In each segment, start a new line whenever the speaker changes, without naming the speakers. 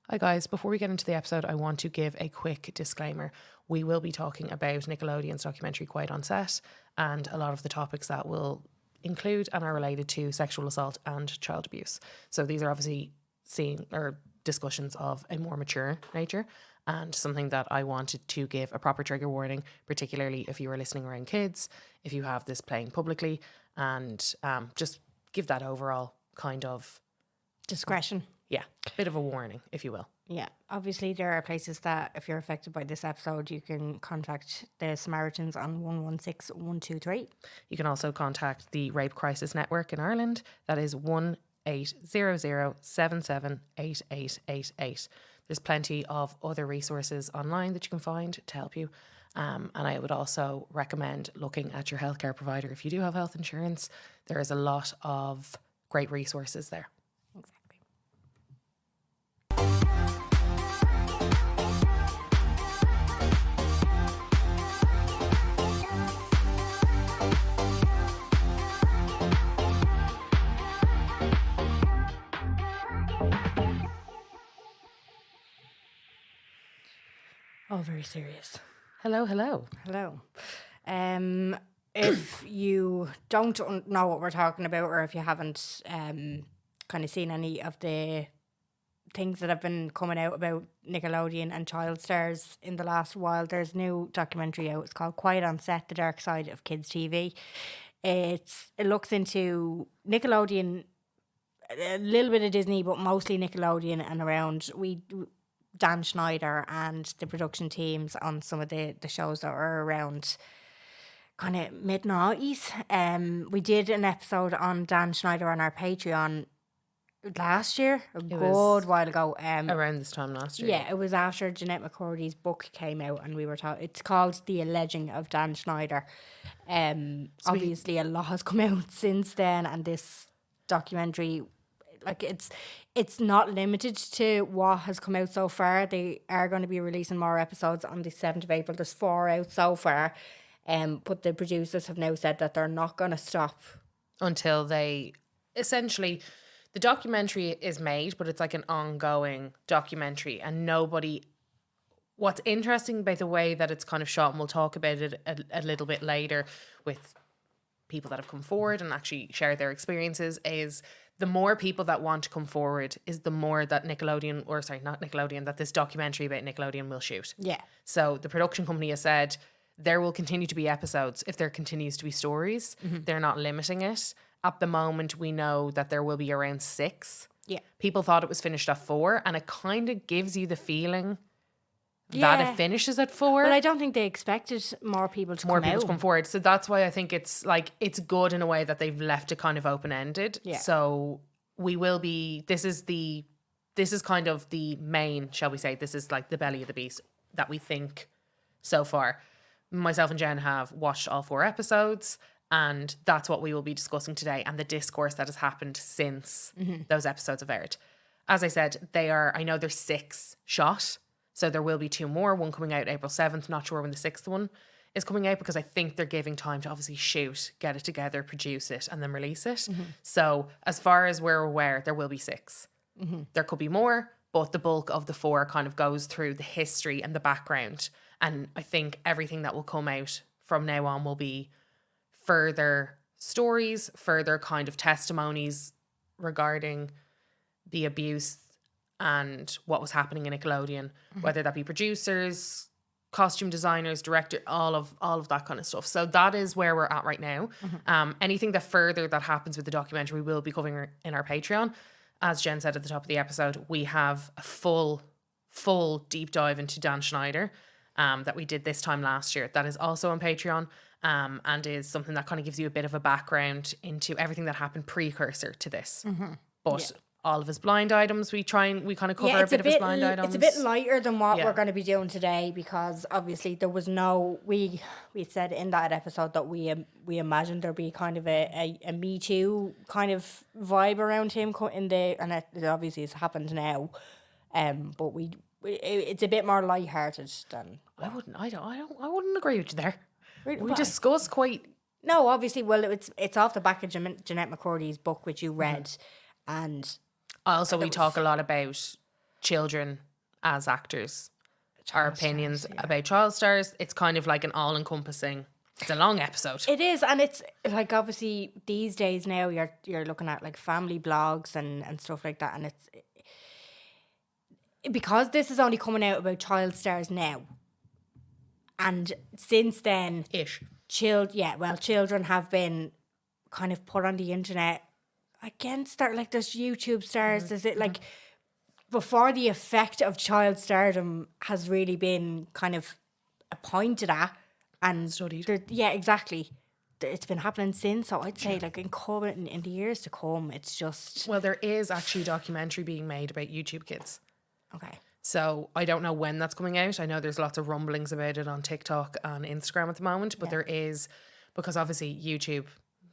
Hi guys, before we get into the episode, I want to give a quick disclaimer. We will be talking about Nickelodeon's documentary Quiet on Set, and a lot of the topics that will include and are related to sexual assault and child abuse. So these are obviously discussions of a more mature nature, and something that I wanted to give a proper trigger warning, particularly if you are listening around kids, if you have this playing publicly, and just give that overall kind of
discretion.
Yeah, bit of a warning, if you will.
Yeah, obviously there are places that if you're affected by this episode, you can contact the Samaritans on 116 123.
You can also contact the Rape Crisis Network in Ireland. That is 1-800-778888. There's plenty of other resources online that you can find to help you. And I would also recommend looking at your healthcare provider. If you do have health insurance, there is a lot of great resources there.
Oh, very serious.
Hello, hello.
Hello. If you don't know what we're talking about, or if you haven't kind of seen any of the things that have been coming out about Nickelodeon and child stars in the last while, there's a new documentary out. It's called Quiet on Set, The Dark Side of Kids TV. It looks into Nickelodeon, a little bit of Disney, but mostly Nickelodeon, and around Dan Schneider and the production teams on some of the shows that are around kind of mid-noughties. We did an episode on Dan Schneider on our Patreon last year, a good while ago.
Around this time last year.
Yeah, it was after Jeanette McCurdy's book came out, and we were talking. It's called The Alleging of Dan Schneider. Obviously, a lot has come out since then, and this documentary, like it's not limited to what has come out so far. They are going to be releasing more episodes on the 7th of April. There's 4 out so far. But the producers have now said that they're not going to stop
until they essentially, the documentary is made, but it's like an ongoing documentary, and what's interesting about the way that it's kind of shot, and we'll talk about it a little bit later with people that have come forward and actually share their experiences, is the more people that want to come forward is the more that that this documentary about Nickelodeon will shoot.
Yeah.
So the production company has said there will continue to be episodes if there continues to be stories. Mm-hmm. They're not limiting it. At the moment, we know that there will be around 6.
Yeah.
People thought it was finished at 4, and it kind of gives you the feeling that it finishes at 4.
But I don't think they expected more people to come
forward. So that's why I think it's good in a way that they've left it kind of open-ended.
Yeah.
So we will be, this is kind of the main, shall we say, this is like the belly of the beast that we think so far. Myself and Jen have watched all 4 episodes, and that's what we will be discussing today, and the discourse that has happened since those episodes have aired. As I said, I know there's 6 shot, so there will be 2 more, one coming out April 7th, not sure when the 6th one is coming out, because I think they're giving time to obviously shoot, get it together, produce it, and then release it. Mm-hmm. So as far as we're aware, there will be 6. Mm-hmm. There could be more, but the bulk of the 4 kind of goes through the history and the background. And I think everything that will come out from now on will be further stories, further kind of testimonies regarding the abuse and what was happening in Nickelodeon, whether that be producers, costume designers, director, all of that kind of stuff. So that is where we're at right now. Anything that further that happens with the documentary will be covering in our Patreon. As Jen said at the top of the episode, we have a full deep dive into Dan Schneider that we did this time last year. That is also on Patreon, and is something that kind of gives you a bit of a background into everything that happened precursor to this. But all of his blind items, we kind of cover a bit of his blind items.
It's a bit lighter than what we're going to be doing today, because obviously there was we said in that episode that we imagined there'd be kind of a Me Too kind of vibe around him and it obviously has happened now, but it's a bit more lighthearted than.
I wouldn't agree with you there.
Really?
We discuss quite.
No, obviously, well, it's off the back of Jeanette McCurdy's book, which you read, and
Also, we talk a lot about children as actors, our
Child
opinions
stars, yeah.
about child stars. It's kind of like an all-encompassing. It's a long episode.
It is, and it's like obviously these days now you're looking at like family blogs and stuff like that, and it's because this is only coming out about child stars now, and since then
Ish.
children have been kind of put on the internet against their, like there's YouTube stars. There's it like before the effect of child stardom has really been kind of pointed at and
Studied.
yeah, exactly. It's been happening since. So I'd say like in the years to come, it's just
Well, there is actually a documentary being made about YouTube Kids.
okay.
So I don't know when that's coming out. I know there's lots of rumblings about it on TikTok and Instagram at the moment, but there is, because obviously YouTube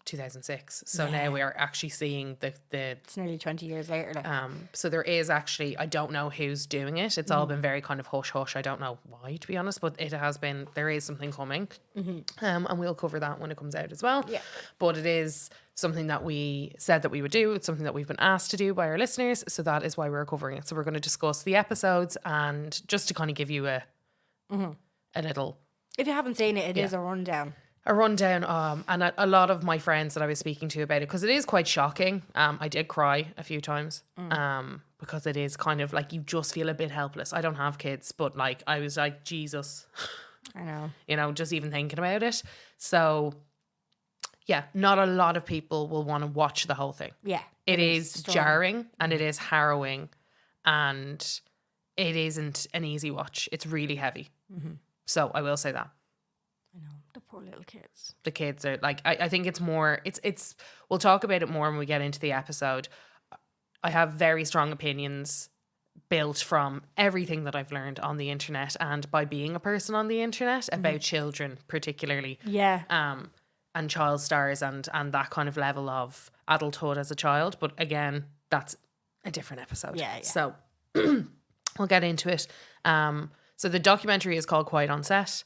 2006. So now we are actually seeing the
It's nearly 20 years later. Like.
so there is actually, I don't know who's doing it. It's all been very kind of hush hush. I don't know why, to be honest, but it has been, there is something coming. And we'll cover that when it comes out as well.
Yeah.
But it is something that we said that we would do. It's something that we've been asked to do by our listeners. So that is why we're covering it. So we're going to discuss the episodes and just to kind of give you a little
If you haven't seen it, it is a rundown.
a rundown, and a lot of my friends that I was speaking to about it, because it is quite shocking. I did cry a few times, because it is kind of like you just feel a bit helpless. I don't have kids, but like I was like, Jesus,
I know.
you know, just even thinking about it. So, yeah, not a lot of people will want to watch the whole thing.
Yeah.
It is jarring and it is harrowing, and it isn't an easy watch. It's really heavy. So I will say that.
I know. The poor little kids.
The kids are like, I think it's more, it's we'll talk about it more when we get into the episode. I have very strong opinions built from everything that I've learned on the internet and by being a person on the internet about children particularly.
Yeah.
And child stars and that kind of level of adulthood as a child. But again, that's a different episode.
Yeah.
So we'll get into it. So the documentary is called Quiet on Set.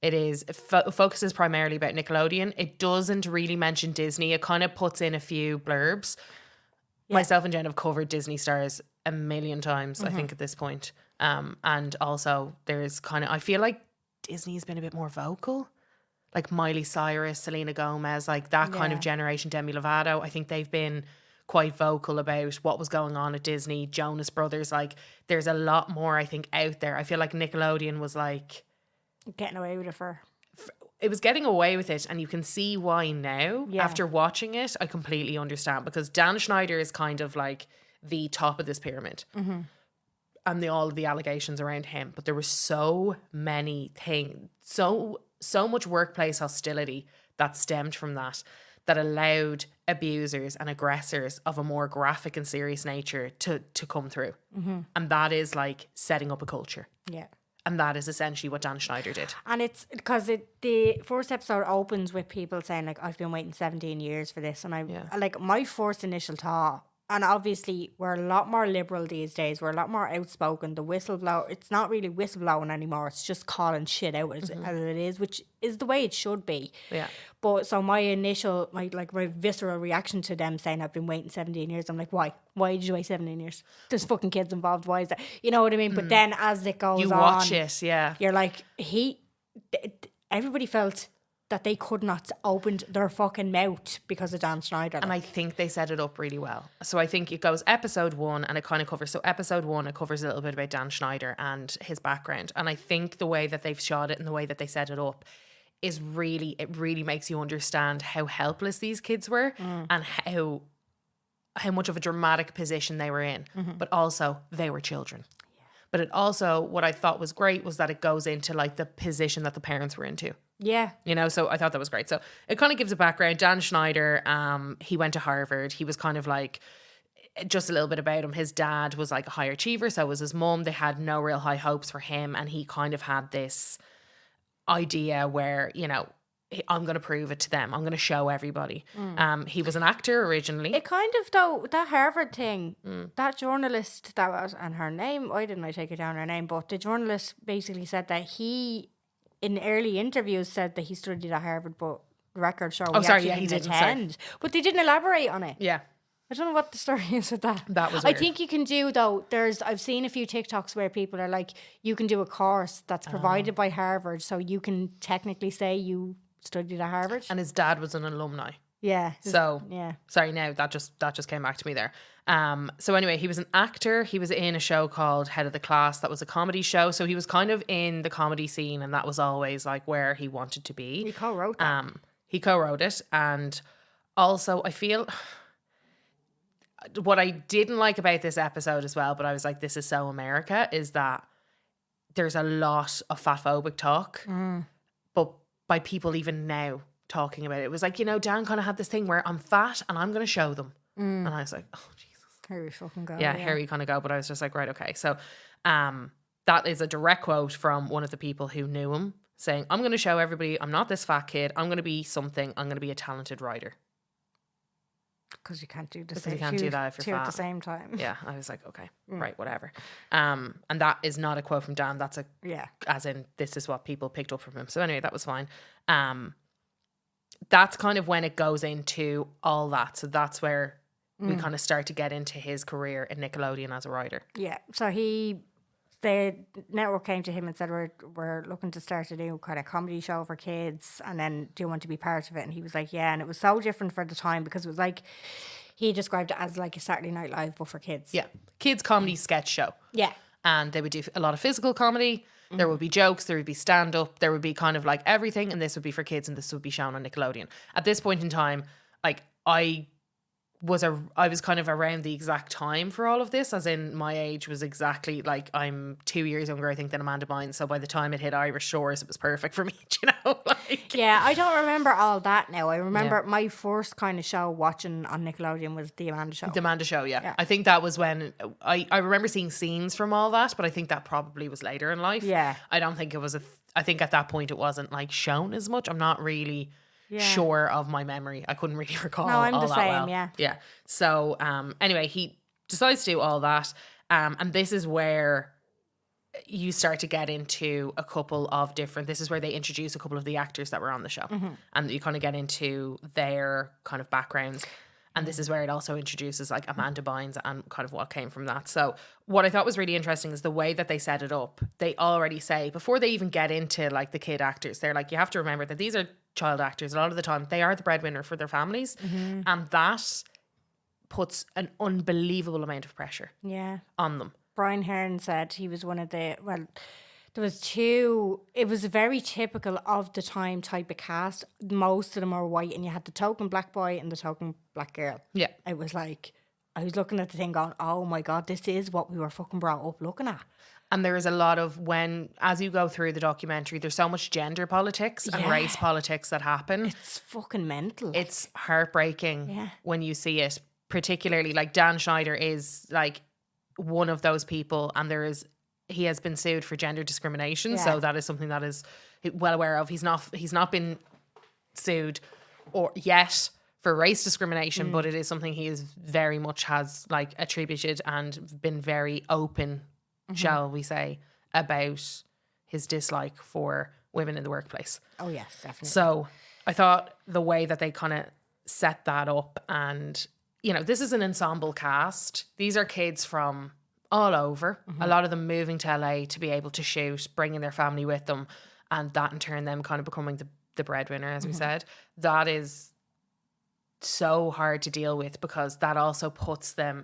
It is focuses primarily about Nickelodeon. It doesn't really mention Disney. It kind of puts in a few blurbs. Myself and Jen have covered Disney stars a million times, I think, at this point. And also there's kind of, I feel like Disney's been a bit more vocal. Like Miley Cyrus, Selena Gomez, like that kind of generation, Demi Lovato. I think they've been quite vocal about what was going on at Disney. Jonas Brothers, like there's a lot more, I think, out there. I feel like Nickelodeon was like,
getting away with it for.
It was getting away with it, and you can see why now. After watching it, I completely understand, because Dan Schneider is kind of like the top of this pyramid, and all of the allegations around him. But there were so many things, so much workplace hostility that stemmed from that allowed abusers and aggressors of a more graphic and serious nature to come through, and that is like setting up a culture.
Yeah.
And that is essentially what Dan Schneider did.
And it's because the first episode opens with people saying like, I've been waiting 17 years for this. And like my first initial thought, and obviously we're a lot more liberal these days. We're a lot more outspoken. The whistleblower, it's not really whistleblowing anymore. It's just calling shit out as it is, which is the way it should be.
Yeah.
But so my visceral reaction to them saying I've been waiting 17 years, I'm like, why? Why did you wait 17 years? There's fucking kids involved. Why is that? You know what I mean? But then as it goes on,
You watch it, yeah.
you're like, everybody felt that they could not open their fucking mouth because of Dan Schneider.
And I think they set it up really well. So I think it goes episode 1 and it kind of covers. So episode 1, it covers a little bit about Dan Schneider and his background. And I think the way that they've shot it and the way that they set it up is really, it really makes you understand how helpless these kids were and how much of a dramatic position they were in. But also they were children. But it also, what I thought was great was that it goes into like the position that the parents were into.
Yeah.
You know, so I thought that was great. So it kind of gives a background. Dan Schneider, he went to Harvard. He was kind of like, just a little bit about him. His dad was like a high achiever. So was his mum. They had no real high hopes for him. And he kind of had this idea where, you know, I'm going to prove it to them. I'm going to show everybody. He was an actor originally.
It kind of, though, that Harvard thing, that journalist that was, and her name, why didn't I take it down her name? But the journalist basically said that he, in early interviews, said that he studied at Harvard, but the records show he didn't attend. But they didn't elaborate on it.
Yeah.
I don't know what the story is with that.
That was
I
weird.
think you can do, though, I've seen a few TikToks where people are like, you can do a course that's provided by Harvard, so you can technically say you studied at Harvard.
And his dad was an alumni.
Yeah.
So
yeah.
sorry, now that just came back to me there. So anyway, he was an actor. He was in a show called Head of the Class. That was a comedy show. So he was kind of in the comedy scene, and that was always like where he wanted to be.
He co-wrote that.
He co-wrote it, and also I feel what I didn't like about this episode as well, but I was like, this is so America, is that there's a lot of fatphobic talk, but by people even now talking about it. It was like, Dan kind of had this thing where I'm fat and I'm going to show them. And I was like, oh, Jesus.
Here we fucking go.
Yeah, here you kind of go. But I was just like, right, okay. So that is a direct quote from one of the people who knew him saying, I'm going to show everybody I'm not this fat kid. I'm going to be something. I'm going to be a talented writer.
Because you can't do
Because you can't do that if you're
at
fat.
the same time.
Yeah, I was like, okay, right, whatever. And that is not a quote from Dan. That's as in, this is what people picked up from him. So anyway, that was fine. That's kind of when it goes into all that. So that's where we kind of start to get into his career in Nickelodeon as a writer.
Yeah. So the network came to him and said, we're looking to start a new kind of comedy show for kids, and then do you want to be part of it? And he was like, yeah. And it was so different for the time because it was like, he described it as like a Saturday Night Live but for kids.
Yeah. Kids comedy sketch show.
Yeah.
And they would do a lot of physical comedy. There would be jokes, there would be stand-up, there would be kind of like everything, and this would be for kids and this would be shown on Nickelodeon. At this point in time, like I was kind of around the exact time for all of this, as in my age was exactly like, I'm 2 years younger, I think, than Amanda Bynes. So by the time it hit Irish Shores, it was perfect for me, like.
Yeah, I don't remember all that now. I remember my first kind of show watching on Nickelodeon was The Amanda Show.
The Amanda Show, yeah. I think that was when I remember seeing scenes from all that, but I think that probably was later in life.
Yeah.
I don't think it was I think at that point it wasn't like shown as much. I'm not really sure of my memory. I couldn't really recall.
No, I'm
all
the
that
same,
well.
yeah.
Yeah. So anyway, he decides to do all that. And this is where you start to get into a couple of different, this is where they introduce a couple of the actors that were on the show. And you kind of get into their kind of backgrounds. And this is where it also introduces like Amanda Bynes and kind of what came from that. So what I thought was really interesting is the way that they set it up. They already say, before they even get into like the kid actors, they're like, you have to remember that these are child actors. A lot of the time they are the breadwinner for their families. And that puts an unbelievable amount of pressure on them.
Brian Hearn said he was one of the, there was two, it was very typical of the time type of cast. Most of them are white, and you had the token black boy and the token black girl.
Yeah.
It was like, I was looking at the thing going, oh my God, this is what we were fucking brought up looking at.
And there is a lot of as you go through the documentary, there's so much gender politics and race politics that happen.
It's fucking mental.
It's heartbreaking when you see it, particularly like Dan Schneider is like one of those people, and he has been sued for gender discrimination. So that is something that is well aware of. He's not been sued or yet for race discrimination, but it is something he is very much has like attributed and been very open, shall we say, about his dislike for women in the workplace.
Oh yes, definitely.
So I thought the way that they kind of set that up, and this is an ensemble cast. These are kids from all over. A lot of them moving to LA to be able to shoot, bringing their family with them, and that in turn them kind of becoming the breadwinner, as we said. That is so hard to deal with, because that also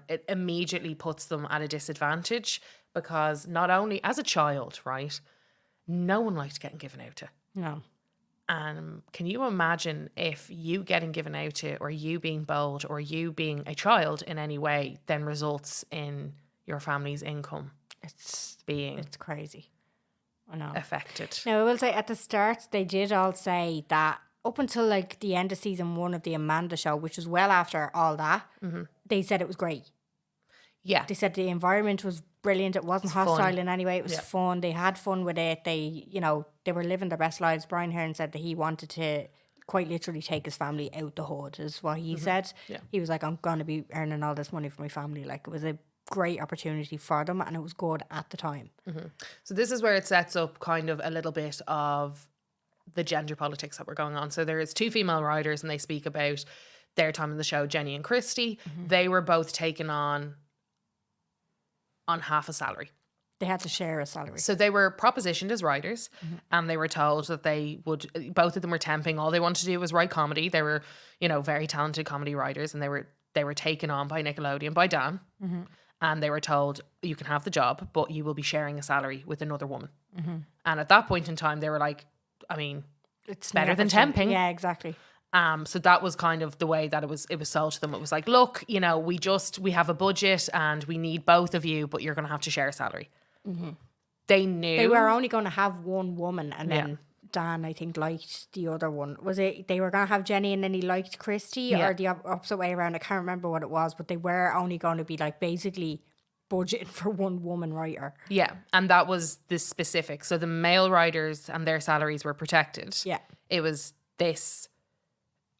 it immediately puts them at a disadvantage, because not only as a child, right, no one liked getting given out to.
No.
Can you imagine if you getting given out to, or you being bold, or you being a child in any way, then results in your family's income
It's crazy. I know.
affected.
Now, I will say at the start, they did all say that up until like the end of season 1 of the Amanda Show, which was well after all that, they said it was great.
Yeah.
They said the environment was brilliant. It wasn't hostile
fun.
in any way. It was fun. They had fun with it. They were living their best lives. Brian Hearn said that he wanted to quite literally take his family out the hood, is what he said.
Yeah.
He was like, I'm going to be earning all this money for my family. Like, it was a great opportunity for them, and it was good at the time.
So this is where it sets up kind of a little bit of the gender politics that were going on. So there is 2 female writers, and they speak about their time in the show, Jenny and Christy, they were both taken on half a salary.
They had to share a salary.
So they were propositioned as writers, and they were told that they would, both of them were temping. All they wanted to do was write comedy. They were, very talented comedy writers, and they were taken on by Nickelodeon, by Dan. And they were told, you can have the job, but you will be sharing a salary with another woman. And at that point in time, they were like, I mean, it's better than temping.
Yeah, exactly.
So that was kind of the way that it was sold to them. It was like, look, we have a budget and we need both of you, but you're going to have to share a salary. They knew
They were only going to have one woman, and then Dan, I think, liked the other one. Was it they were going to have Jenny and then he liked Christy, or the opposite way around? I can't remember what it was, but they were only going to be like basically budgeting for one woman writer.
Yeah, and that was the specific. So the male writers and their salaries were protected.
Yeah.
It was this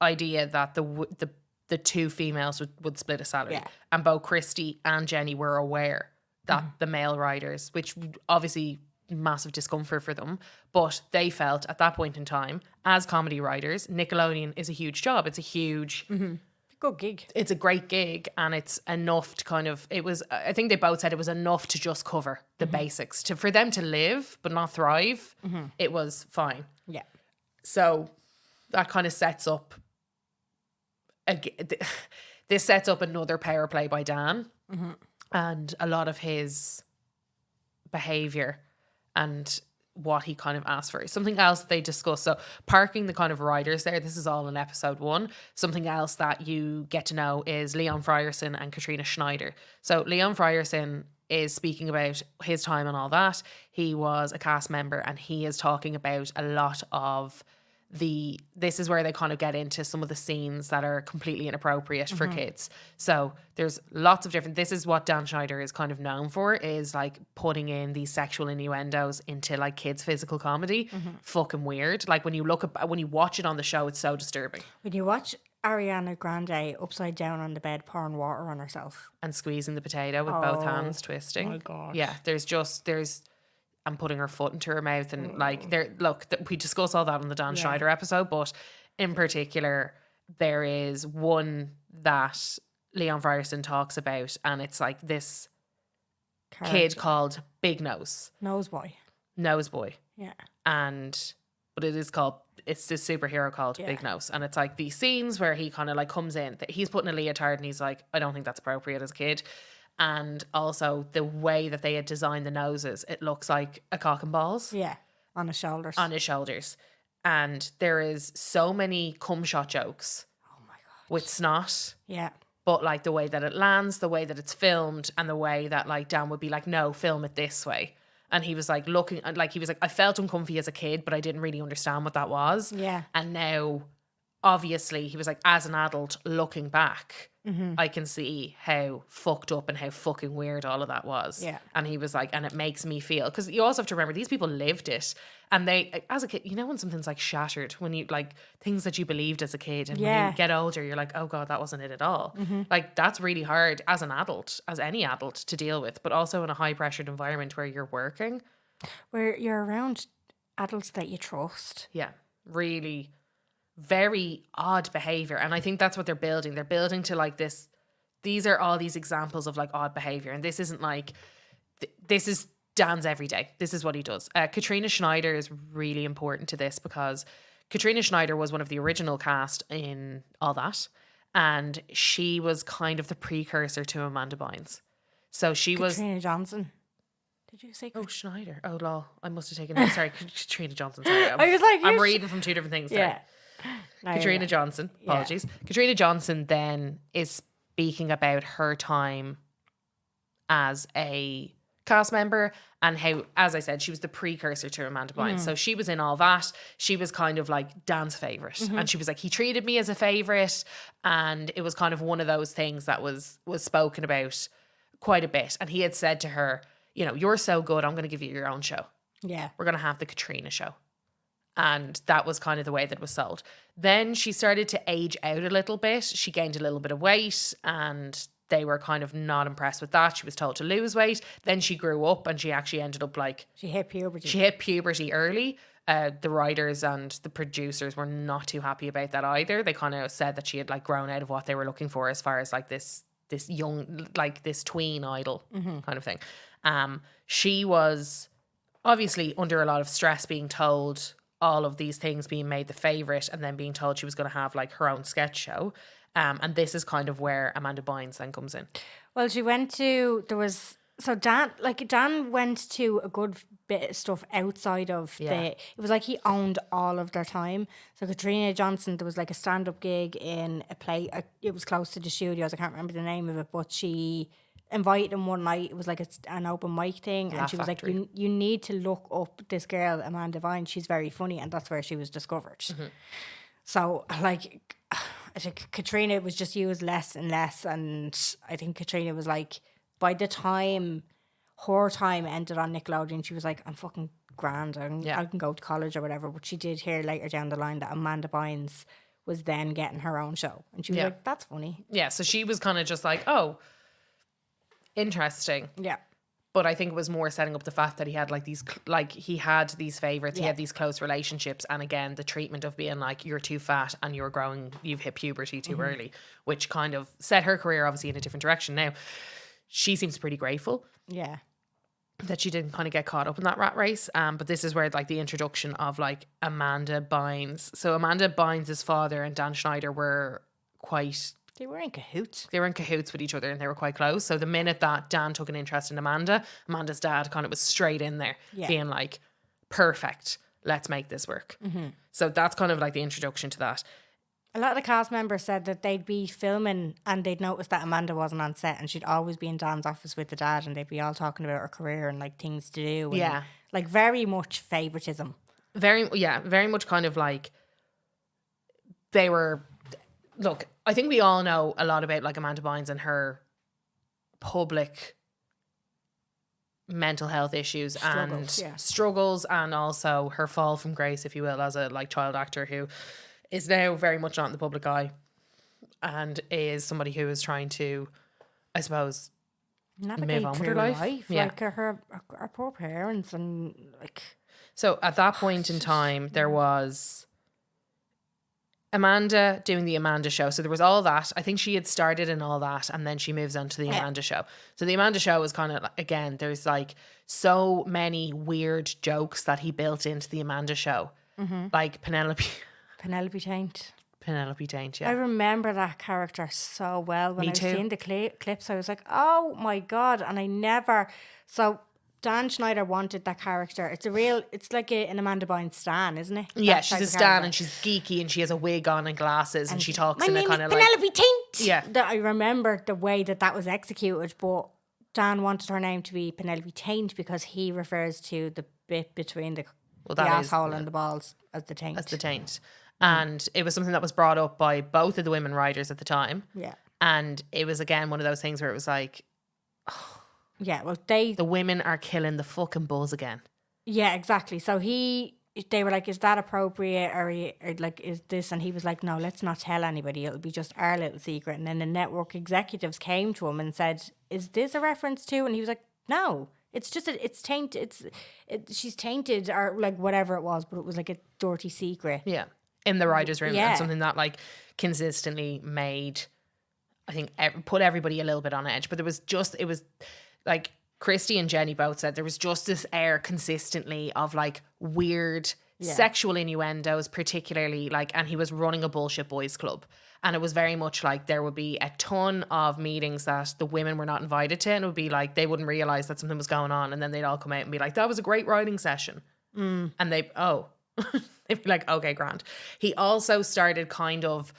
idea that the two females would split a salary.
Yeah.
And both Christy and Jenny were aware that the male writers, which obviously massive discomfort for them, but they felt at that point in time, as comedy writers, Nickelodeon is a huge job. It's a huge...
Good gig.
It's a great gig, and it's enough to kind of... I think they both said it was enough to just cover the basics. For them to live, but not thrive, it was fine.
Yeah.
So that kind of sets up... This sets up another power play by Dan, and a lot of his behaviour and what he kind of asked for. Something else they discuss. So parking the kind of writers there, this is all in episode 1. Something else that you get to know is Leon Frierson and Katrina Schneider. So Leon Frierson is speaking about his time and all that. He was a cast member, and he is talking about a lot of this is where they kind of get into some of the scenes that are completely inappropriate for kids. So there's lots of different... This is what Dan Schneider is kind of known for, is like putting in these sexual innuendos into like kids' physical comedy. Fucking weird. Like when you watch it on the show, it's so disturbing. When
you watch Ariana Grande upside down on the bed pouring water on herself
and squeezing the potato with both hands, twisting.
Oh my God.
Yeah, and putting her foot into her mouth, and we discuss all that on the Dan Schneider episode, but in particular there is one that Leon Frierson talks about, and it's like this kid called Big Nose Boy,
yeah,
but it's this superhero called Big Nose, and it's like these scenes where he kind of like comes in, he's putting a leotard, and he's like, I don't think that's appropriate as a kid. And also the way that they had designed the noses, it looks like a cock and balls.
Yeah, on his shoulders.
And there is so many cum shot jokes.
Oh my God.
With snot.
Yeah.
But like the way that it lands, the way that it's filmed, and the way that like Dan would be like, no, film it this way. And he was like looking, and like he was like, I felt uncomfy as a kid, but I didn't really understand what that was.
Yeah.
And now, obviously, he was like, as an adult looking back, I can see how fucked up and how fucking weird all of that was.
Yeah.
And he was like, and it makes me feel, because you also have to remember, these people lived it. And they, as a kid, when something's like shattered, when you like things that you believed as a kid, and when you get older, you're like, oh God, that wasn't it at all. Like that's really hard as an adult, as any adult to deal with, but also in a high pressured environment where you're working.
Where you're around adults that you trust.
Yeah, really very odd behavior, and I think that's what they're building to like this. These are all these examples of like odd behavior, and this isn't like this is Dan's everyday. This is what he does. Katrina Schneider is really important to this, because Katrina Schneider was one of the original cast in all that, and she was kind of the precursor to Amanda Bynes. So she was
Katrina Johnson. Did you say?
Oh, Schneider. Oh, lol. I must have taken it. Sorry, Katrina Johnson. Sorry,
I was like,
I'm reading from two different things. Sorry.
Yeah.
Katrina Johnson, apologies. Yeah. Katrina Johnson then is speaking about her time as a cast member, and how, as I said, she was the precursor to Amanda Bynes. So she was in all that. She was kind of like Dan's favourite. And she was like, he treated me as a favourite, and it was kind of one of those things that was spoken about quite a bit. And he had said to her, you're so good, I'm going to give you your own show.
Yeah.
We're going to have the Katrina show. And that was kind of the way that it was sold. Then she started to age out a little bit. She gained a little bit of weight, and they were kind of not impressed with that. She was told to lose weight. Then she grew up, and she actually ended up like...
She hit puberty.
She hit puberty early. the writers and the producers were not too happy about that either. They kind of said that she had like grown out of what they were looking for as far as like this young, like this tween idol kind of thing. She was obviously under a lot of stress, being told all of these things, being made the favorite, and then being told she was going to have like her own sketch show. And this is kind of where Amanda Bynes then comes in.
Well, she went to, Dan went to a good bit of stuff outside of it was like he owned all of their time. So Katrina Johnson, there was like a stand-up gig in a play, it was close to the studios, I can't remember the name of it, but she invited him one night. It was like an open mic thing, and she was like, you need to look up this girl Amanda Bynes, she's very funny, and that's where she was discovered. So like, I think Katrina was just used less and less, and I think Katrina was like, by the time her time ended on Nickelodeon, she was like, I'm fucking grand, I can go to college or whatever. But she did hear later down the line that Amanda Bynes was then getting her own show, and she was like, that's funny. Yeah,
so she was kind of just like, oh, interesting.
Yeah.
But I think it was more setting up the fact that he had like these, like he had these favorites, he had these close relationships, and again the treatment of being like, you're too fat and you're growing, you've hit puberty too early, which kind of set her career obviously in a different direction. Now she seems pretty grateful that she didn't kind of get caught up in that rat race. But this is where like the introduction of like Amanda Bynes. So Amanda Bynes' father and Dan Schneider were quite...
They were in cahoots.
They were in cahoots with each other, and they were quite close. So the minute that Dan took an interest in Amanda's dad kind of was straight in there, being like, perfect, let's make this work. So that's kind of like the introduction to that.
A lot of the cast members said that they'd be filming and they'd notice that Amanda wasn't on set, and she'd always be in Dan's office with the dad, and they'd be all talking about her career and like things to do. And, like very much favoritism. Very
much kind of like they were... Look, I think we all know a lot about like Amanda Bynes and her public mental health issues and struggles, and also her fall from grace, if you will, as a like child actor who is now very much not in the public eye, and is somebody who is trying to, I suppose,
navigate
move on with her life.
Like her poor parents, and like...
So at that point in time, there was Amanda doing the Amanda show. So there was all that. I think she had started in all that, and then she moves on to the Amanda show. So the Amanda show was kind of, again, there's like so many weird jokes that he built into the Amanda show. Like Penelope Taint, yeah.
I remember that character so well. When I was seeing the clips, I was like, oh my God. And I never... So... Dan Schneider wanted that character. It's like an Amanda Bynes stan, isn't it?
Yeah, she's a stan, and she's geeky, and she has a wig on and glasses, and she talks in a kind of like...
Penelope Taint!
Yeah.
I remember the way that was executed, but Dan wanted her name to be Penelope Taint because he refers to the bit between the asshole and the balls as the taint.
As the taint. And it was something that was brought up by both of the women writers at the time.
Yeah.
And it was, again, one of those things where it was like...
Yeah, well, the
women are killing the fucking buzz again.
Yeah, exactly. So they were like, is that appropriate, or like, is this? And he was like, no, let's not tell anybody. It'll be just our little secret. And then the network executives came to him and said, is this a reference to? And he was like, no, it's just it's tainted. She's tainted, or like whatever it was, but it was like a dirty secret.
Yeah, in the writers' room, and something that like consistently made, I think, put everybody a little bit on edge. But it was like Christy and Jenny both said there was just this air consistently of like weird sexual innuendos, particularly like, and he was running a bullshit boys club, and it was very much like there would be a ton of meetings that the women were not invited to, and it would be like they wouldn't realize that something was going on, and then they'd all come out and be like, that was a great writing session, and they'd be like, okay, grand. He also started kind of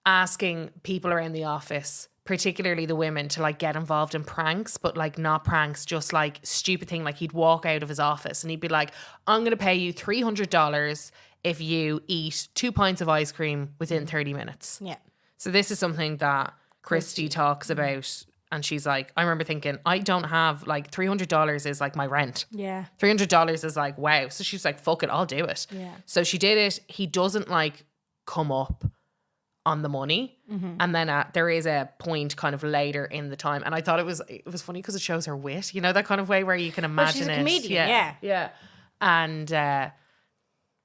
asking people around the office, particularly the women, to like get involved in pranks, but like not pranks, just like stupid thing. Like he'd walk out of his office and he'd be like, I'm going to pay you $300 if you eat 2 pints of ice cream within 30 minutes.
Yeah.
So this is something that Christy talks about. And she's like, I remember thinking, I don't have like $300 is like my rent.
Yeah.
$300 is like, wow. So she's like, fuck it, I'll do it.
Yeah.
So she did it. He doesn't like come up on the money, and then there is a point kind of later in the time, and I thought it was funny because it shows her wit, you know, that kind of way where you can imagine
she's a comedian,
yeah. And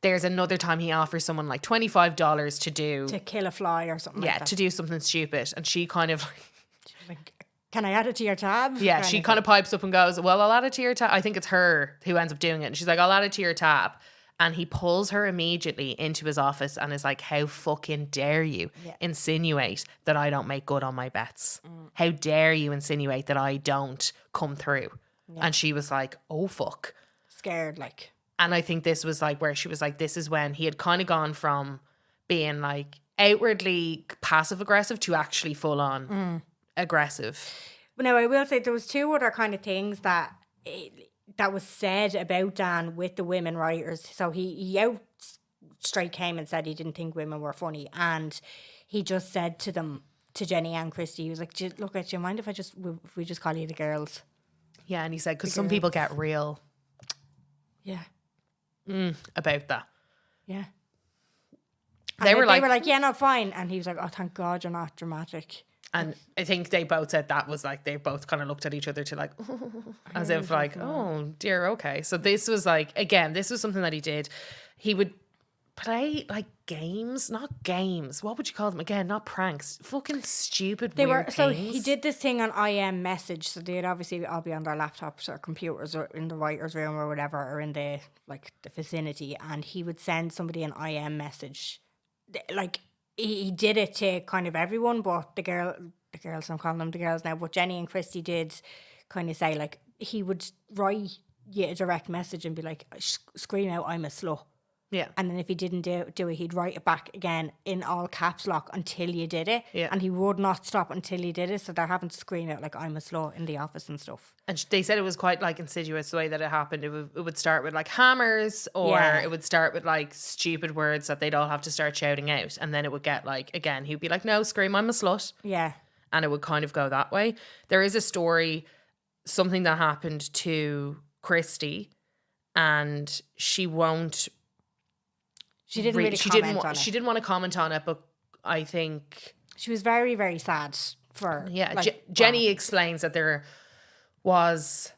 there's another time he offers someone like $25 to do,
To kill a fly or something like that.
to do something stupid. And she kind of,
Like, can I add it to your tab?
yeah, she kind of pipes up and goes, well, I'll add it to your tab. I think it's her who ends up doing it. And she's like, I'll add it to your tab. And he pulls her immediately into his office and is like, how fucking dare you insinuate that I don't make good on my bets? How dare you insinuate that I don't come through? Yeah. And she was like, oh, fuck.
Scared, like.
And I think this was like where she was like, this is when he had kind of gone from being like outwardly passive aggressive to actually full on aggressive.
But now I will say there was two other kind of things that was said about Dan with the women writers. So he out straight came and said he didn't think women were funny, and he just said to them, to Jenny and Christy, he was like, look, do you mind if we just call you the girls?
Yeah, and he said, because some people get real about that.
Yeah.
They were like,
yeah, no, fine. And he was like, oh, thank God you're not dramatic.
And I think they both said that was like, they both kind of looked at each other to like, as if like, oh dear, okay. So this was like, again, this was something that he did. He would play like games, not games. What would you call them? Again, not pranks. Fucking stupid
They
weird
were so
things.
he did this thing on IM message. So they'd obviously all be on their laptops or computers or in the writer's room or whatever, or in the vicinity, and he would send somebody an IM message. Like he did it to kind of everyone, but the girls, I'm calling them the girls now, but Jenny and Christy did kind of say, like, he would write you a direct message and be like, scream out, I'm a slut.
Yeah.
And then if he didn't do it, he'd write it back again in all caps lock until you did it.
Yeah.
And he would not stop until you did it. So they're having to scream out like, I'm a slut in the office and stuff.
And they said it was quite like insidious the way that it happened. It would start with like hammers, or it would start with like stupid words that they'd all have to start shouting out. And then it would get like, again, he'd be like, no, scream, I'm a slut.
Yeah.
And it would kind of go that way. There is a story, something that happened to Christy, and she won't.
She didn't really comment on it.
She didn't want to comment on it, but I think
she was very, very sad for.
Yeah,
like,
Jenny explains that there was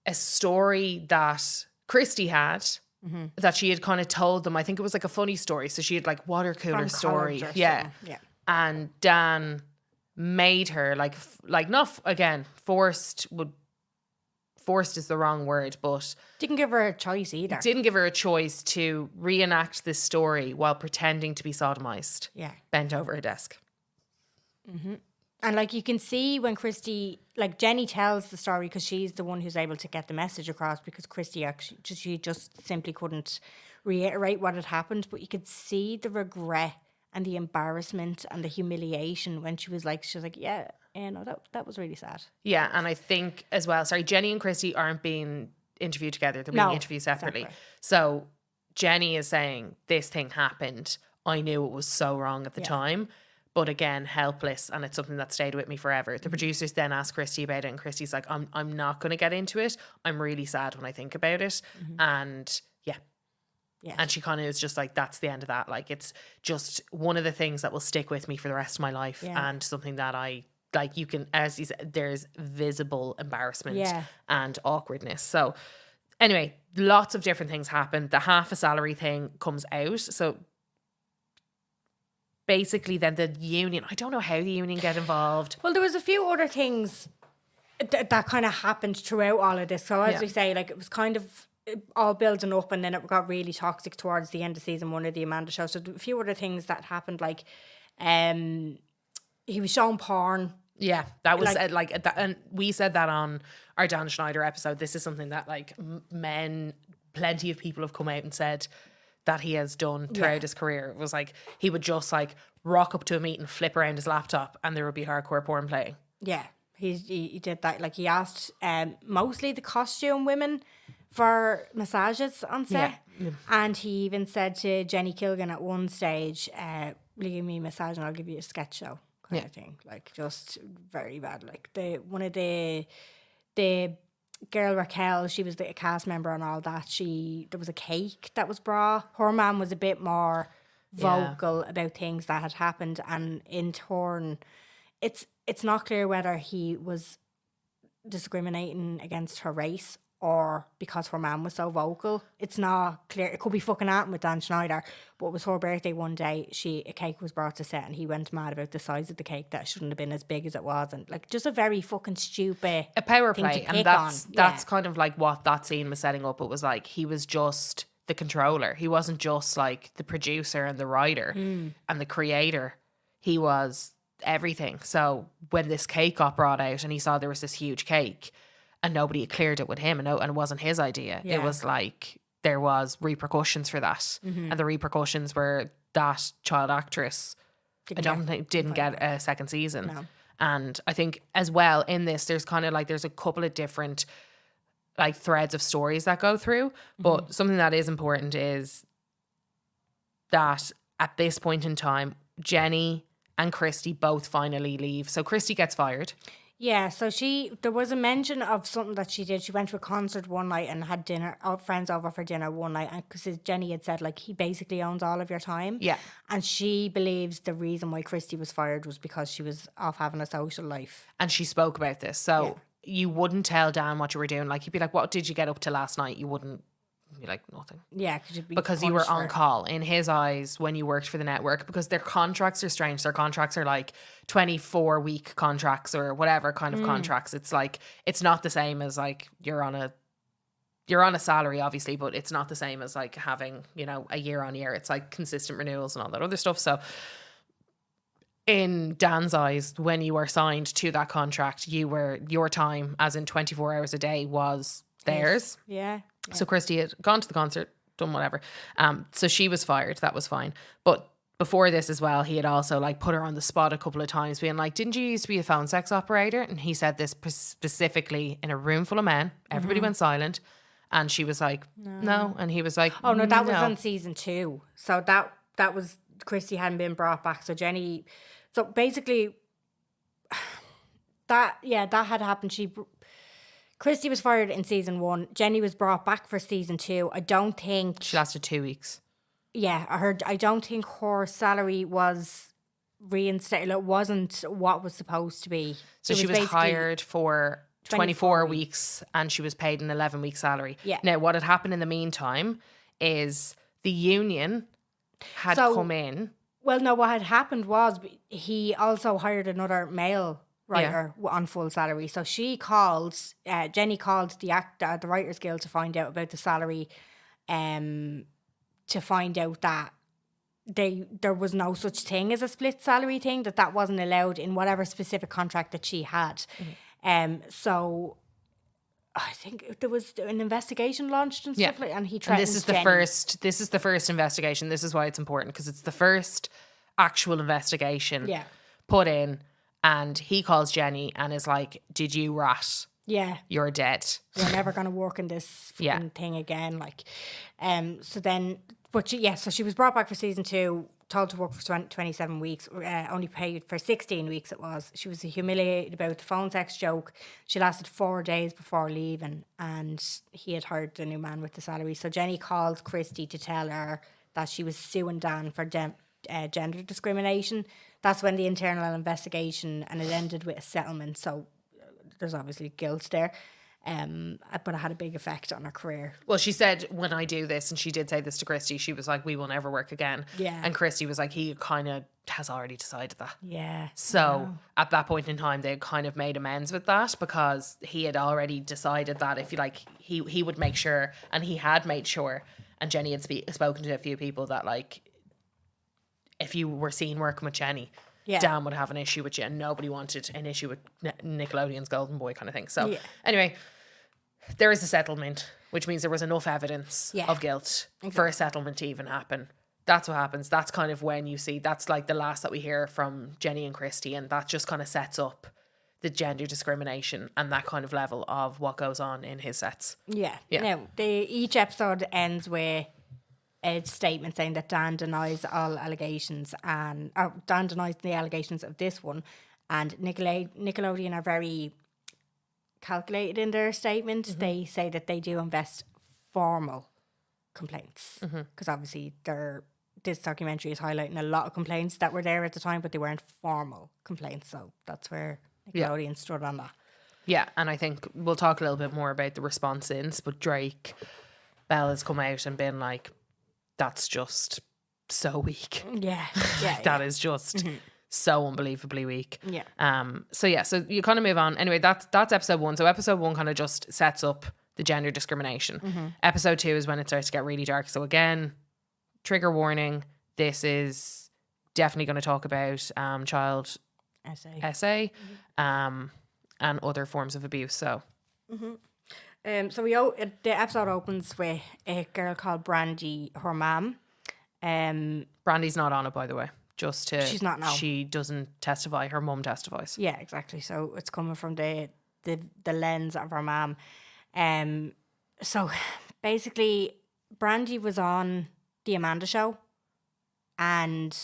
a story that Christy had that she had kind of told them. I think it was like a funny story. So she had like water cooler story. Yeah. And Dan made her like not, again, forced is the wrong word, but
didn't give her a choice either.
Didn't give her a choice to reenact this story while pretending to be sodomized.
Yeah.
Bent over a desk.
Mm-hmm. And like you can see when Christy, like Jenny tells the story because she's the one who's able to get the message across, because Christy actually she just simply couldn't reiterate what had happened, but you could see the regret and the embarrassment and the humiliation when she was like, yeah, no, that was really sad.
Yeah, and I think as well, sorry, Jenny and Christy aren't being interviewed together. They're being interviewed separately. So Jenny is saying, this thing happened. I knew it was so wrong at the time. But again, helpless, and it's something that stayed with me forever. The producers then asked Christy about it, and Christy's like, I'm not going to get into it. I'm really sad when I think about it. And yeah. And she kind of is just like, that's the end of that. Like, it's just one of the things that will stick with me for the rest of my life, and something that I, like, you can, as you said, there's visible embarrassment and awkwardness. So anyway, lots of different things happen. The half a salary thing comes out. So basically then the union, I don't know how the union get involved.
Well, there was a few other things that kind of happened throughout all of this. So as we say, like, it was kind of all building up, and then it got really toxic towards the end of season 1 of the Amanda show. So a few other things that happened, like he was showing porn.
Yeah, that was like that, and we said that on our Dan Schneider episode. This is something that like plenty of people have come out and said that he has done throughout his career. It was like he would just like rock up to a meeting, flip around his laptop, and there would be hardcore porn playing. Yeah,
he did that. Like, he asked mostly the costume women for massages on set. And he even said to Jenny Kilgan at one stage, will you give me a massage and I'll give you a sketch show kind of thing. Like, just very bad. Like, one of the girl Raquel, she was the cast member and all that, there was a cake that was brought. Her man was a bit more vocal about things that had happened, and in turn it's not clear whether he was discriminating against her race or because her mum was so vocal. It's not clear. It could be fucking happening with Dan Schneider, but it was her birthday one day. A cake was brought to set, and he went mad about the size of the cake, that it shouldn't have been as big as it was, and like just a very fucking stupid
A power
thing to
play. And
pick
that's
on.
that's kind of like what that scene was setting up. It was like he was just the controller. He wasn't just like the producer and the writer and the creator. He was everything. So when this cake got brought out and he saw there was this huge cake and nobody had cleared it with him, and it wasn't his idea.
Yeah.
It was like there was repercussions for that. And the repercussions were that child actress didn't get a second season.
No.
And I think as well in this, there's kind of like, there's a couple of different like threads of stories that go through. But something that is important is that at this point in time, Jenny and Christy both finally leave. So Christy gets fired.
Yeah, so there was a mention of something that she did. She went to a concert one night and had dinner, friends over for dinner one night, because Jenny had said, like, he basically owns all of your time.
Yeah.
And she believes the reason why Christy was fired was because she was off having a social life.
And she spoke about this. So you wouldn't tell Dan what you were doing. Like, he'd be like, what did you get up to last night? You wouldn't be like, nothing.
Yeah,
because you were on call in his eyes when you worked for the network, because their contracts are strange. Their contracts are like 24-week contracts or whatever kind of contracts. It's like, it's not the same as like you're on a salary, obviously, but it's not the same as like having, you know, a year on year. It's like consistent renewals and all that other stuff. So in Dan's eyes, when you were signed to that contract, your time, as in 24 hours a day, was theirs.
Yeah.
So Christy had gone to the concert, done whatever. So she was fired. That was fine. But before this as well, he had also like put her on the spot a couple of times, being like, didn't you used to be a phone sex operator? And he said this specifically in a room full of men. Everybody went silent. And she was like, no. And he was like,
oh, no, that was on season 2. So that was, Christy hadn't been brought back. So Jenny, so basically that had happened. Christy was fired in season 1. Jenny was brought back for season 2. I don't think
she lasted 2 weeks.
Yeah, I don't think her salary was reinstated. It wasn't what was supposed to be.
So she was hired for 24 weeks and she was paid an 11-week salary.
Yeah.
Now, what had happened in the meantime is the union had come in.
Well, no, what had happened was he also hired another male writer on full salary. So Jenny called the Writers Guild to find out about the salary, to find out that there was no such thing as a split salary thing, that wasn't allowed in whatever specific contract that she had. So I think there was an investigation launched and stuff and he threatened
this is the first investigation. This is why it's important, because it's the first actual investigation put in. And he calls Jenny and is like, did you rat?
Yeah.
You're dead.
You're never going to work in this fucking thing again. Like, so she was brought back for season 2, told to work for 27 weeks, only paid for 16 weeks it was. She was humiliated about the phone sex joke. She lasted 4 days before leaving, and he had hired the new man with the salary. So Jenny called Christy to tell her that she was suing Dan for gender discrimination. That's when the internal investigation, and it ended with a settlement. So there's obviously guilt there. But it had a big effect on her career.
Well, she said, when I do this, and she did say this to Christy, she was like, we will never work again.
Yeah.
And Christy was like, he kind of has already decided that.
Yeah.
So at that point in time, they kind of made amends with that, because he had already decided that if you like, he would make sure, and he had made sure, and Jenny had spoken to a few people that like, if you were seen working with Jenny, Dan would have an issue with you, and nobody wanted an issue with Nickelodeon's Golden Boy kind of thing. So anyway, there is a settlement, which means there was enough evidence of guilt for a settlement to even happen. That's what happens. That's kind of when you see, that's like the last that we hear from Jenny and Christy, and that just kind of sets up the gender discrimination and that kind of level of what goes on in his sets. Yeah.
Now, each episode ends with a statement saying that Dan denies all allegations, and Dan denies the allegations of this one, and Nickelodeon are very calculated in their statement. They say that they do invest formal complaints, because obviously this documentary is highlighting a lot of complaints that were there at the time, but they weren't formal complaints. So that's where Nickelodeon stood on that.
Yeah, and I think we'll talk a little bit more about the response since, but Drake Bell has come out and been like, that's just so weak.
Yeah. Yeah.
That is just so unbelievably weak.
Yeah.
So you kind of move on. Anyway, that's episode 1. So episode 1 kind of just sets up the gender discrimination. Episode 2 is when it starts to get really dark. So again, trigger warning. This is definitely going to talk about child SA and other forms of abuse. So
So the episode opens with a girl called Brandy, her mum.
Brandy's not on it, by the way.
She's not now.
She doesn't testify. Her mum testifies.
Yeah, exactly. So it's coming from the lens of her mum. So basically, Brandy was on the Amanda Show, and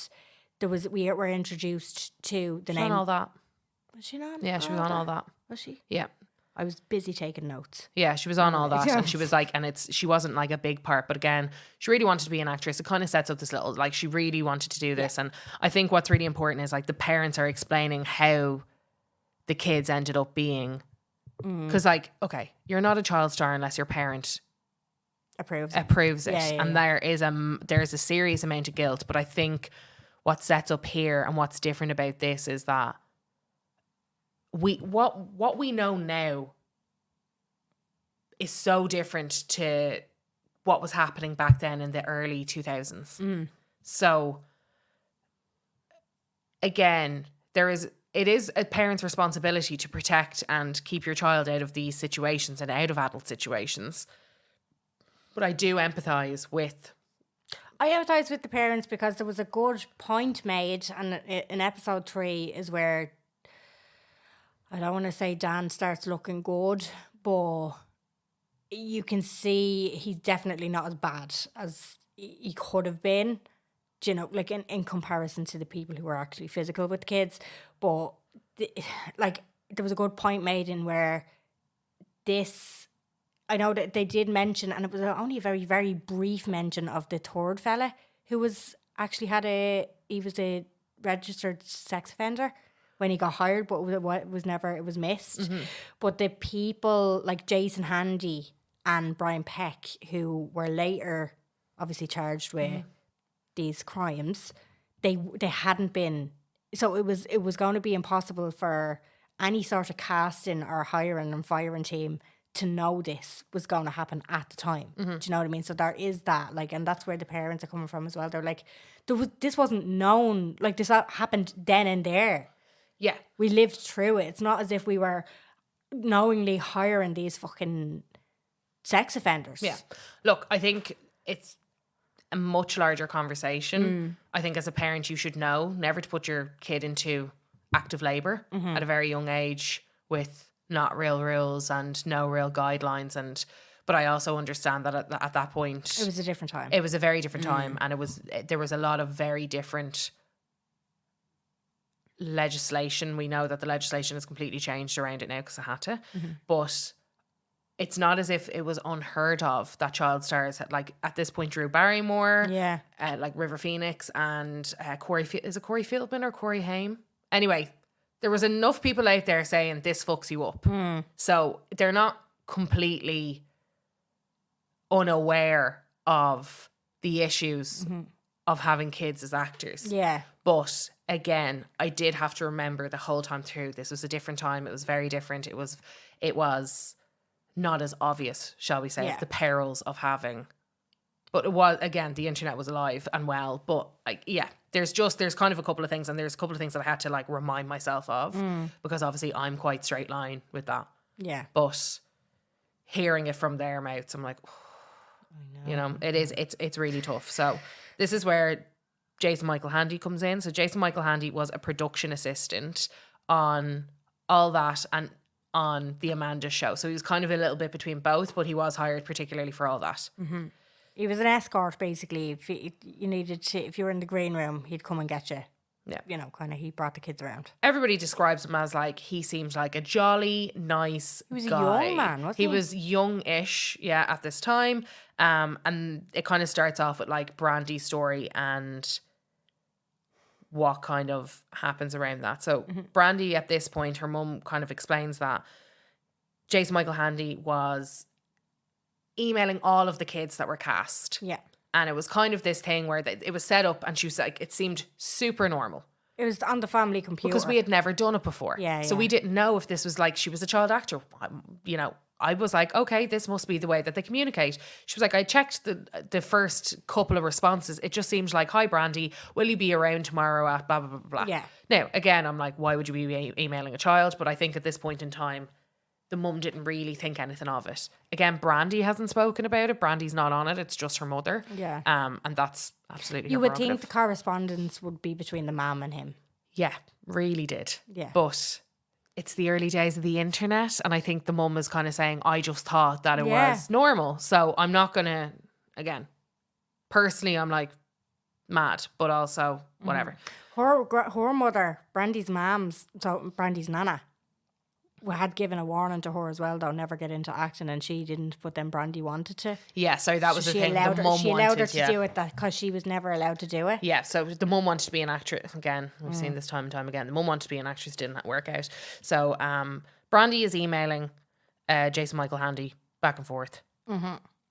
we were introduced to the
She's
name.
on all that.
Was she on?
Yeah, she was on all that.
Was she?
Yeah.
I was busy taking notes.
Yeah, she was on all that, and she was like, she wasn't like a big part, but again, she really wanted to be an actress. It kind of sets up this little, like, she really wanted to do this, and I think what's really important is like the parents are explaining how the kids ended up being, because like, okay, you're not a child star unless your parent
Approves
it, and there's a serious amount of guilt. But I think what sets up here and what's different about this is that what we know now is so different to what was happening back then in the early 2000s. So again, it is a parent's responsibility to protect and keep your child out of these situations and out of adult situations. But I do empathize with
the parents, because there was a good point made, and in episode 3 is where, I don't want to say Dan starts looking good, but you can see he's definitely not as bad as he could have been, you know, like in comparison to the people who were actually physical with kids. But like, there was a good point made in where I know that they did mention, and it was only a very, very brief mention of the third fella who was actually he was a registered sex offender when he got hired, but it was missed. But the people like Jason Handy and Brian Peck, who were later obviously charged with these crimes, they hadn't been. So it was going to be impossible for any sort of casting or hiring and firing team to know this was going to happen at the time. Do you know what I mean? So there is that, like, and that's where the parents are coming from as well. They're like, this wasn't known, like this happened then and there.
Yeah.
We lived through it. It's not as if we were knowingly hiring these fucking sex offenders.
Yeah. Look, I think it's a much larger conversation. I think as a parent, you should know never to put your kid into active labour at a very young age with not real rules and no real guidelines. But I also understand that at that point,
it was a different time.
It was a very different time, and there was a lot of very different legislation. We know that the legislation has completely changed around it now because it had to, but it's not as if it was unheard of that child stars had, like, at this point, Drew Barrymore, like River Phoenix, and Corey. Is it Corey Feldman or Corey Haim? Anyway, there was enough people out there saying this fucks you up, so they're not completely unaware of the issues of having kids as actors.
Yeah.
But again, I did have to remember the whole time through, this was a different time. It was very different. It was not as obvious, shall we say, of the perils of having. But it was, again, the internet was alive and well. But like, yeah, there's kind of a couple of things, and there's a couple of things that I had to like remind myself of, because obviously I'm quite straight line with that.
Yeah.
But hearing it from their mouths, I'm like, you know, it's really tough. So this is where Jason Michael Handy comes in. So Jason Michael Handy was a production assistant on all that and on the Amanda Show. So he was kind of a little bit between both, but he was hired particularly for all that.
He was an escort, basically. If you needed to, if you were in the green room, he'd come and get you.
Yeah.
You know, kind of, he brought the kids around.
Everybody describes him as like, he seemed like a jolly, nice guy.
He was a young man, wasn't he?
He was young-ish, yeah, at this time. And it kind of starts off with like Brandy's story and what kind of happens around that. So Brandy, at this point, her mum kind of explains that Jason Michael Handy was emailing all of the kids that were cast.
Yeah.
And it was kind of this thing where it was set up and she was like, it seemed super normal.
It was on the family computer.
Because we had never done it before.
Yeah,
So
yeah.
we didn't know if this was like, she was a child actor. I was like, okay, this must be the way that they communicate. She was like, I checked the first couple of responses. It just seems like, hi, Brandy, will you be around tomorrow at blah, blah, blah, blah.
Yeah.
Now, again, I'm like, why would you be emailing a child? But I think at this point in time, the mum didn't really think anything of it. Again, Brandy hasn't spoken about it. Brandy's not on it. It's just her mother.
Yeah.
And that's absolutely
You
her
would think
prerogative.
the correspondence would be between the mum and him.
Yeah, really did.
Yeah.
But it's the early days of the internet. And I think the mum was kind of saying, I just thought that it was normal. So I'm not going to, again, personally, I'm like mad, but also whatever.
Her mother, Brandy's Brandy's nana, had given a warning to her as well, though, never get into acting, and she didn't, but then Brandy wanted to.
Yeah, sorry, that was the thing. The mum wanted,
she allowed her to do it because she was never allowed to do it.
Yeah, so the mum wanted to be an actress. Again, we've seen this time and time again. The mum wanted to be an actress, didn't work out. So Brandy is emailing Jason Michael Handy back and forth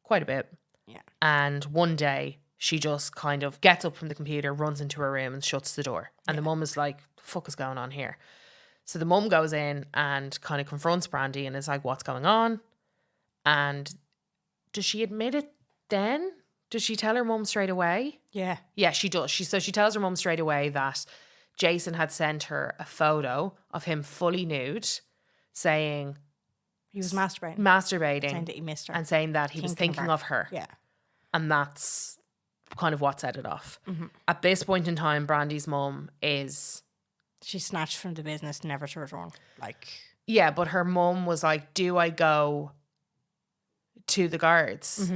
quite a bit.
Yeah.
And one day she just kind of gets up from the computer, runs into her room and shuts the door. And the mum is like, the fuck is going on here? So the mum goes in and kind of confronts Brandy and is like, what's going on? And does she admit it then? Does she tell her mum straight away?
Yeah.
Yeah, she does. She tells her mum straight away that Jason had sent her a photo of him fully nude, saying
he was masturbating.
Saying
that he missed her.
And saying that he was thinking of her.
Yeah.
And that's kind of what set it off. At this point in time, Brandy's mum is...
She snatched from the business, never to return.
Yeah, but her mum was like, do I go to the guards?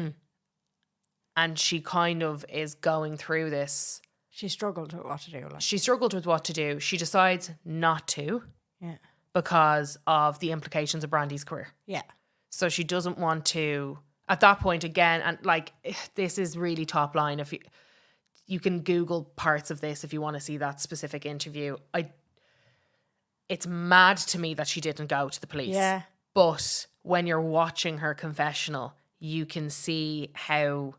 And she kind of is going through this.
She struggled with what to do.
She struggled with what to do. She decides not to.
Yeah.
Because of the implications of Brandy's career.
Yeah.
So she doesn't want to, at that point again, and like, this is really top line. If you can Google parts of this if you want to see that specific interview. It's mad to me that she didn't go to the police.
Yeah.
But when you're watching her confessional, you can see how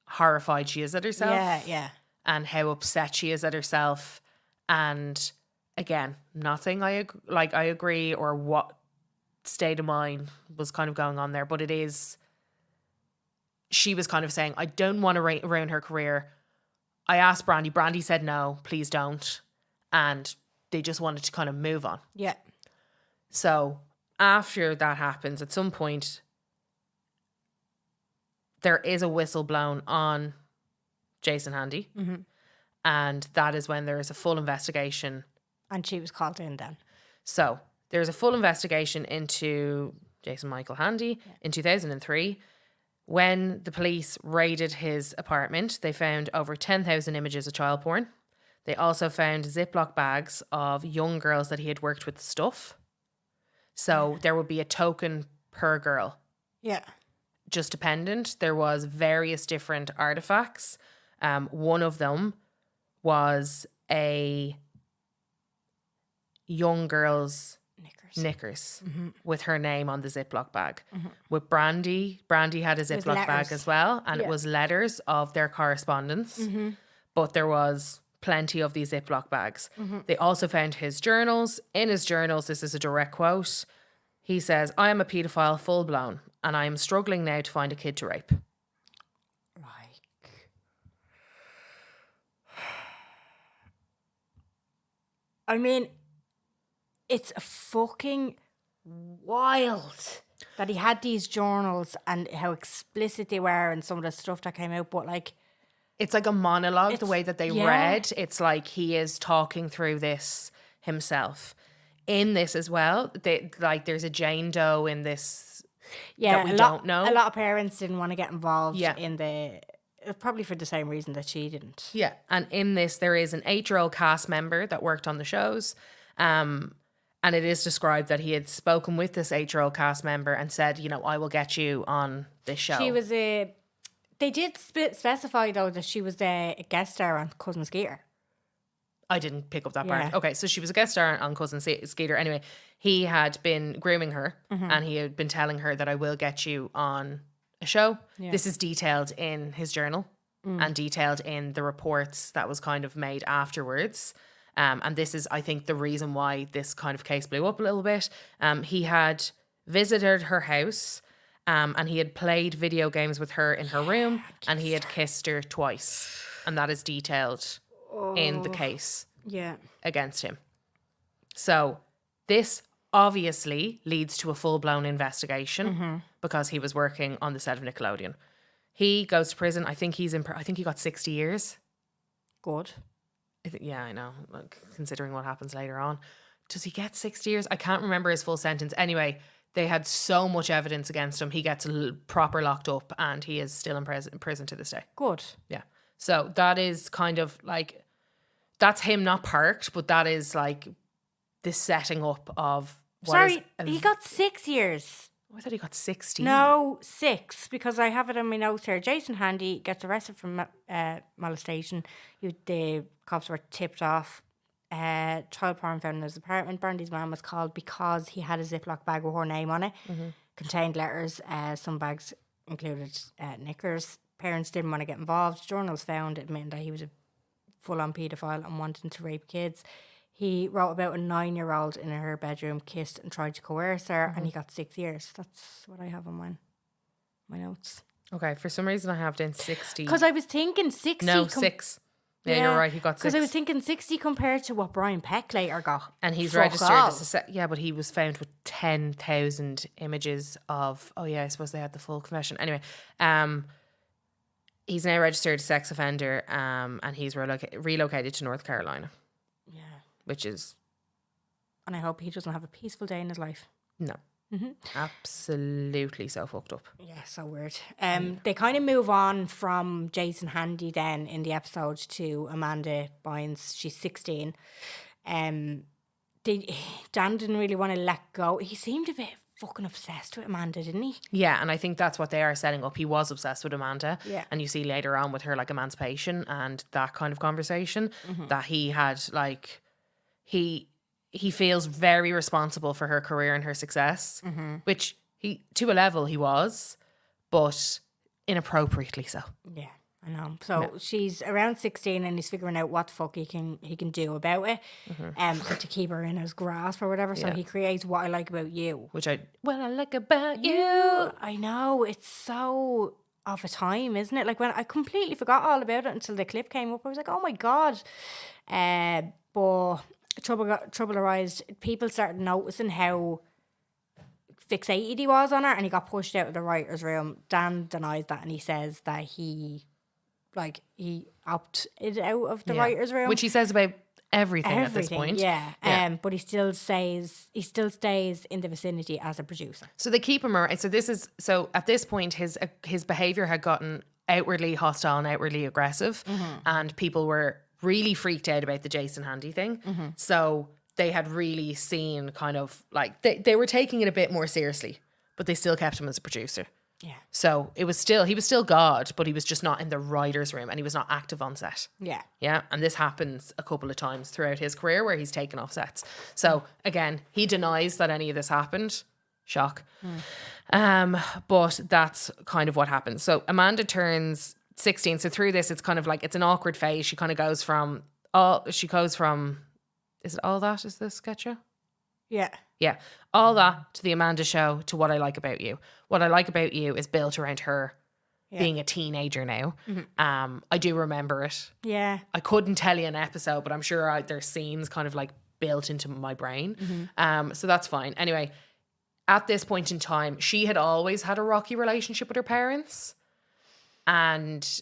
horrified she is at herself.
Yeah, yeah.
And how upset she is at herself. And again, not saying I agree or what state of mind was kind of going on there, but it is, she was kind of saying, I don't want to ruin her career. I asked Brandy said no, please don't. And they just wanted to kind of move on.
Yeah.
So after that happens, at some point, there is a whistle blown on Jason Handy. And that is when there is a full investigation.
And she was called in then.
So there's a full investigation into Jason Michael Handy in 2003. When the police raided his apartment, they found over 10,000 images of child porn. They also found Ziploc bags of young girls that he had worked with stuff. So there would be a token per girl.
Yeah.
Just dependent. There was various different artifacts. One of them was a young girl's knickers with her name on the Ziploc bag. With Brandy had a Ziploc bag as well, and it was letters of their correspondence. But there was plenty of these Ziploc bags. They also found his journals. In his journals, this is a direct quote. He says, I am a paedophile full blown, and I am struggling now to find a kid to rape.
I mean, it's fucking wild that he had these journals and how explicit they were and some of the stuff that came out, but like...
It's like a monologue, the way that they read. It's like he is talking through this himself. In this as well, there's a Jane Doe in this that we don't know.
A lot of parents didn't want to get involved in the... Probably for the same reason that she didn't.
Yeah, and in this, there is an 8-year-old cast member that worked on the shows. And it is described that he had spoken with this 8-year-old cast member and said, I will get you on this show.
She was a... They did specify, though, that she was a guest star on Cousin Skeeter.
I didn't pick up that
Yeah.
part. Okay, so she was a guest star on Cousin Skeeter. Anyway, he had been grooming her and he had been telling her that I will get you on a show.
Yeah.
This is detailed in his journal and detailed in the reports that was kind of made afterwards. And this is, I think, the reason why this kind of case blew up a little bit. He had visited her house and he had played video games with her in her room and he had kissed her twice. And that is detailed in the case
Yeah.
against him. So this obviously leads to a full-blown investigation because he was working on the set of Nickelodeon. He goes to prison. I think he's I think he got 60 years.
Good.
Yeah, I know. Like, considering what happens later on. Does he get 60 years? I can't remember his full sentence. Anyway, they had so much evidence against him. He gets proper locked up and he is still in prison to this day.
Good.
Yeah. So that is kind of like, that's him not parked, but that is like the setting up of what is...
Sorry, he got 6 years.
I thought he got 60.
No, 6, because I have it in my notes here. Jason Handy gets arrested for molestation. The cops were tipped off. Child porn found in his apartment. Brandy's mum was called because he had a Ziploc bag with her name on it. Contained letters. Some bags included knickers. Parents didn't want to get involved. Journals found admitting that he was a full-on paedophile and wanting to rape kids. He wrote about a 9-year-old in her bedroom, kissed and tried to coerce her, and he got 6 years. That's what I have on my notes.
Okay, for some reason I have down 60.
Because I was thinking 60.
No, 6. Yeah, you're right, he got 6.
Because I was thinking 60 compared to what Brian Peck later got.
And he's
Fuck
registered
off.
as a... Yeah, but he was found with 10,000 images of... Oh yeah, I suppose they had the full confession. Anyway, he's now registered sex offender and he's relocated to North Carolina.
Yeah.
Which is...
And I hope he doesn't have a peaceful day in his life.
No. Absolutely so fucked up.
Yeah, so weird. They kind of move on from Jason Handy then in the episode to Amanda Bynes. She's 16. Dan didn't really want to let go. He seemed a bit fucking obsessed with Amanda, didn't he?
Yeah, and I think that's what they are setting up. He was obsessed with Amanda.
Yeah.
And you see later on with her like emancipation and that kind of conversation that he had like he feels very responsible for her career and her success, which he to a level he was, but inappropriately so.
Yeah, I know. So she's around 16 and he's figuring out what the fuck he can do about it, and to keep her in his grasp or whatever. So he creates What I Like About You.
What I like about you.
I know, it's so of a time, isn't it? Like when I completely forgot all about it until the clip came up, I was like, oh my God. But trouble arose. People started noticing how fixated he was on her and he got pushed out of the writer's room. Dan denies that and he says that he opted out of the writer's room.
Which he says about everything at this point.
Yeah. But he still stays in the vicinity as a producer.
So they keep him around. So at this point his behaviour had gotten outwardly hostile and outwardly aggressive, and people were really freaked out about the Jason Handy thing. So they had really seen kind of like they were taking it a bit more seriously, but they still kept him as a producer.
Yeah.
So he was still God, but he was just not in the writer's room and he was not active on set.
Yeah.
Yeah. And this happens a couple of times throughout his career where he's taken off sets. So again, he denies that any of this happened. Shock. But that's kind of what happens. So Amanda turns 16. So through this, it's kind of like, it's an awkward phase. She kind of goes from, is it All That? Is this sketch show?
Yeah.
Yeah. All That to the Amanda Show to What I Like About You. What I Like About You is built around her being a teenager now. I do remember it.
Yeah.
I couldn't tell you an episode, but I'm sure there's scenes kind of like built into my brain. So that's fine. Anyway, at this point in time, she had always had a rocky relationship with her parents. And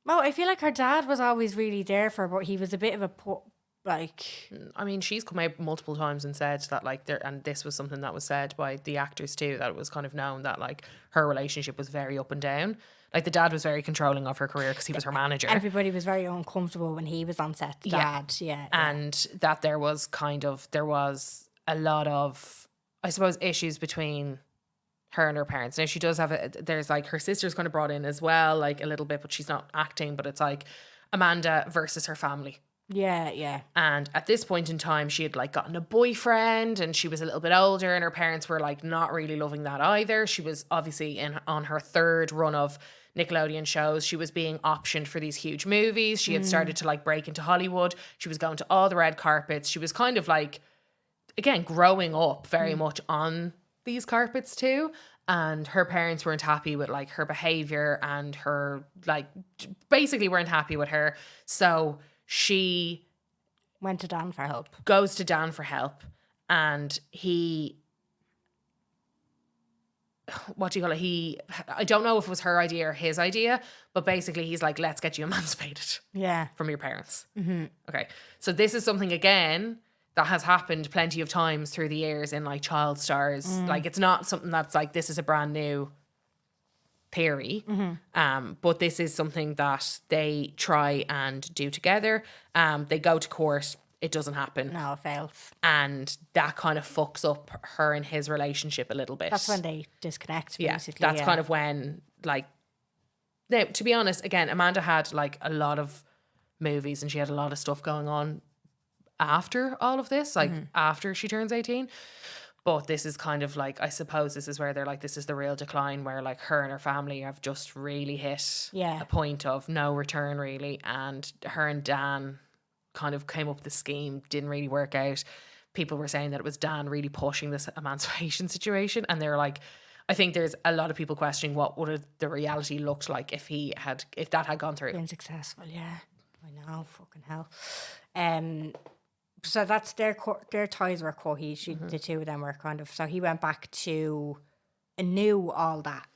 well, I feel like her dad was always really there for her, but he was a bit of a
I mean, she's come out multiple times and said that like and this was something that was said by the actors too, that it was kind of known that like her relationship was very up and down. Like the dad was very controlling of her career because he was her manager.
Everybody was very uncomfortable when he was on set. The dad,
and that there was a lot of, I suppose, issues between her and her parents. Now she does have there's like her sister's kind of brought in as well, like a little bit, but she's not acting. But it's like Amanda versus her family.
Yeah.
And at this point in time, she had like gotten a boyfriend and she was a little bit older and her parents were like not really loving that either. She was obviously on her third run of Nickelodeon shows. She was being optioned for these huge movies. She had started to like break into Hollywood. She was going to all the red carpets. She was kind of like, again, growing up very much on these carpets too. And her parents weren't happy with like her behavior and her like basically weren't happy with her. So she
Went to Dan for help.
goes to Dan for help, and what do you call it? I don't know if it was her idea or his idea, but basically he's like, let's get you emancipated
Yeah.
from your parents. Okay. So this is something, again, that has happened plenty of times through the years in like child stars. Like, it's not something that's like, this is a brand new theory. But this is something that they try and do together. They go to court. It doesn't happen.
No, it fails.
And that kind of fucks up her and his relationship a little bit.
That's when they disconnect,
Yeah,
basically.
that's kind of when, like, now, to be honest, again, Amanda had like a lot of movies and she had a lot of stuff going on after all of this, like after she turns 18. But this is kind of like, I suppose this is where they're like, this is the real decline, where like her and her family have just really hit a point of no return, really. And her and Dan kind of came up with the scheme, didn't really work out. People were saying that it was Dan really pushing this emancipation situation, and they're like, I think there's a lot of people questioning what would have the reality looked like if that had gone through.
been successful, yeah. I know, fucking hell. So that's their ties were cut. The two of them were kind of, so he went back to anew all that.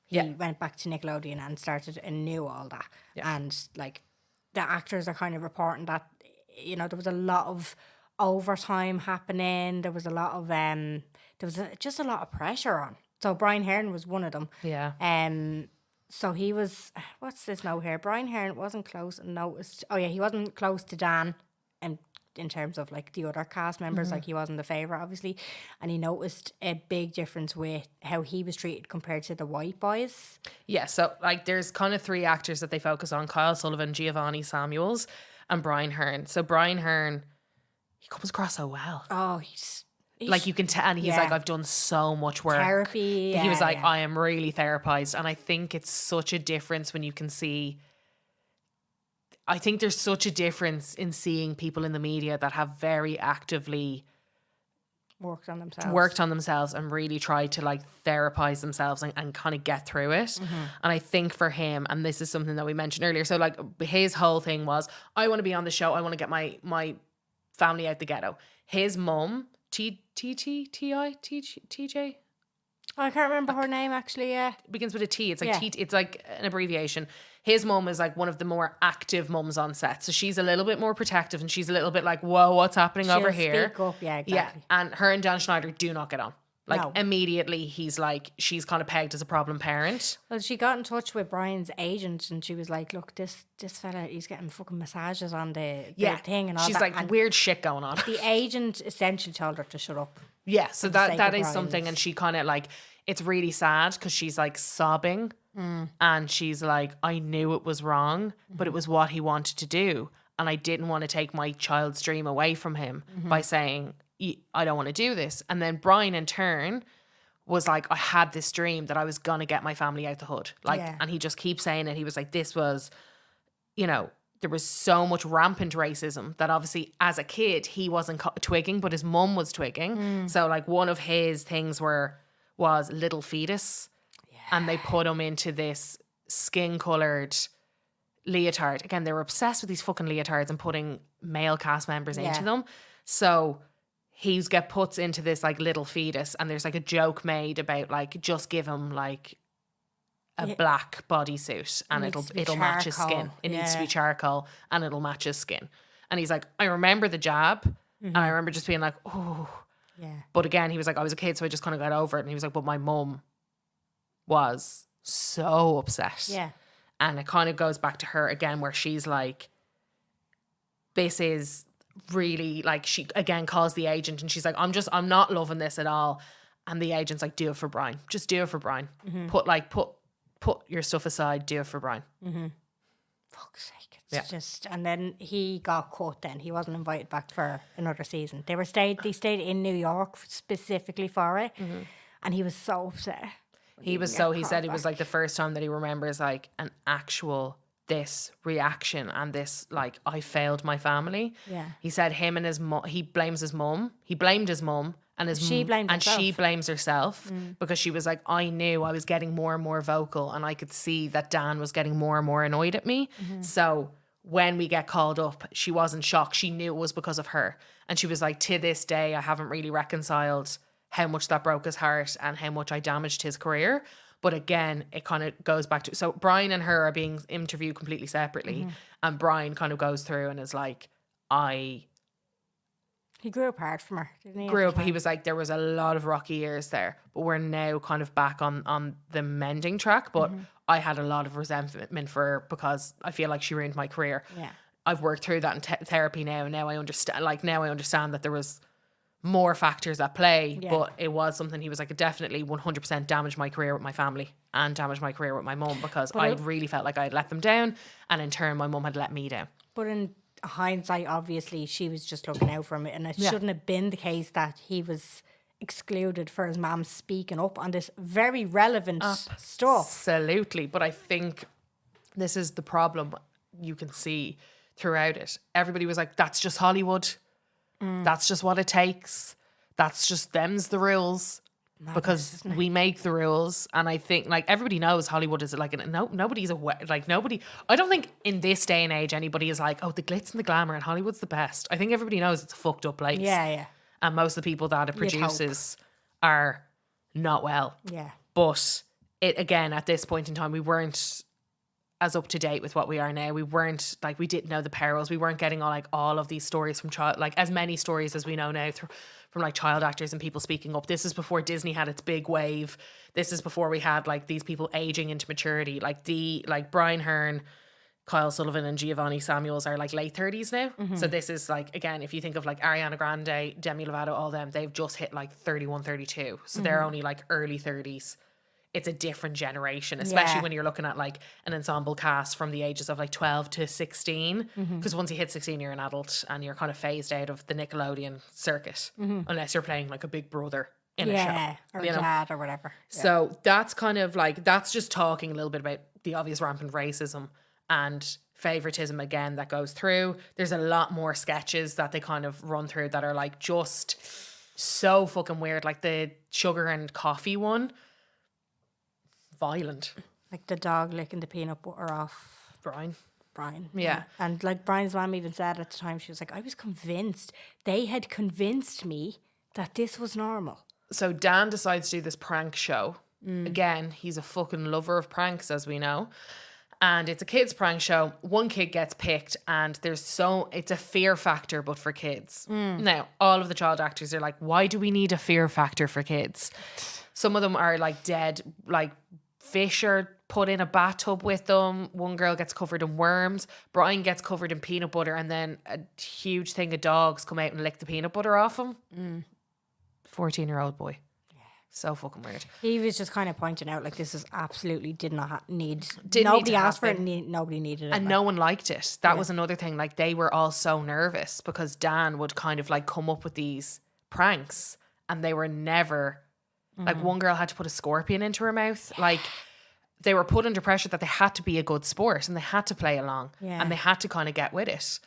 He went back to Nickelodeon and started anew all that. And like the actors are kind of reporting that, you know, there was a lot of overtime happening. There was a lot of just a lot of pressure on. So Brian Hearn was one of them.
Yeah.
So he was, what's this note here? Brian Hearn wasn't close and noticed. Oh yeah, he wasn't close to Dan, and in terms of like the other cast members, like he wasn't the favourite, obviously. And he noticed a big difference with how he was treated compared to the white boys.
Yeah, so like there's kind of three actors that they focus on: Kyle Sullivan, Giovanni Samuels, and Brian Hearn. So Brian Hearn, he comes across so well.
Oh, he's
Like you can tell, and he's like, I've done so much work.
therapy.
He was like, I am really therapized. And I think it's such a difference when you can see, I think there's such a difference in seeing people in the media that have very actively
worked on themselves
and really tried to like therapize themselves and kind of get through it. And I think for him, and this is something that we mentioned earlier, so like his whole thing was, I want to be on the show. I want to get my family out the ghetto. His mum, TJ?
I can't remember her name actually. Yeah,
begins with a T. It's like it's like an abbreviation. His mum is like one of the more active mums on set, so she's a little bit more protective and she's a little bit like, whoa, what's happening over here?
Speak up. Yeah, exactly.
Yeah, and her and Dan Schneider do not get on. Like immediately, he's like, she's kind of pegged as a problem parent.
Well, she got in touch with Brian's agent and she was like, look, this fella, he's getting fucking massages on the thing and all
she's
that.
She's like,
and
weird shit going on.
The agent essentially told her to shut up.
Yeah, so that is something, and she kind of like, it's really sad because she's like sobbing and she's like, I knew it was wrong, but it was what he wanted to do. And I didn't want to take my child's dream away from him by saying, I don't want to do this. And then Brian in turn was like, I had this dream that I was going to get my family out the hood. Like, and he just keeps saying it. He was like, this was, you know, there was so much rampant racism that obviously as a kid, he wasn't twigging, but his mum was twigging. So like one of his things was little fetus. And they put him into this skin-coloured leotard. Again, they were obsessed with these fucking leotards and putting male cast members into them. So he's get puts into this like little fetus, and there's like a joke made about like, just give him like a black bodysuit and it'll match his skin. It needs to be charcoal and it'll match his skin. And he's like, I remember the jab and I remember just being like, oh.
Yeah.
But again, he was like, I was a kid, so I just kind of got over it. And he was like, but my mum was so upset.
Yeah.
And it kind of goes back to her again, where she's like, this is really like, she again calls the agent and she's like, I'm not loving this at all. And the agent's like, do it for Brian. Just do it for Brian. Put your stuff aside, do it for Brian.
fuck's sake. It's just, and then he got cut then. He wasn't invited back for another season. They stayed in New York specifically for it. And he was so upset.
He said it was like the first time that he remembers like an actual this reaction and this like I failed my family.
Yeah.
He said him and his mum, he blames his mum. He blamed his mum and
She blamed herself.
she blames herself because she was like, I knew I was getting more and more vocal and I could see that Dan was getting more and more annoyed at me. So when we get called up, she wasn't shocked. She knew it was because of her. And she was like, to this day, I haven't really reconciled how much that broke his heart and how much I damaged his career. But again, it kind of goes back to, so Brian and her are being interviewed completely separately. And Brian kind of goes through and is like,
He grew apart from her, didn't he?
he was like, there was a lot of rocky years there, but we're now kind of back on the mending track. But I had a lot of resentment for her because I feel like she ruined my career.
Yeah.
I've worked through that in therapy now, and now I understand that there was more factors at play, but it was something he was like, it definitely 100% damaged my career with my family and damaged my career with my mum because I really felt like I had let them down, and in turn my mum had let me down.
But in hindsight, obviously, she was just looking out for him, and it shouldn't have been the case that he was excluded for his mum speaking up on this very relevant stuff.
Absolutely. But I think this is the problem you can see throughout it. Everybody was like, that's just Hollywood. That's just what it takes. That's just them's the rules. Because we make the rules. And I think like everybody knows Hollywood is like, nobody's aware, like nobody, I don't think in this day and age anybody is like, oh, the glitz and the glamour and Hollywood's the best. I think everybody knows it's a fucked up place.
Yeah.
And most of the people that it produces are not well.
Yeah.
But it, again, at this point in time, we weren't as up to date with what we are now. We weren't like, we didn't know the perils. We weren't getting all of these stories from child, like as many stories as we know now from like child actors and people speaking up. This is before Disney had its big wave. This is before we had like these people aging into maturity. Like Brian Hearn, Kyle Sullivan and Giovanni Samuels are like late 30s now. So this is like, again, if you think of like Ariana Grande, Demi Lovato, all them, they've just hit like 31, 32. So they're only like early 30s. It's a different generation, especially when you're looking at like an ensemble cast from the ages of like 12 to 16. Because once you hit 16, you're an adult and you're kind of phased out of the Nickelodeon circuit, unless you're playing like a big brother in a show.
Or dad or whatever.
So that's kind of like, that's just talking a little bit about the obvious rampant racism and favoritism again that goes through. There's a lot more sketches that they kind of run through that are like just so fucking weird. Like the sugar and coffee one. Violent.
Like the dog licking the peanut butter off
Brian.
Yeah. And like Brian's mom even said at the time, she was like, I was convinced. They had convinced me that this was normal.
So Dan decides to do this prank show. Again, he's a fucking lover of pranks, as we know. And it's a kids prank show. One kid gets picked and it's a fear factor, but for kids. Now, all of the child actors are like, why do we need a fear factor for kids? Some of them are like dead, like fish are put in a bathtub with them. One girl gets covered in worms. Brian gets covered in peanut butter, and then a huge thing of dogs come out and lick the peanut butter off him. 14-year-old boy. So fucking weird.
He was just kind of pointing out like this is absolutely nobody asked for it, nobody needed it.
And no one liked it. That was another thing. Like they were all so nervous because Dan would kind of like come up with these pranks and they were never... Like one girl had to put a scorpion into her mouth. Like they were put under pressure that they had to be a good sport and they had to play along and they had to kind of get with it.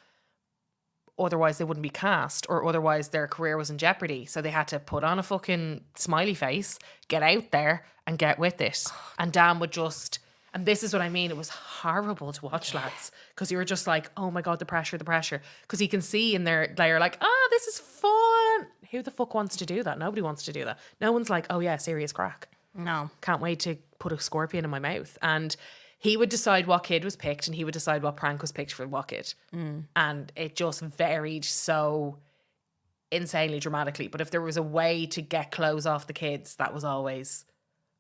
Otherwise they wouldn't be cast, or otherwise their career was in jeopardy. So they had to put on a fucking smiley face, get out there and get with it. And Dan would just, and this is what I mean, it was horrible to watch, lads, because you were just like, oh my God, the pressure. Because you can see in there, they're like, this is fun. Who the fuck wants to do that? Nobody wants to do that. No one's like, oh yeah, serious crack.
No.
Can't wait to put a scorpion in my mouth. And he would decide what kid was picked and he would decide what prank was picked for what kid. And it just varied so insanely dramatically. But if there was a way to get clothes off the kids, that was always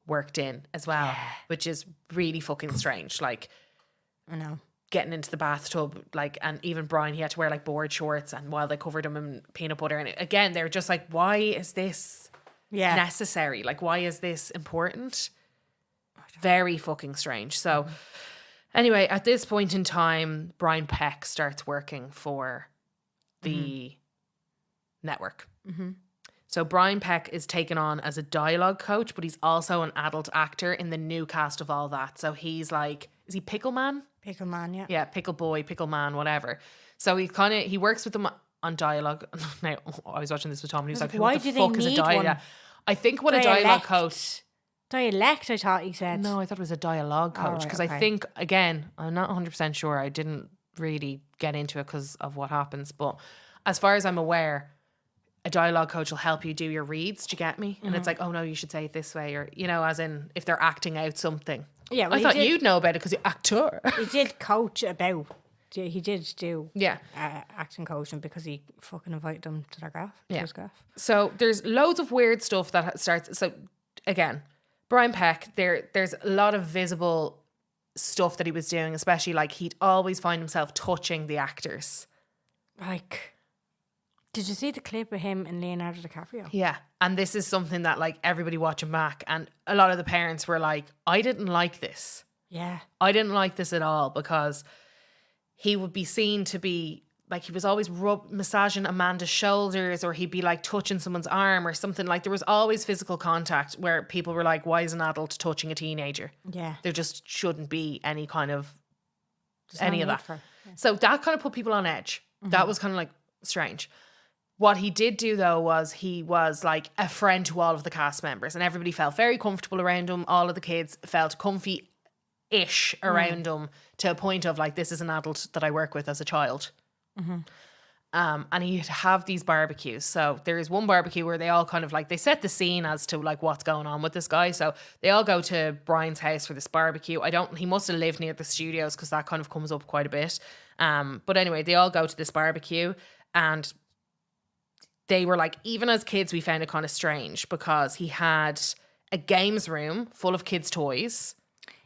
worked in as well, which is really fucking strange. Like,
I know.
Getting into the bathtub, like, and even Brian, he had to wear like board shorts, and while they covered him in peanut butter, and again, they're just like, why is this necessary? Like, why is this important? Very fucking strange. So, Anyway, at this point in time, Brian Peck starts working for the network. So Brian Peck is taken on as a dialogue coach, but he's also an adult actor in the new cast of All That. So he's like, is he Pickle Man?
Pickle Man, yeah.
Yeah, Pickle Boy, Pickle Man, whatever. So he works with them on dialogue. Now, I was watching this with Tom and he was like,
Why
what the
do they
fuck is a
need
dialogue?
one?
I think what a dialogue coach...
Dialect, I thought you said.
No, I thought it was a dialogue coach because I think, again, I'm not 100% sure. I didn't really get into it because of what happens. But as far as I'm aware, a dialogue coach will help you do your reads. Do you get me? And it's like, oh no, you should say it this way. Or, you know, as in if they're acting out something.
Yeah, well,
I thought you'd know about it because you're actor.
He did coach about. He did do
Yeah.
acting coaching because he fucking invited them to their gaff.
Yeah.
To his gaff.
So there's loads of weird stuff that starts. So again, Brian Peck, there's a lot of visible stuff that he was doing, especially like he'd always find himself touching the actors.
Like, did you see the clip of him and Leonardo DiCaprio?
Yeah. And this is something that like everybody watching back and a lot of the parents were like, I didn't like this.
Yeah.
I didn't like this at all because he would be seen to be like he was always massaging Amanda's shoulders or he'd be like touching someone's arm or something. Like there was always physical contact where people were like, why is an adult touching a teenager?
Yeah.
There just shouldn't be any kind of
There's
any
no
of
need
that.
yeah.
So that kind of put people on edge. That was kind of like strange. What he did do though was he was like a friend to all of the cast members and everybody felt very comfortable around him. All of the kids felt comfy-ish around him to a point of like, this is an adult that I work with as a child. And he'd have these barbecues. So there is one barbecue where they all kind of like, they set the scene as to like what's going on with this guy. So they all go to Brian's house for this barbecue. He must have lived near the studios because that kind of comes up quite a bit. But anyway, they all go to this barbecue and they were like, even as kids, we found it kind of strange because he had a games room full of kids' toys.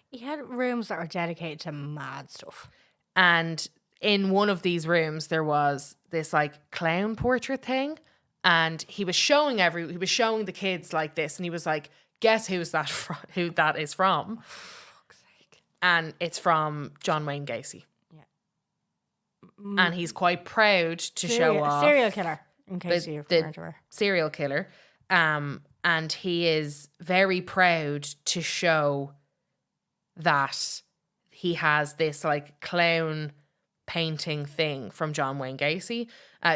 He had rooms that were dedicated to mad stuff.
And in one of these rooms, there was this like clown portrait thing. And he was showing the kids like this. And he was like, guess who that is from?
For fuck's sake.
And it's from John Wayne Gacy.
Yeah.
And he's quite proud to show off.
Serial killer, in case you weren't aware.
Serial killer. And he is very proud to show that he has this like clown painting thing from John Wayne Gacy.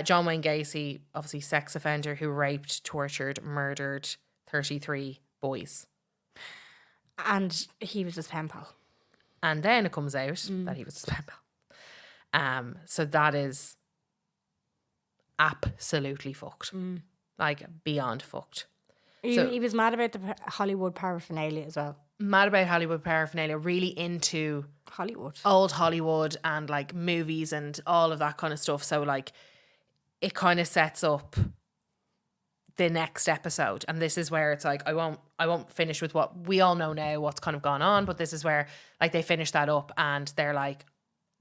John Wayne Gacy, obviously sex offender who raped, tortured, murdered 33 boys.
And he was his pen pal.
And then it comes out that he was his pen pal. So that is absolutely fucked. Like beyond fucked.
He was mad about the Hollywood paraphernalia as well.
Mad about Hollywood paraphernalia, really into old Hollywood and like movies and all of that kind of stuff. So like it kind of sets up the next episode, and this is where it's like I won't finish with what we all know now, what's kind of gone on, but this is where like they finish that up and they're like,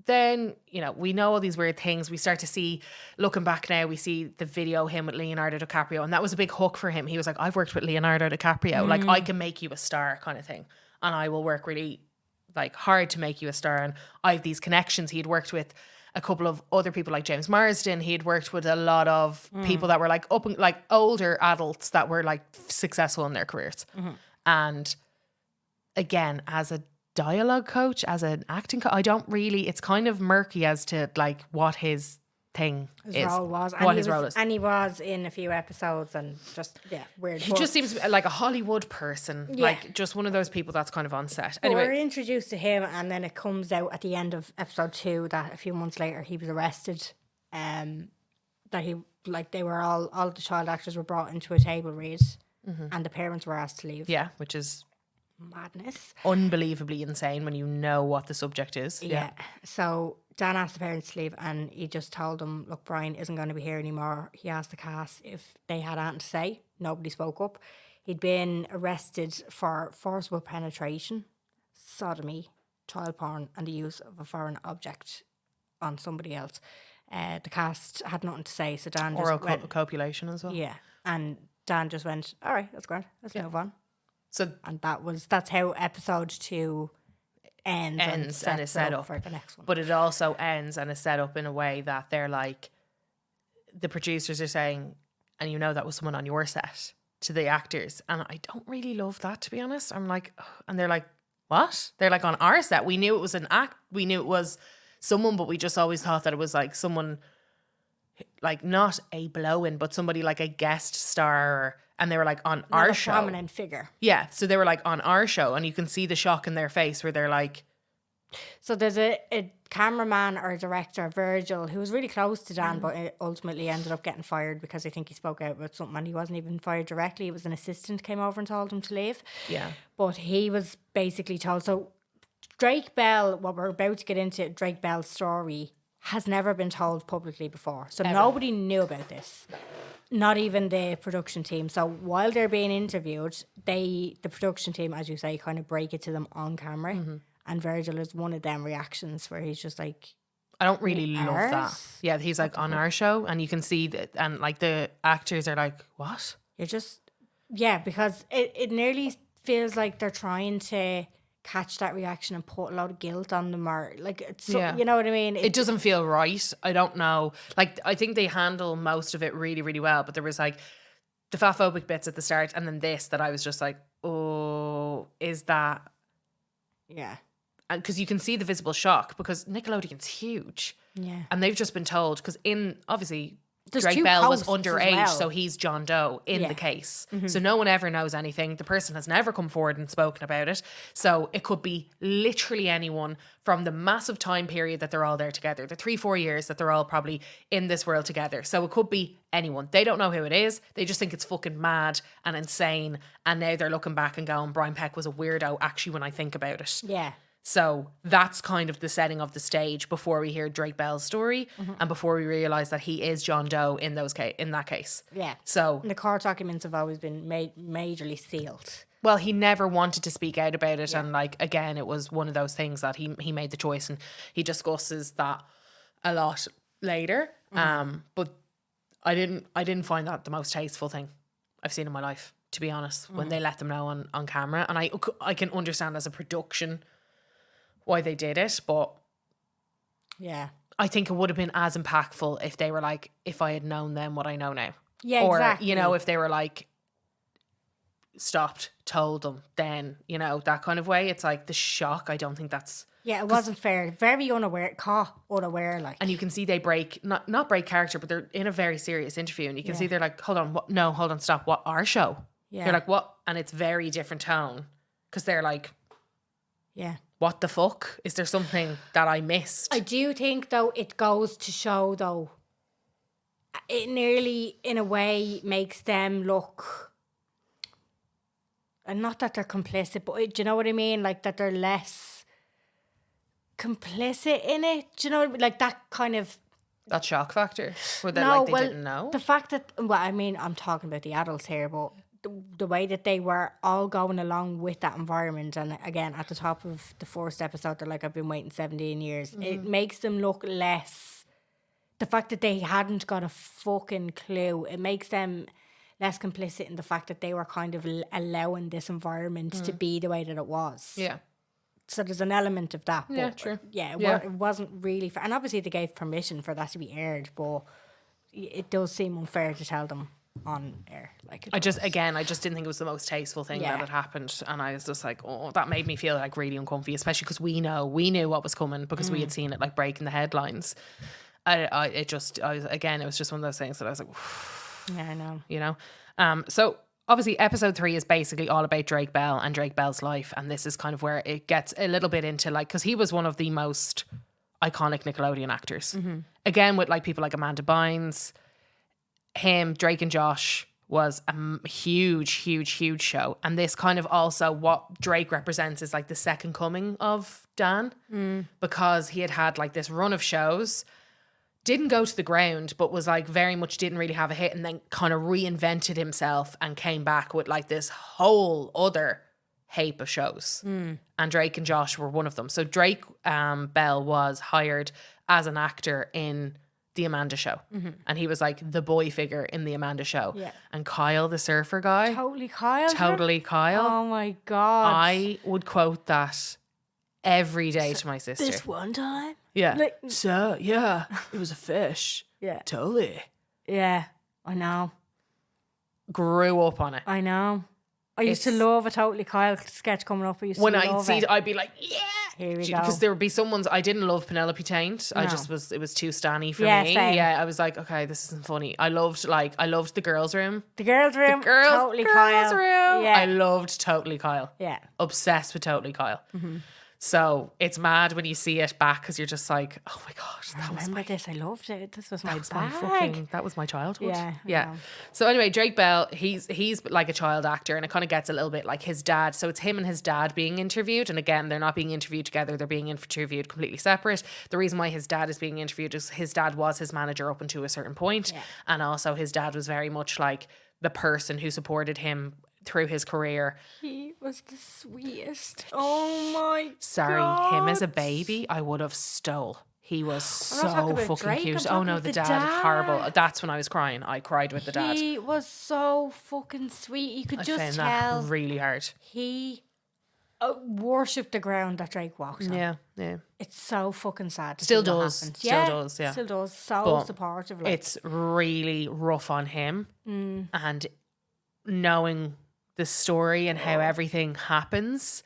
then, you know, we know all these weird things. We start to see, looking back now, we see the video him with Leonardo DiCaprio. And that was a big hook for him. He was like, I've worked with Leonardo DiCaprio. Like, I can make you a star kind of thing. And I will work really, like, hard to make you a star. And I have these connections. He had worked with a couple of other people like James Marsden. He had worked with a lot of people that were, like, older adults that were, like, successful in their careers. And, again, as a dialogue coach, as an acting coach, I don't really, it's kind of murky as to like what his thing is.
Role was.
What his role is.
And he was in a few episodes and just, weird.
He just seems like a Hollywood person.
Yeah.
Like just one of those people that's kind of on set.
But
Anyway.
we're introduced to him and then it comes out at the end of episode 2 that a few months later he was arrested. That he, like they were all the child actors were brought into a table read and the parents were asked to leave.
Yeah, which is
madness.
Unbelievably insane when you know what the subject is.
Yeah. So Dan asked the parents to leave and he just told them, look, Brian isn't going to be here anymore. He asked the cast if they had anything to say. Nobody spoke up. He'd been arrested for forcible penetration, sodomy, child porn and the use of a foreign object on somebody else. The cast had nothing to say, so Dan
oral
just went,
copulation as well.
Yeah. And Dan just went, all right, that's great. Let's move on.
So
and that's how episode 2 ends
and is set up
for the next one.
but it also ends and is set up in a way that they're like, the producers are saying, and you know that was someone on your set, to the actors, and I don't really love that, to be honest. I'm like, ugh. And they're like, what? They're like, on our set we knew it was an act, we knew it was someone, but we just always thought that it was like someone, like not a blow-in, but somebody like a guest star. And they were like, on
Not
our
a
show.
prominent figure.
Yeah, so they were like, on our show, and you can see the shock in their face where they're like,
So there's a cameraman or a director, Virgil, who was really close to Dan, but it ultimately ended up getting fired because I think he spoke out about something, and he wasn't even fired directly. It was an assistant came over and told him to leave.
yeah,
But he was basically told. So Drake Bell, what we're about to get into, Drake Bell's story, has never been told publicly before. So nobody knew about this. Not even the production team. So while they're being interviewed, the production team, as you say, kind of break it to them on camera. And Virgil is one of them reactions where he's just like,
I don't really love that.
Ours?
Yeah, he's like, on our show, and you can see that, and like the actors are like, what?
you're just, yeah, because it nearly feels like they're trying to catch that reaction and put a lot of guilt on them, or like, it's
Yeah.
you know what I mean?
It doesn't feel right. I don't know. Like, I think they handle most of it really, really well, but there was like the fatphobic bits at the start, and then this that I was just like, oh, is that?
Yeah.
Because you can see the visible shock, because Nickelodeon's huge.
Yeah.
And they've just been told, because obviously
There's
Drake
two
Bell was
hosts as
underage,
well.
so he's John Doe in
Yeah.
the case. So no one ever knows anything. The person has never come forward and spoken about it. So it could be literally anyone from the massive time period that they're all there together, the 3-4 years that they're all probably in this world together. So it could be anyone. They don't know who it is. They just think it's fucking mad and insane. And now they're looking back and going, Brian Peck was a weirdo, actually, when I think about it.
Yeah.
So that's kind of the setting of the stage before we hear Drake Bell's story and before we realise that he is John Doe in that case.
Yeah.
So,
And the court documents have always been majorly sealed.
well, he never wanted to speak out about it. And like, again, it was one of those things that he made the choice, and he discusses that a lot later. But I didn't find that the most tasteful thing I've seen in my life, to be honest, when they let them know on camera. And I can understand as a production why they did it, but
Yeah.
I think it would have been as impactful if they were like, if I had known then what I know now.
Yeah,
or,
exactly.
you know, if they were like, stopped, told them, then, you know, that kind of way. It's like the shock. I don't think that's...
Yeah, it wasn't fair. Very unaware, like.
And you can see they break, not break character, but they're in a very serious interview, and you can see they're like, hold on, stop, what, our show?
Yeah.
They're like, what? And it's very different tone, because they're like,
Yeah.
what the fuck? Is there something that I missed?
I do think, though, it goes to show, though, it nearly, in a way, makes them look, and not that they're complicit, but do you know what I mean? Like, that they're less complicit in it. Do you know what I mean? Like, that kind of...
That shock factor? Where they didn't know?
The fact that, well, I mean, I'm talking about the adults here, but the way that they were all going along with that environment, and again, at the top of the first episode, they're like, I've been waiting 17 years. It makes them look less... The fact that they hadn't got a fucking clue, it makes them less complicit in the fact that they were kind of allowing this environment to be the way that it was.
Yeah.
So there's an element of that.
Yeah,
but
true.
Yeah,
Yeah.
it wasn't really fair. And obviously they gave permission for that to be aired, but it does seem unfair to tell them on air. Like
I just didn't think it was the most tasteful thing
Yeah.
that had happened. And I was just like, oh, that made me feel like really uncomfy, especially because we knew what was coming, because we had seen it like breaking the headlines. It was just one of those things that I was like,
Yeah, I know.
you know? So obviously episode 3 is basically all about Drake Bell and Drake Bell's life. And this is kind of where it gets a little bit into like, because he was one of the most iconic Nickelodeon actors. Again, with like people like Amanda Bynes, him, Drake and Josh was a huge, huge, huge show. And this kind of also what Drake represents is like the second coming of Dan, because he had like this run of shows, didn't go to the ground, but was like very much didn't really have a hit, and then kind of reinvented himself and came back with like this whole other heap of shows. And Drake and Josh were one of them. So Drake Bell was hired as an actor in the Amanda Show, and he was like the boy figure in the Amanda Show.
Yeah.
And Kyle, the surfer guy,
Totally Kyle.
totally Kyle.
Oh my God.
I would quote that every day to my sister.
This one time.
Yeah.
Like-
So, yeah, it was a fish.
Yeah.
Totally.
Yeah. I know.
Grew up on it.
I know. I used to
It's-
love a Totally Kyle sketch coming up. I used
When
to
I'd
love
see
it.
it, I'd be like, yeah.
Here we go.
Because there would be some ones I didn't love Penelope Taint.
No.
It was too stanny for
Yeah,
me.
same.
Yeah, I was like, okay, this isn't funny. I loved the girls' room.
The girls' room. Totally
girls'
Kyle.
room.
Yeah.
I loved Totally Kyle.
Yeah.
Obsessed with Totally Kyle. So it's mad when you see it back because you're just like, oh my gosh, that was
Remember this? I loved it. This was my
my that was my childhood.
Yeah, I
Yeah.
know.
So anyway, Drake Bell, he's like a child actor, and it kind of gets a little bit like his dad. So it's him and his dad being interviewed, and again, they're not being interviewed together, they're being interviewed completely separate. The reason why his dad is being interviewed is his dad was his manager up until a certain point, and also his dad was very much like the person who supported him through his career.
He was the sweetest. Oh my
Sorry,
God.
him as a baby, I would have stole. He was
I'm not talking
so
about
fucking
Drake, I'm
cute. Oh
talking
no,
about
the
the
dad, horrible.
dad.
That's when I was crying. I cried with the dad.
He was so fucking sweet. You could
I
just
found
tell
that really hard.
he worshipped the ground that Drake walks on.
Yeah, yeah.
It's so fucking sad. To
Still
see what
does,
happens.
still does, yeah.
Still does. So
But
supportive. Like.
It's really rough on him, and knowing the story and how everything happens,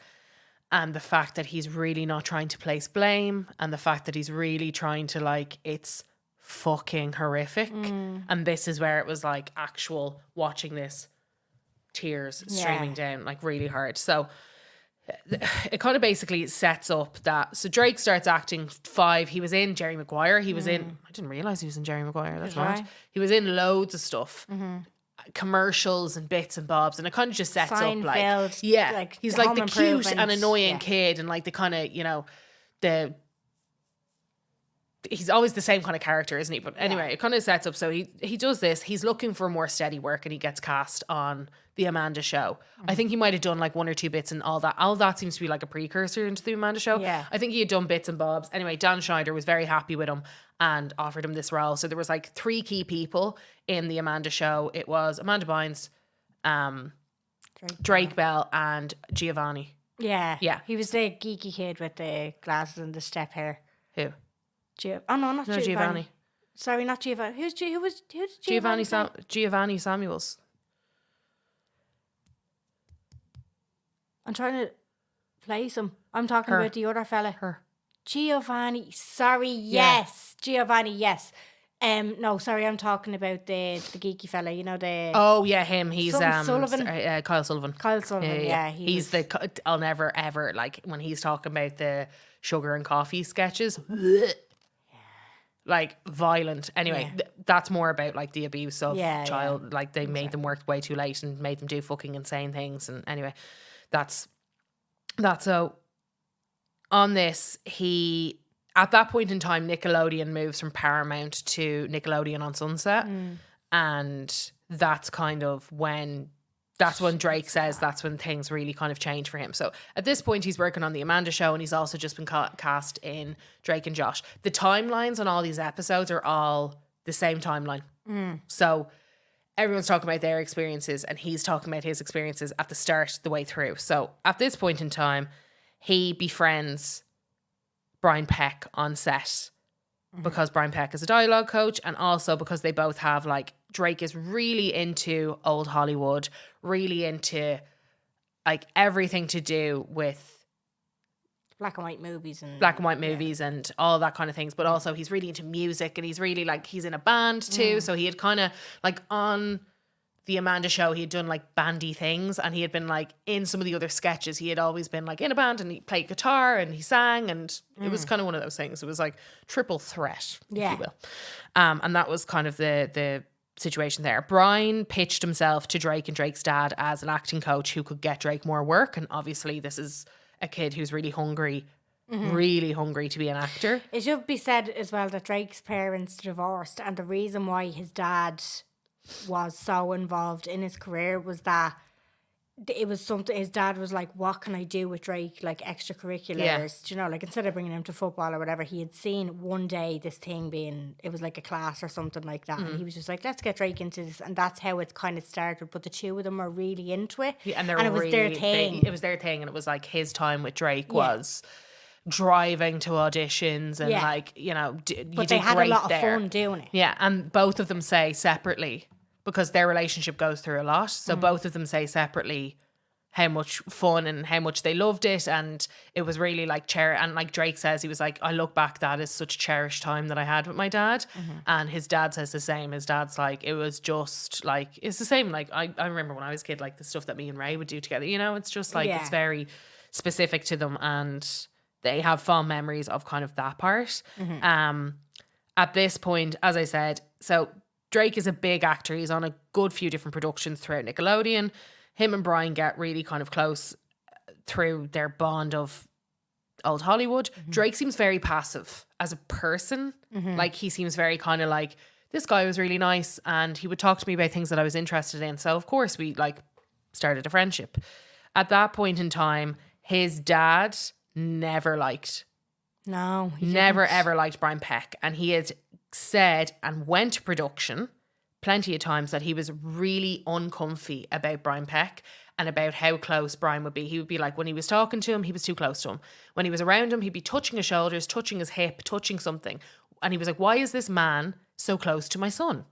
and the fact that he's really not trying to place blame, and the fact that he's really trying to like, it's fucking horrific. And this is where it was like actual watching this, tears streaming down like really hard. So it kind of basically sets up that, so Drake starts acting 5. He was in Jerry Maguire. He was in, I didn't realize he was in Jerry Maguire. That's mad.
right.
He was in loads of stuff. Commercials and bits and bobs, and it kind of just sets up like,
Seinfeld,
yeah,
like
he's
the
like
Home
the cute
Improvement,
and annoying
yeah.
kid, and like the kind of, you know, he's always the same kind of character, isn't he? But anyway, it kind of sets up. So he does this. He's looking for more steady work, and he gets cast on the Amanda Show. I think he might have done like 1 or 2 bits, and all that. All that seems to be like a precursor into the Amanda Show.
Yeah.
I think he had done bits and bobs. Anyway, Dan Schneider was very happy with him and offered him this role. So there was like 3 key people in the Amanda Show. It was Amanda Bynes, Drake Bell, and Giovanni.
Yeah.
Yeah.
He was the geeky kid with the glasses and the step hair.
Who?
Oh no, not
No, Giovanni.
Sorry, not Giovanni. Who did
Giovanni
play?
Giovanni Samuels.
I'm trying to place him. I'm talking
Her.
about the other fella.
Her.
Giovanni. Sorry, yes. Giovanni, yes. No, sorry, I'm talking about the geeky fella, you know, the
Oh yeah, him. He's
Sullivan.
Kyle Sullivan.
Kyle Sullivan, yeah.
He's I'll never ever, like when he's talking about the sugar and coffee sketches. Like violent. Anyway, that's more about like the abuse of child. Like they made them work way too late and made them do fucking insane things. And anyway, that's so. On this, at that point in time, Nickelodeon moves from Paramount to Nickelodeon on Sunset, and that's kind of when. That's when Drake says that's when things really kind of change for him. So at this point, he's working on the Amanda Show, and he's also just been cast in Drake and Josh. The timelines on all these episodes are all the same timeline. So everyone's talking about their experiences, and he's talking about his experiences at the start, the way through. So at this point in time, he befriends Brian Peck on set because Brian Peck is a dialogue coach, and also because they both have like, Drake is really into old Hollywood, really into like everything to do with
black and white movies
and all that kind of things. But also he's really into music, and he's really like, he's in a band too. So he had kind of like on the Amanda Show, he had done like bandy things, and he had been like in some of the other sketches, he had always been like in a band, and he played guitar and he sang, and it was kind of one of those things. It was like triple threat, if you will. And that was kind of the situation there. Brian pitched himself to Drake and Drake's dad as an acting coach who could get Drake more work, and obviously this is a kid who's really hungry to be an actor.
It should be said as well that Drake's parents divorced, and the reason why his dad was so involved in his career was that it was something his dad was like, what can I do with Drake, like extracurriculars, do you know, like instead of bringing him to football or whatever, he had seen one day this thing being, it was like a class or something like that, and he was just like, let's get Drake into this, and that's how it kind of started. But the two of them were really into it,
Yeah, and
it was their thing.
It was their thing, and it was like his time with Drake was driving to auditions and
Yeah.
like, you
But they
did
had a
great
lot of
there.
fun doing it.
Yeah, and both of them say separately, because their relationship goes through a lot. So both of them say separately how much fun and how much they loved it, and it was really like and like Drake says, he was like, I look back, that is such a cherished time that I had with my dad. And his dad says the same. His dad's like, it was just like, it's the same. Like I remember when I was a kid, like the stuff that me and Ray would do together, it's just like, it's very specific to them, and they have fond memories of kind of that part. At this point, as I said, so Drake is a big actor. He's on a good few different productions throughout Nickelodeon. Him and Brian get really kind of close through their bond of old Hollywood. Drake seems very passive as a person. Like he seems very kind of like, this guy was really nice and he would talk to me about things that I was interested in. So of course we like started a friendship. At that point in time, his dad never liked
No, he
never
didn't.
ever liked Brian Peck, and he had said and went to production plenty of times that he was really uncomfy about Brian Peck and about how close Brian would be. He would be like, when he was talking to him, he was too close to him. When he was around him, he'd be touching his shoulders, touching his hip, touching something. And he was like, why is this man so close to my son?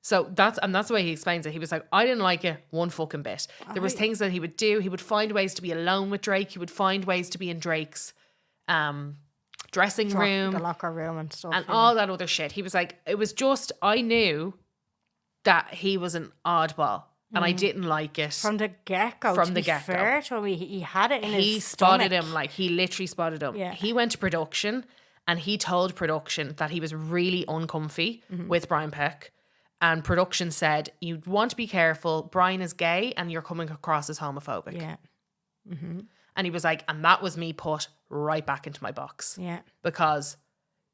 So that's the way he explains it. He was like, I didn't like it one fucking bit. There was things that he would do. He would find ways to be alone with Drake. He would find ways to be in Drake's dressing room
The locker room and stuff.
and all that other shit. He was like, it was just, I knew that he was an oddball and I didn't like it.
From the get-go.
From
to
the
be
get-go.
fair to him, he had it in
He
his
spotted
stomach.
him, like he literally spotted him.
Yeah.
He went to production and he told production that he was really uncomfy with Brian Peck. And production said, you want to be careful. Brian is gay and you're coming across as homophobic.
Yeah,
And he was like, and that was me put right back into my box.
yeah.
Because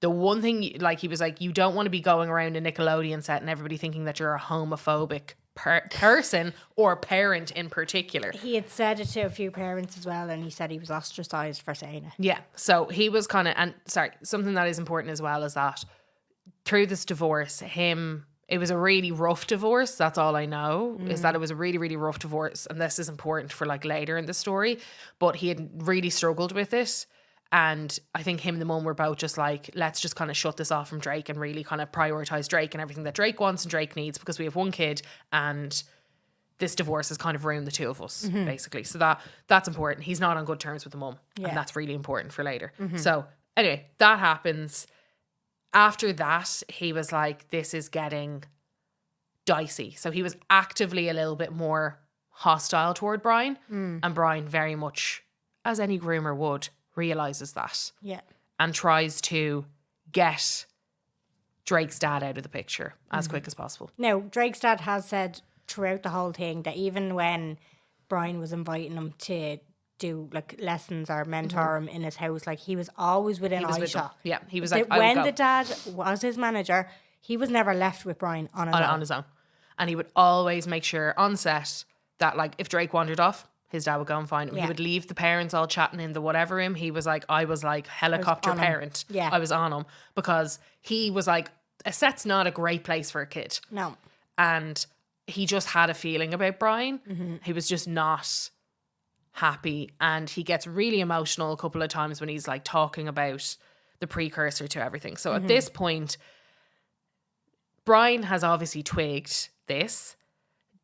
the one thing, like, he was like, you don't want to be going around a Nickelodeon set and everybody thinking that you're a homophobic person or parent in particular.
He had said it to a few parents as well, and he said he was ostracized for saying it.
Yeah. So he was kind of, and sorry, something that is important as well is that through this divorce, it was a really rough divorce. That's all I know, is that it was a really, really rough divorce. And this is important for like later in the story. But he had really struggled with it. And I think him and the mum were both just like, let's just kind of shut this off from Drake and really kind of prioritize Drake and everything that Drake wants and Drake needs, because we have one kid and this divorce has kind of ruined the two of us, basically. So that's important. He's not on good terms with the mum.
Yeah.
And that's really important for later. So anyway, that happens. After that, he was like, this is getting dicey. So he was actively a little bit more hostile toward Brian. And Brian very much, as any groomer would, realizes that
Yeah.
and tries to get Drake's dad out of the picture as quick as possible.
Now, Drake's dad has said throughout the whole thing that even when Brian was inviting him to do like lessons or mentor him in his house, like he was always within
He was with them.
eyeshot.
Yeah, he was like,
When
I
the
would go
dad was his manager, he was never left with Brian on his own.
on his own. And he would always make sure on set that like if Drake wandered off, his dad would go and find him.
Yeah.
He would leave the parents all chatting in the whatever room. He was like, I was like helicopter
on him.
parent.
Yeah.
I was on him because he was like, a set's not a great place for a kid.
No.
And he just had a feeling about Brian. He was just not happy. And he gets really emotional a couple of times when he's like talking about the precursor to everything. So at this point, Brian has obviously twigged this.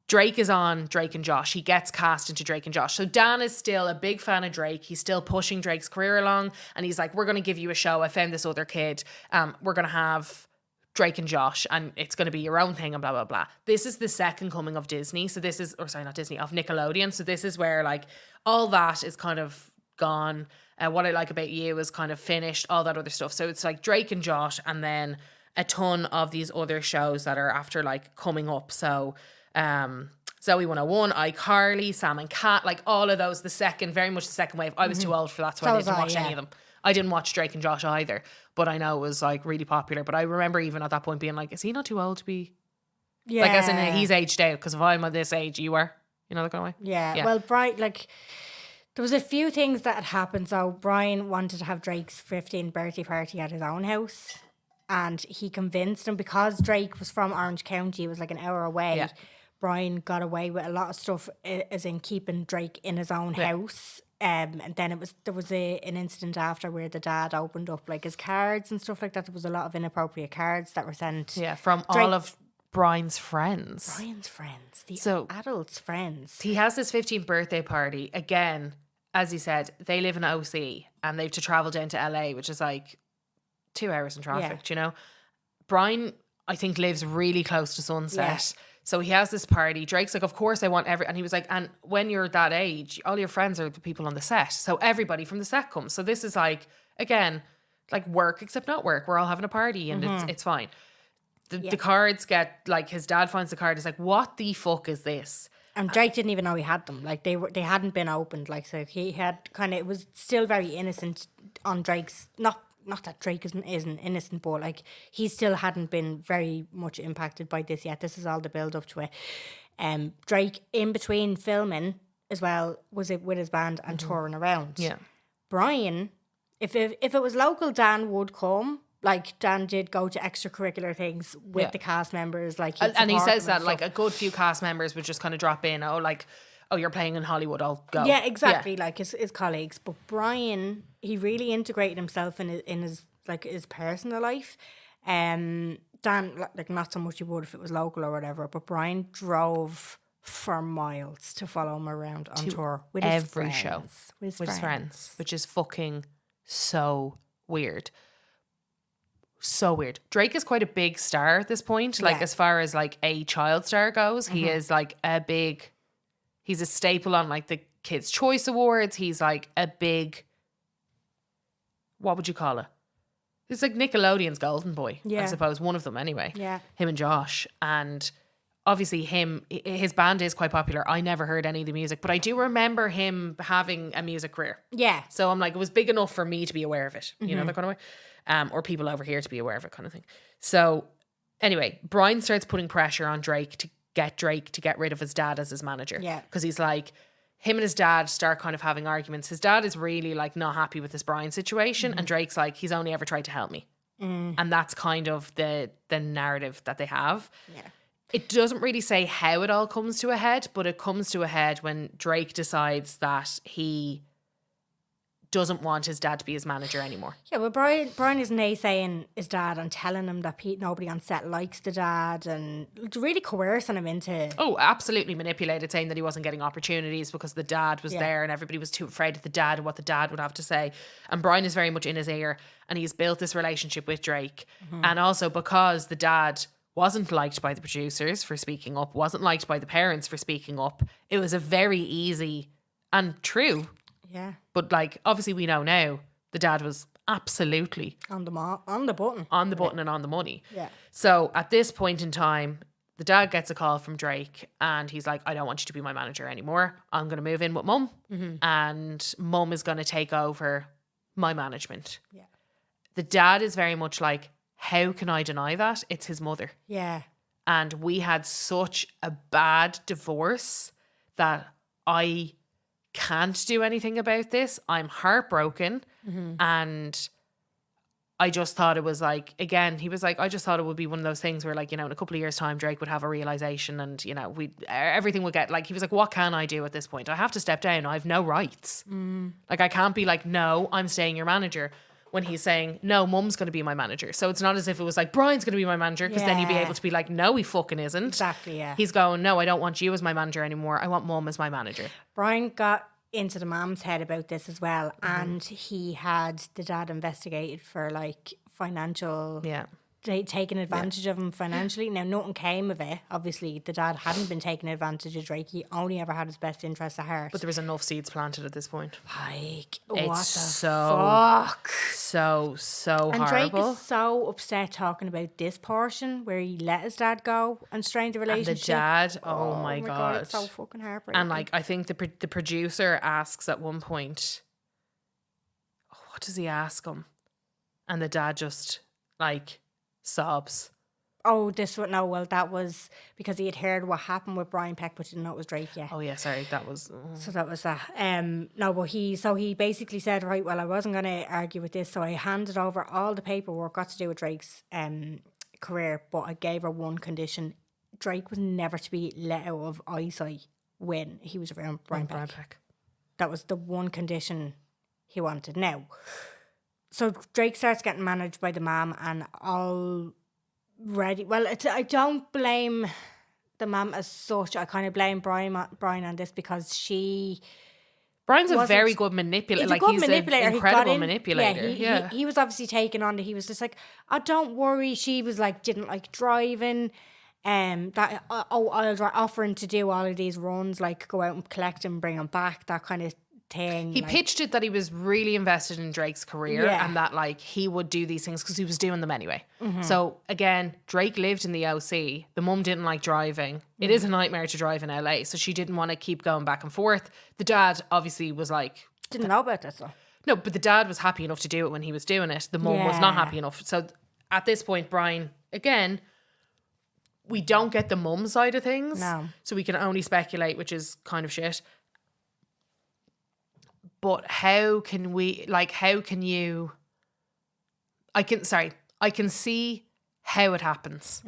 Drake is on Drake and Josh. He gets cast into Drake and Josh. So Dan is still a big fan of Drake. He's still pushing Drake's career along. And he's like, we're going to give you a show. I found this other kid. We're going to have Drake and Josh and it's going to be your own thing and blah, blah, blah. This is the second coming of Disney. So this is, or sorry, not Disney, of Nickelodeon. So this is where like all that is kind of gone. What I Like About You is kind of finished, all that other stuff. So it's like Drake and Josh and then a ton of these other shows that are after like coming up. So Zoe 101, iCarly, Sam and Cat, like all of those, very much the second wave. I was too old for that, so I
was
didn't
I,
watch any
yeah.
of them. I didn't watch Drake and Josh either, but I know it was like really popular. But I remember even at that point being like, is he not too old to be?
Yeah.
Like as in he's aged out, because if I'm at this age, you are. You know that kind of way?
Yeah.
Yeah.
Well, Brian, like, there was a few things that had happened. So Brian wanted to have Drake's 15th birthday party at his own house. And he convinced him, because Drake was from Orange County, it was like an hour away.
Yeah.
Brian got away with a lot of stuff, as in keeping Drake in his own house And then there was an incident after where the dad opened up like his cards and stuff like that. There was a lot of inappropriate cards that were sent.
Yeah, from
Drake-
all of Brian's friends.
Brian's friends, the
So-
adults' friends.
He has this 15th birthday party. Again, as he said, they live in OC and they have to travel down to LA, which is like 2 hours in traffic,
Yeah.
you know? Brian, I think, lives really close to Sunset. So he has this party. Drake's like, of course I want and he was like, and when you're that age, all your friends are the people on the set. So everybody from the set comes. So this is like, again, like work, except not work. We're all having a party and it's fine. The cards get, like, his dad finds the card. He's like, what the fuck is this?
And Drake didn't even know he had them. Like they hadn't been opened. Like, so he had it was still very innocent on Drake's, not that Drake isn't innocent, but like he still hadn't been very much impacted by this yet. This is all the build up to it. Drake, in between filming as well, was it with his band and touring around.
Yeah.
Brian, if it was local, Dan would come. Like, Dan did go to extracurricular things with the cast members. Like,
And he says that,
and
like,
stuff.
a good few cast members would just kind of drop in. Oh, you're playing in Hollywood, I'll go.
Yeah, exactly. Like his colleagues, but Brian, he really integrated himself in his personal life. Dan, like, not so much he would if it was local or whatever, but Brian drove for miles to follow him around on tour with
every
his
show
friends, with
his friends, which is fucking so weird. So weird. Drake is quite a big star at this point. Like, as far as like a child star goes, he is like he's a staple on like the Kids' Choice Awards. He's like a big, what would you call it? He's like Nickelodeon's golden boy, I
Yeah.
suppose. One of them anyway.
Yeah.
Him and Josh. And obviously his band is quite popular. I never heard any of the music, but I do remember him having a music career.
Yeah.
So I'm like, it was big enough for me to be aware of it, you know, that kind of way. Or people over here to be aware of it, kind of thing. So anyway, Brian starts putting pressure on Drake to get rid of his dad as his manager.
Yeah.
Because he's like, him and his dad start kind of having arguments. His dad is really like not happy with this Brian situation. And Drake's like, he's only ever tried to help me. And that's kind of the narrative that they have.
Yeah.
It doesn't really say how it all comes to a head, but it comes to a head when Drake decides that he doesn't want his dad to be his manager anymore.
Yeah, well, Brian is naysaying his dad and telling him that nobody on set likes the dad and really coercing him into...
Oh, absolutely manipulated, saying that he wasn't getting opportunities because the dad was there and everybody was too afraid of the dad and what the dad would have to say. And Brian is very much in his ear and he's built this relationship with Drake. And also because the dad wasn't liked by the producers for speaking up, wasn't liked by the parents for speaking up, it was a very easy and true...
Yeah.
But like, obviously we know now the dad was absolutely
On the button.
on the button and on the money.
Yeah.
So at this point in time, the dad gets a call from Drake and he's like, I don't want you to be my manager anymore. I'm going to move in with mum and mum is going to take over my management.
Yeah.
The dad is very much like, how can I deny that? It's his mother.
Yeah.
And we had such a bad divorce that I can't do anything about this. I'm heartbroken. And I just thought it was like, again, he was like, I just thought it would be one of those things where, like, you know, in a couple of years' time, Drake would have a realization and, you know, everything would get, like, he was like, what can I do at this point? I have to step down. I have no rights. Like, I can't be like, no, I'm staying your manager, when he's saying, no, mum's going to be my manager. So it's not as if it was like, Brian's going to be my manager, because then you'd be
Yeah.
able to be like, no, he fucking isn't.
Exactly, yeah.
He's going, no, I don't want you as my manager anymore. I want mum as my manager.
Brian got into the mom's head about this as well, and he had the dad investigated for like financial,
Yeah.
taking advantage of him financially. Now, nothing came of it. Obviously, the dad hadn't been taking advantage of Drake. He only ever had his best interests at heart.
But there was enough seeds planted at this point.
Like,
It's
what the
so-
fuck?
So
And
horrible.
Drake is so upset talking about this portion where he let his dad go and strained the
And
relationship.
the dad, oh my God.
It's so fucking heartbreaking.
And like, I think the producer asks at one point, oh, what does he ask him? And the dad just like sobs.
Oh, this one, no, well, that was because he had heard what happened with Brian Peck, but didn't know it was Drake yet.
Oh yeah, sorry, that was.
So that was that. No, but he basically said, right, well, I wasn't going to argue with this, so I handed over all the paperwork got to do with Drake's career, but I gave her one condition: Drake was never to be let out of eyesight when he was around Brian Peck.
Peck.
That was the one condition he wanted. Now, so Drake starts getting managed by the mum, and already, well, I don't blame the mum as such. I kind of blame Brian on this because she...
Brian's a very good manipulator.
He's a good
an
manipulator.
incredible manipulator.
He was obviously taken on. He was just like, oh, don't worry. She was like, didn't like driving. I'll offering to do all of these runs, like go out and collect him, bring him back, that kind of thing.
He pitched it that he was really invested in Drake's career and that like he would do these things because he was doing them anyway. So again, Drake lived in the OC. The mum didn't like driving. It is a nightmare to drive in LA, so she didn't want to keep going back and forth. The dad obviously was like...
Didn't know about this though.
No, but the dad was happy enough to do it when he was doing it. The mum was not happy enough. So at this point, Brian, again... We don't get the mum side of things.
No.
So we can only speculate, which is kind of shit. But how can you... I can see how it happens.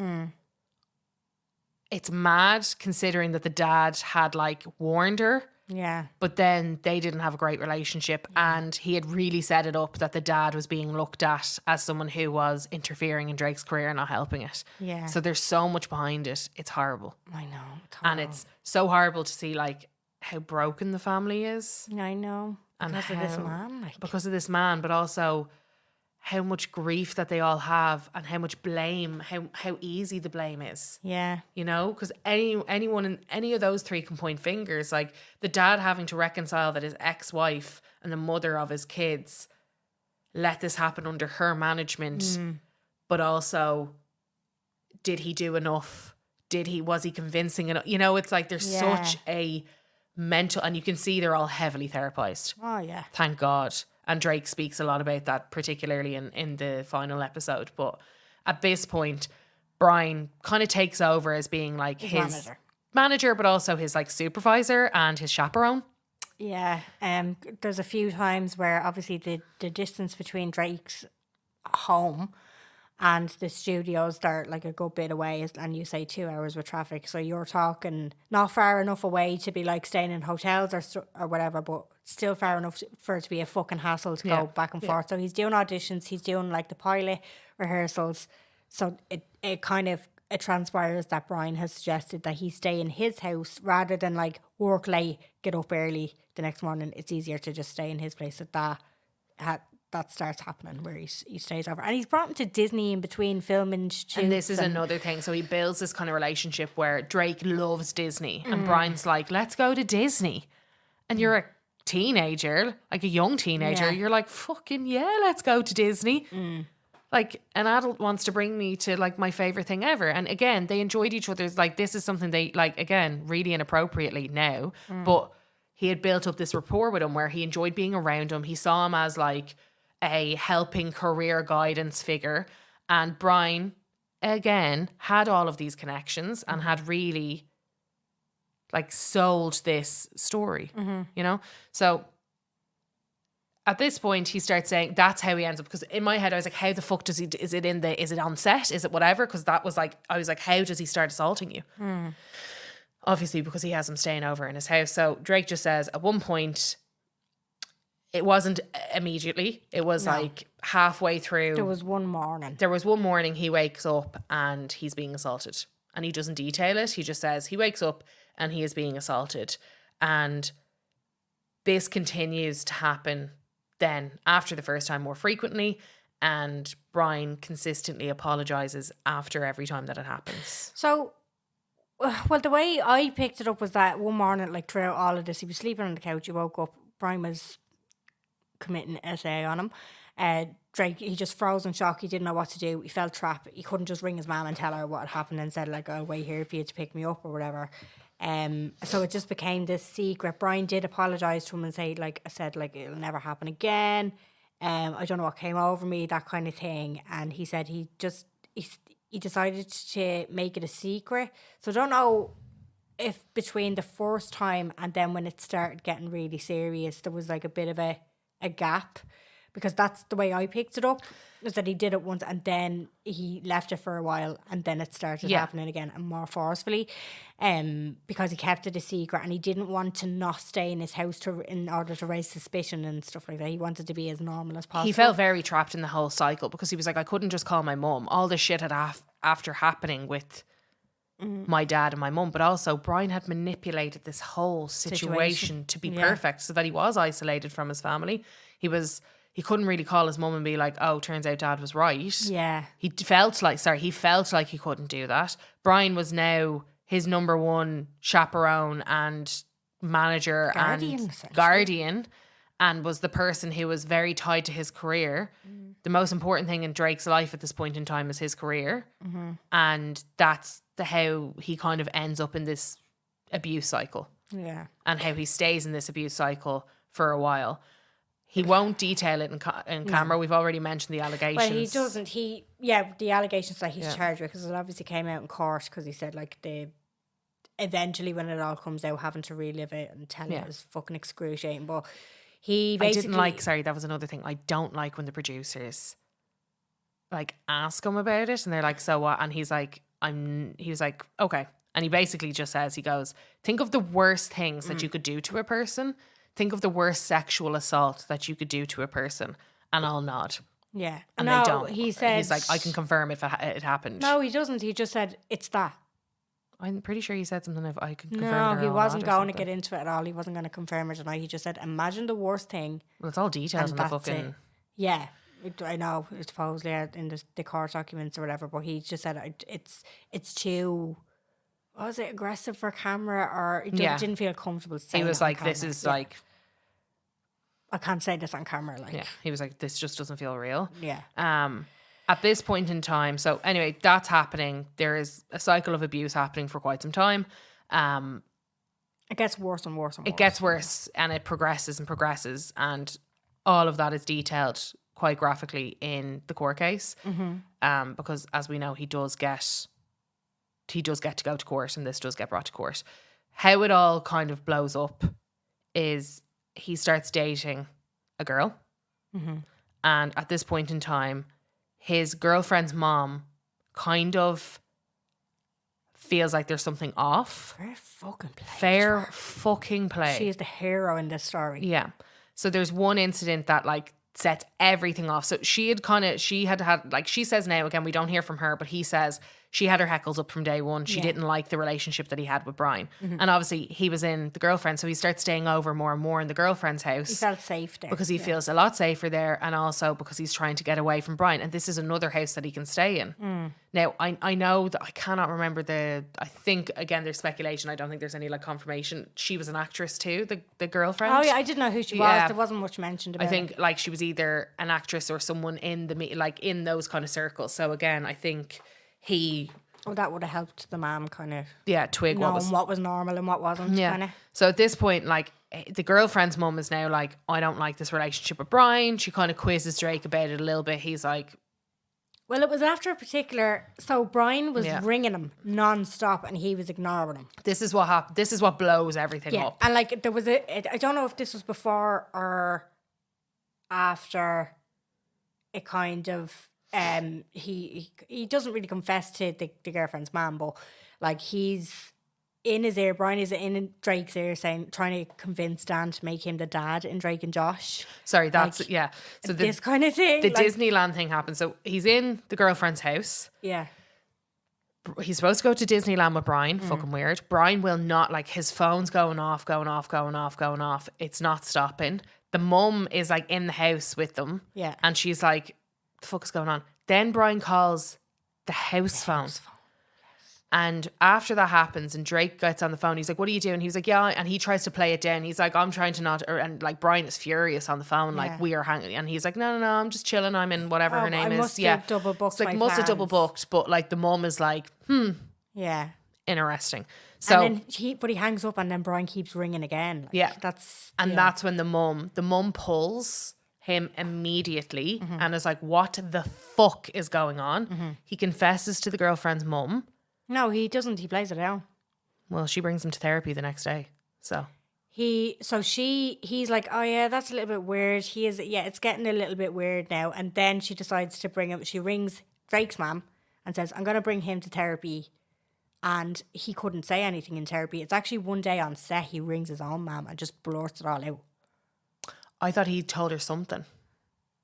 It's mad considering that the dad had like warned her.
Yeah.
But then they didn't have a great relationship, and he had really set it up that the dad was being looked at as someone who was interfering in Drake's career and not helping it.
Yeah.
So there's so much behind it. It's horrible.
I know.
And it's so horrible to see like how broken the family is.
I know. Because of this man. Like.
Because of this man, but also how much grief that they all have and how much blame, how easy the blame is.
Yeah.
You know, because anyone in any of those three can point fingers. Like the dad having to reconcile that his ex-wife and the mother of his kids let this happen under her management, but also did he do enough? Was he convincing enough? You know, it's like there's such a mental, and you can see they're all heavily therapized.
Oh yeah.
Thank God. And Drake speaks a lot about that, particularly in the final episode. But at this point, Brian kind of takes over as being like his manager, but also his like supervisor and his chaperone.
Yeah. There's a few times where obviously the distance between Drake's home and the studios are like a good bit away, and you say 2 hours with traffic, so you're talking not far enough away to be like staying in hotels or whatever, but still far enough for it to be a fucking hassle to go back and forth. So he's doing auditions, he's doing like the pilot rehearsals, so it transpires that Brian has suggested that he stay in his house rather than like work late, get up early the next morning. It's easier to just stay in his place. That starts happening where he stays over, and he's brought him to Disney in between filming shoots.
And this is another thing. So he builds this kind of relationship where Drake loves Disney, and Brian's like, "Let's go to Disney," and you're a teenager, like a young teenager. You're like, "Fucking yeah, let's go to Disney." Like an adult wants to bring me to like my favorite thing ever, and again, they enjoyed each other's. Like this is something they like. Again, really inappropriately now, but he had built up this rapport with him where he enjoyed being around him. He saw him as like a helping career guidance figure, and Brian again had all of these connections and had really like sold this story, you know? So at this point he starts saying that's how he ends up, because in my head I was like, how the fuck is it on set? Is it whatever? Because that was like, I was like, how does he start assaulting you? Obviously because he has him staying over in his house. So Drake just says at one point, it wasn't immediately. It was like halfway through.
There was one morning
he wakes up and he's being assaulted. And he doesn't detail it. He just says he wakes up and he is being assaulted. And this continues to happen then after the first time more frequently. And Brian consistently apologizes after every time that it happens.
So, well, the way I picked it up was that one morning, like throughout all of this, he was sleeping on the couch. He woke up. Brian was committing SA on him. Drake, he just froze in shock. He didn't know what to do. He felt trapped. He couldn't just ring his mum and tell her what had happened and said like, I'll wait here for you to pick me up or whatever. So it just became this secret. Brian did apologise to him and say like, I said like, it'll never happen again. I don't know what came over me, that kind of thing. And he said he decided to make it a secret. So I don't know if between the first time and then when it started getting really serious, there was like a bit of a gap because that's the way I picked it up, is that he did it once and then he left it for a while and then it started happening again and more forcefully, because he kept it a secret and he didn't want to not stay in his house in order to raise suspicion and stuff like that. He wanted to be as normal as possible.
He felt very trapped in the whole cycle because he was like, I couldn't just call my mum. All this shit had after happening with my dad and my mum, but also Brian had manipulated this whole situation to be perfect so that he was isolated from his family. He couldn't really call his mum and be like, oh, turns out dad was right.
Yeah.
He felt like he couldn't do that. Brian was now his number one chaperone and manager and guardian, and was the person who was very tied to his career. The most important thing in Drake's life at this point in time is his career. And that's how he kind of ends up in this abuse cycle.
Yeah.
And how he stays in this abuse cycle for a while. He won't detail it in camera. We've already mentioned the allegations.
Well, he doesn't. The allegations that he's charged with, because it obviously came out in court, because he said like eventually when it all comes out, having to relive it and tell it is fucking excruciating. But he basically...
that was another thing. I don't like when the producers like ask him about it and they're like, so what? And he was like, okay. And he basically just says, he goes, think of the worst things that you could do to a person. Think of the worst sexual assault that you could do to a person, and I'll nod.
Yeah.
And they don't. He said... He's like, I can confirm if it happened.
No, he doesn't. He just said, it's that.
I'm pretty sure he said something if I could confirm
it. No, he wasn't going to get into it at all. He wasn't going to confirm it tonight. He just said, imagine the worst thing.
Well, it's all detailed in the fucking...
It. Yeah. I know. It's supposedly in the court documents or whatever, but he just said it's too... Was it aggressive for camera, or he didn't feel comfortable saying it? He was like,
this is like...
I can't say this on camera. Like,
he was like, this just doesn't feel real.
Yeah.
At this point in time, so anyway, that's happening. There is a cycle of abuse happening for quite some time.
It gets worse and worse and worse.
It gets worse and it progresses and progresses, and all of that is detailed quite graphically in the court case. Because as we know, he does get to go to court, and this does get brought to court. How it all kind of blows up is he starts dating a girl. And at this point in time, his girlfriend's mom kind of feels like there's something off. Fair fucking play.
She is the hero in this story.
Yeah. So there's one incident that like sets everything off. So she had like, she says now, again, we don't hear from her, but he says she had her heckles up from day one. She didn't like the relationship that he had with Brian. And obviously he was in the girlfriend, so he starts staying over more and more in the girlfriend's house.
He felt safe there.
Because he feels a lot safer there, and also because he's trying to get away from Brian. And this is another house that he can stay in. Now, I know that I cannot remember I think, again, there's speculation. I don't think there's any like confirmation. She was an actress too, the girlfriend.
Oh yeah, I didn't know who she was. There wasn't much mentioned about it.
I think like she was either an actress or someone in in those kind of circles. So again, I think that
would have helped the mom kind of
twig
what was normal and what wasn't.
Yeah.
Kinda.
So at this point, like the girlfriend's mum is now like, I don't like this relationship with Brian. She kind of quizzes Drake about it a little bit. He's like,
well, it was after a particular. So Brian was ringing him non-stop and he was ignoring him.
This is what happened. This is what blows everything up.
And like there was I don't know if this was before or after it kind of. He doesn't really confess to the girlfriend's mom, but like he's in his ear. Brian is in Drake's ear, trying to convince Dan to make him the dad in Drake and Josh.
Sorry, that's
like,
So
this kind of thing.
The Disneyland thing happens. So he's in the girlfriend's house.
Yeah.
He's supposed to go to Disneyland with Brian. Fucking weird. Brian will not, like, his phone's going off. It's not stopping. The mum is like in the house with them.
Yeah.
And she's like, the fuck is going on? Then Brian calls the house phone. Yes. And after that happens and Drake gets on the phone, he's like, what are you doing? He was like, yeah. And he tries to play it down. He's like, I'm trying to not, and like Brian is furious on the phone. Like we are hanging. And he's like, no, I'm just chilling. I'm in whatever her name is.
Must have double booked.
It's like, must have double booked. But like the mum is like,
yeah.
Interesting. So,
and then he hangs up and then Brian keeps ringing again. Like, that's
when the mum pulls him immediately and is like, what the fuck is going on? He confesses to the girlfriend's mum.
No, he doesn't. He plays it down.
Well, she brings him to therapy the next day. So
He's like, oh yeah, that's a little bit weird. It's getting a little bit weird now. And then she decides to bring him. She rings Drake's mum and says, I'm gonna bring him to therapy. And he couldn't say anything in therapy. It's actually one day on set he rings his own mum and just blurts it all out.
I thought he told her something.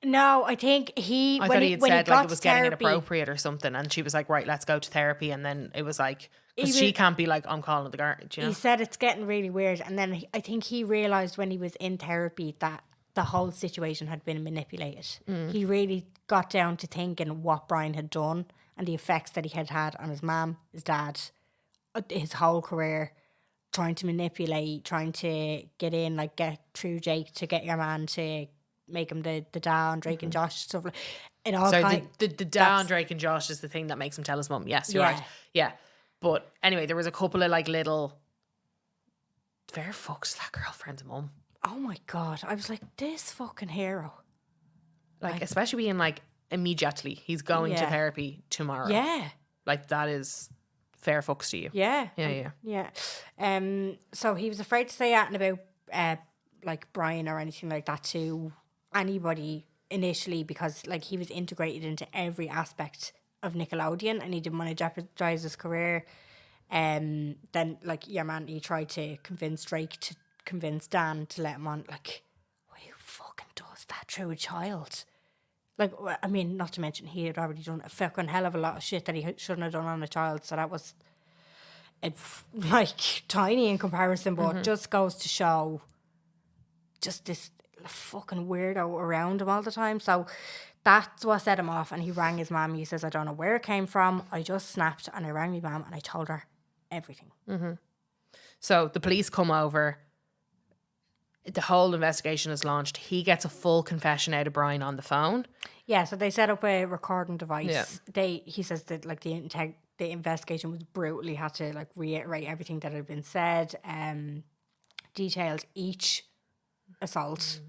No, I think
I
when
thought
he
he had
when
said
he got
like it was
to
getting
therapy,
inappropriate or something, and she was like, right, let's go to therapy, and then it was like, because
He
she
was-
can't be like, I'm calling the guard, you know?
he said it's getting really weird. And then I think he realised when he was in therapy that the whole situation had been manipulated. He really got down to thinking what Brian had done and the effects that he had had on his mum, his dad, his whole career, trying to manipulate, trying to get in, like get through Jake to get your man to make him the dad and Drake and Josh stuff like it all
So
kind
the down Drake and Josh is the thing that makes him tell his mum. Yes, you're
Yeah.
right. Yeah. But anyway, there was a couple of like little fair fucks to that girlfriend's mum.
oh my god, I was like, this fucking hero.
Like, especially being like immediately, he's going to
Yeah.
therapy tomorrow.
Yeah.
Like that is fair fucks to you.
Yeah.
Yeah.
So he was afraid to say anything about like Brian or anything like that to anybody initially because like he was integrated into every aspect of Nickelodeon and he didn't want to jeopardize his career. Then like your man, he tried to convince Drake to convince Dan to let him on. Like, who fucking does that through a child? Like, I mean, not to mention he had already done a fucking hell of a lot of shit that he shouldn't have done on a child. So that was like tiny in comparison, but just goes to show just this fucking weirdo around him all the time. So that's what set him off. And he rang his mum. He says, I don't know where it came from. I just snapped and I rang my mum and I told her everything.
So the police come over. The whole investigation is launched. He gets a full confession out of Brian on the phone.
Yeah, so they set up a recording device.
Yeah.
He says that like the investigation was brutally had to like reiterate everything that had been said, detailed each assault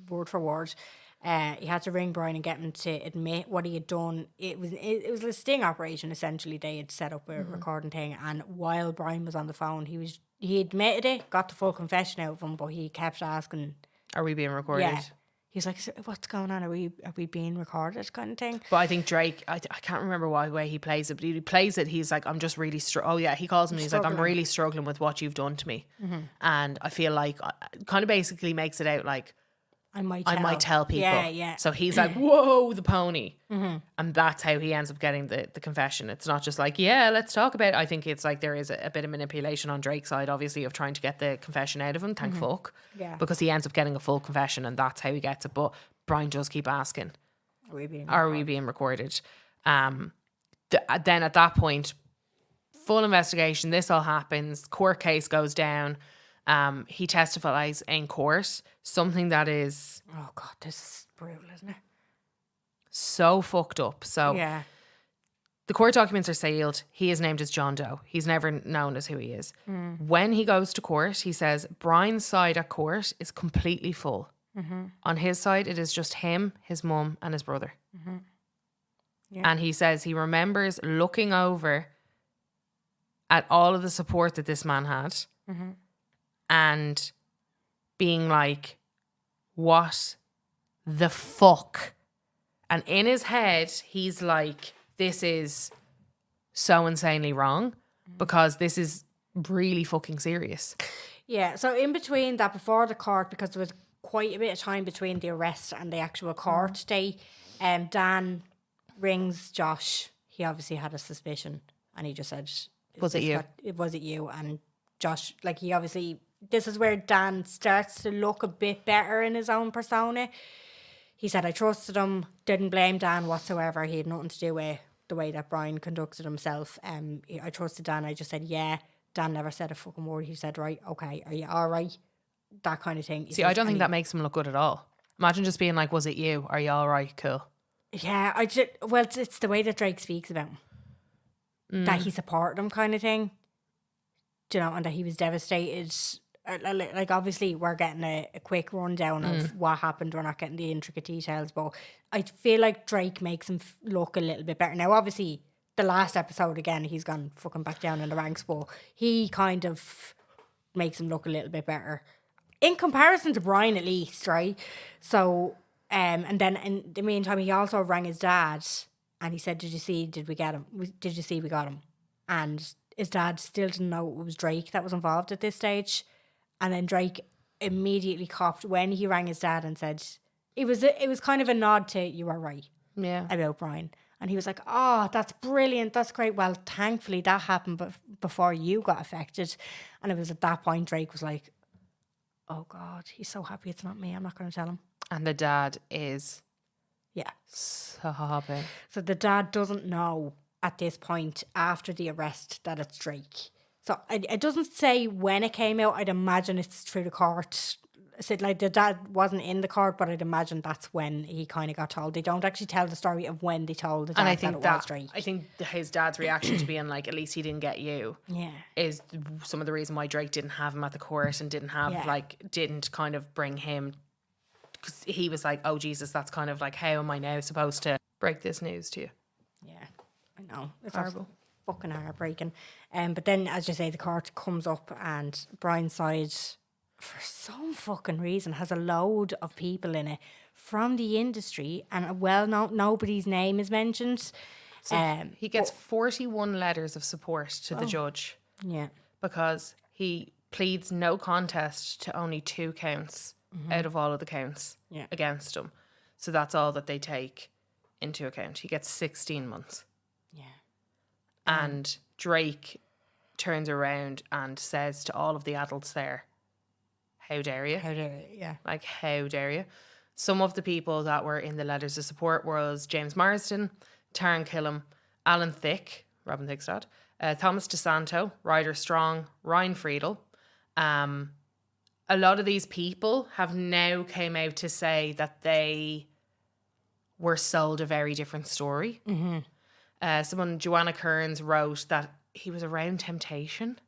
word for word. He had to ring Brian and get him to admit what he had done. It was a sting operation essentially. They had set up a recording thing, and while Brian was on the phone, he admitted it, got the full confession out of him, but he kept asking,
Are we being recorded?
yeah. He's like, what's going on? Are we being recorded? Kind of thing.
But I think Drake, I can't remember why way he plays it, but he plays it. He's like, I'm just really he calls him. He's like, I'm really struggling with what you've done to me, and I feel like kind of basically makes it out like
I might
tell people.
Yeah.
So he's like, whoa, the pony, and that's how he ends up getting the confession. It's not just like, yeah, let's talk about it. I think it's like there is a bit of manipulation on Drake's side, obviously, of trying to get the confession out of him. Thank fuck.
Yeah.
Because he ends up getting a full confession, and that's how he gets it. But Brian does keep asking,
Are
we being recorded? Then at that point, full investigation. This all happens. Court case goes down. He testifies in court. Something that is
Oh God, this is brutal, isn't it?
so fucked up. So
Yeah.
the court documents are sealed. He is named as John Doe. He's never known as who he is. When he goes to court, he says Brian's side at court is completely full. On his side, it is just him, his mum, and his brother.
Yeah.
And he says he remembers looking over at all of the support that this man had and being like, what the fuck? And in his head, he's like, this is so insanely wrong because this is really fucking serious.
Yeah. So in between that, before the court, because there was quite a bit of time between the arrest and the actual court day, Dan rings Josh. He obviously had a suspicion, and he just said,
Was it you?
Was it you? And Josh, like he obviously, this is where Dan starts to look a bit better in his own persona. He said, I trusted him, didn't blame Dan whatsoever. He had nothing to do with the way that Brian conducted himself. I trusted Dan. I just said, yeah. Dan never said a fucking word. He said, right, okay, are you all right? That kind of thing.
See, I don't think that makes him look good at all. Imagine just being like, was it you? Are you all right? Cool.
Yeah, it's the way that Drake speaks about him. That he supported him kind of thing. Do you know, and that he was devastated. Like, obviously, we're getting a quick rundown of what happened. We're not getting the intricate details, but I feel like Drake makes him look a little bit better. Now, obviously, the last episode, again, he's gone fucking back down in the ranks, but he kind of makes him look a little bit better. In comparison to Brian, at least, right? So, and then in the meantime, he also rang his dad and he said, did we get him? Did you see we got him? And his dad still didn't know it was Drake that was involved at this stage. And then Drake immediately copped when he rang his dad and said, it was kind of a nod to, you were right about Brian. And he was like, oh, that's brilliant. That's great. Well, thankfully that happened before you got affected. And it was at that point Drake was like, oh God, he's so happy it's not me. I'm not going to tell him.
And the dad is
Yeah.
sobbing.
So the dad doesn't know at this point after the arrest that it's Drake. So it doesn't say when it came out. I'd imagine it's through the court. Said like the dad wasn't in the court, but I'd imagine that's when he kind of got told. They don't actually tell the story of when they told the dad
And I think
that it was Drake.
I think his dad's reaction to being like, at least he didn't get you, is some of the reason why Drake didn't have him at the court and didn't kind of bring him, because he was like, oh Jesus, that's kind of like, how am I now supposed to break this news to you?
Yeah, I know. It's
Horrible.
fucking heartbreaking. But then, as you say, the court comes up and Brian's side, for some fucking reason, has a load of people in it from the industry, and nobody's name is mentioned.
So he gets 41 letters of support to the judge.
Yeah.
Because he pleads no contest to only 2 counts out of all of the counts against him. So that's all that they take into account. He gets 16 months.
Yeah.
And Drake turns around and says to all of the adults there, how dare you?
How dare you? Yeah.
Like, how dare you? Some of the people that were in the letters of support was James Marsden, Taran Killam, Alan Thicke, Robin Thicke's dad, Thomas DeSanto, Ryder Strong, Ryan Friedel. A lot of these people have now came out to say that they were sold a very different story. Someone, Joanna Kearns, wrote that he was around temptation.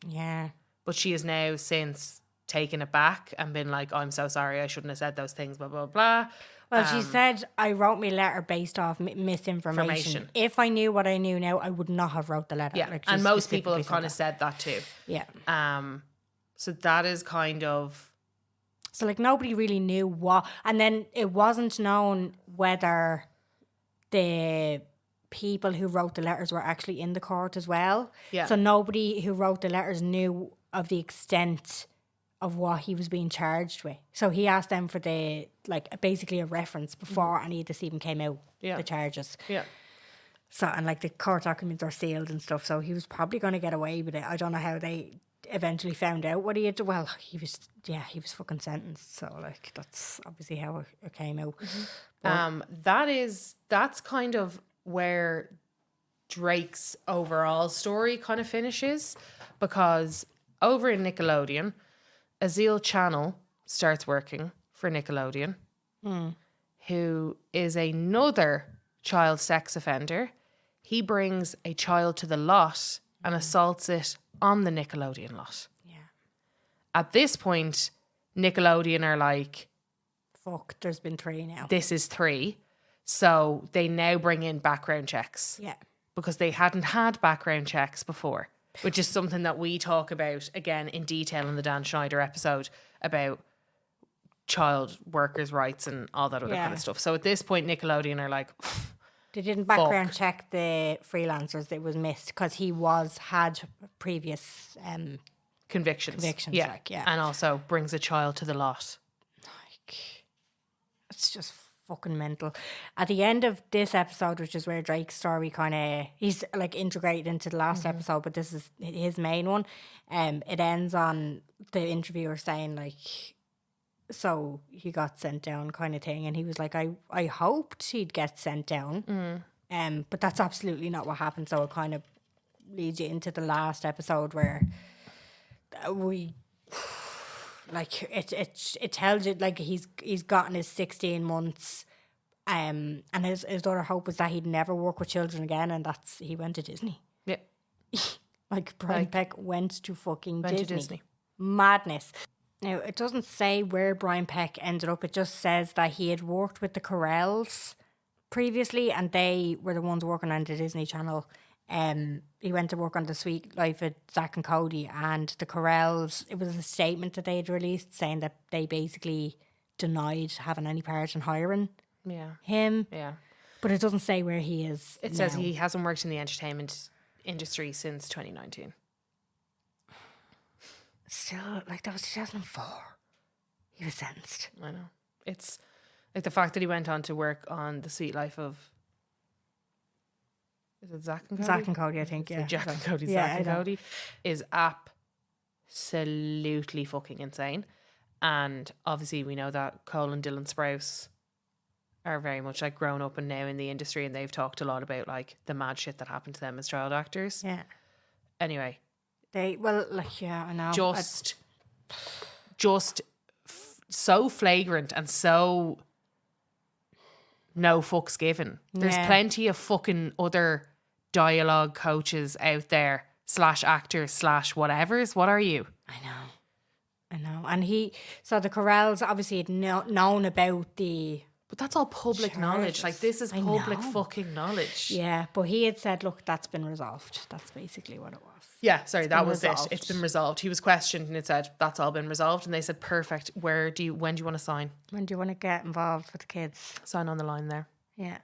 Yeah.
But she has now since taken it back and been like, oh, I'm so sorry, I shouldn't have said those things, blah, blah, blah.
Well, she said, I wrote my letter based off misinformation. If I knew what I knew now, I would not have wrote the letter.
Yeah,
like,
and most people have kind of said that too.
Yeah.
So that is kind of...
So, like, nobody really knew what... And then it wasn't known whether the people who wrote the letters were actually in the court as well.
Yeah.
So nobody who wrote the letters knew of the extent of what he was being charged with. So he asked them for basically a reference before any of this even came out, the charges.
Yeah.
So, and like the court documents are sealed and stuff, so he was probably going to get away with it. I don't know how they eventually found out what he had. Well, he was fucking sentenced. So like that's obviously how it came out.
That's kind of where Drake's overall story kind of finishes, because over in Nickelodeon, Azil Channel starts working for Nickelodeon, who is another child sex offender. He brings a child to the lot and assaults it on the Nickelodeon lot.
Yeah.
At this point, Nickelodeon are like,
fuck, there's been 3 now.
this is 3. So they now bring in background checks.
Yeah.
Because they hadn't had background checks before, which is something that we talk about again in detail in the Dan Schneider episode about child workers' rights and all that other kind of stuff. So at this point, Nickelodeon are like,
they didn't background check the freelancers. It was missed because he had previous
convictions.
Yeah.
Like, yeah. And also brings a child to the lot.
Like, it's just fucking mental. At the end of this episode, which is where Drake's story he's like integrated into the last episode, but this is his main one. It ends on the interviewer saying like, so he got sent down kind of thing, and he was like, I hoped he'd get sent down, but that's absolutely not what happened. So it kind of leads you into the last episode where we like it tells you like he's gotten his 16 months, and his other hope was that he'd never work with children again, and he went to Disney.
Yeah.
Like Brian Peck went to fucking Disney. Madness. Now, it doesn't say where Brian Peck ended up. It just says that he had worked with the Carells previously, and they were the ones working on the Disney Channel. He went to work on The Sweet Life of Zach and Cody, and the Corrells, it was a statement that they had released saying that they basically denied having any part in hiring
Yeah.
him.
Yeah.
But it doesn't say where he is.
It says he hasn't worked in the entertainment industry since 2019.
Still, like, that was 2004. He was sentenced.
I know. It's like the fact that he went on to work on The Sweet Life of... Is it Zach and Cody?
Zach and Cody, I think, yeah.
Jack and Cody,
Yeah,
Zach and
I know.
Cody is absolutely fucking insane. And obviously we know that Cole and Dylan Sprouse are very much like grown up and now in the industry, and they've talked a lot about like the mad shit that happened to them as child actors.
Yeah.
Anyway,
I know.
just so flagrant and so no fucks given. There's
Yeah.
plenty of fucking other dialogue coaches out there / actors / whatevers. What are you?
I know. And so the Corrells obviously had known about the...
But that's all public knowledge.
Charges.
Like, this is
I
public
know.
fucking knowledge.
Yeah, but he had said, look, that's been resolved. That's basically what it was.
Yeah, sorry, that
been
was
resolved.
it. It's been resolved. He was questioned and it said, that's all been resolved. And they said, perfect. When do you want to sign?
When do you want to get involved with the kids?
Sign on the line there.
Yeah.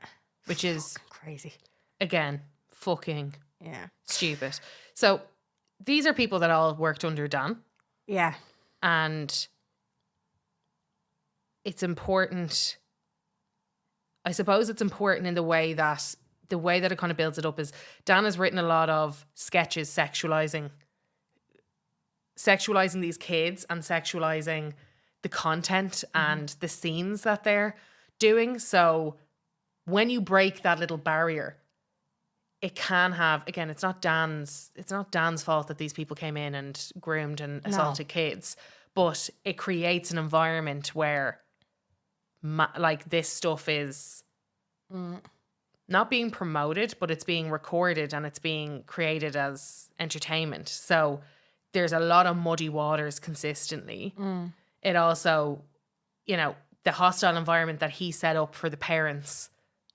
Which is,
Crazy.
again, fucking
Yeah.
stupid. So these are people that all worked under Dan.
Yeah.
And it's important. I suppose it's important in the way that it kind of builds it up is Dan has written a lot of sketches sexualizing these kids and sexualizing the content and the scenes that they're doing. So when you break that little barrier, it can have, again, it's not Dan's fault that these people came in and groomed and assaulted kids, but it creates an environment where like this stuff is not being promoted, but it's being recorded and it's being created as entertainment. So there's a lot of muddy waters consistently. It also, the hostile environment that he set up for the parents.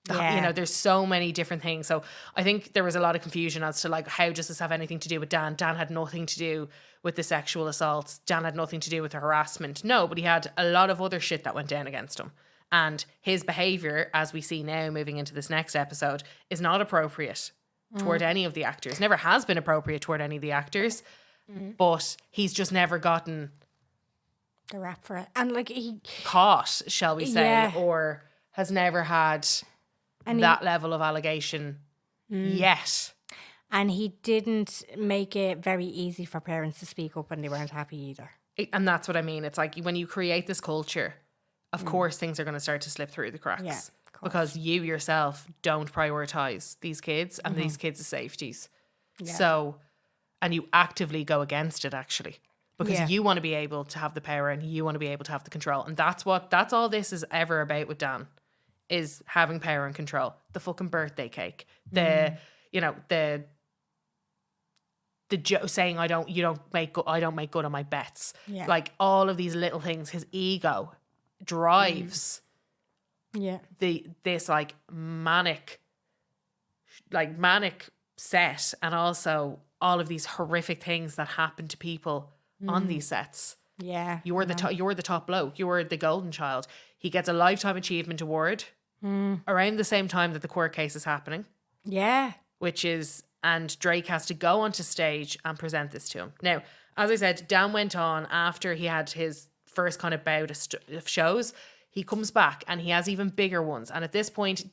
There's so many different things. So I think there was a lot of confusion as to like, how does this have anything to do with Dan? Dan had nothing to do with the sexual assaults. Dan had nothing to do with the harassment. No, but he had a lot of other shit that went down against him. And his behaviour, as we see now moving into this next episode, is not appropriate toward any of the actors. Never has been appropriate toward any of the actors. But he's just never gotten
The rap for it. And like he
caught, shall we say,
Yeah.
or has never had that level of allegation yet.
And he didn't make it very easy for parents to speak up when they weren't happy either.
And that's what I mean. It's like when you create this culture, of course things are going to start to slip through the cracks.
Yeah, of course.
Because you yourself don't prioritise these kids and these kids' safeties.
Yeah.
So, and you actively go against it actually. Because
Yeah.
you want to be able to have the power and you want to be able to have the control. And that's all this is ever about with Dan, is having power and control. The fucking birthday cake. The saying I don't make good on my bets.
Yeah.
Like all of these little things, his ego drives
Yeah.
this like manic set, and also all of these horrific things that happen to people on these sets.
Yeah.
You're the top bloke. You're the golden child. He gets a lifetime achievement award around the same time that the court case is happening,
Yeah.
and Drake has to go onto stage and present this to him. Now, as I said, Dan went on after he had his first kind of bout of shows. He comes back and he has even bigger ones. And at this point,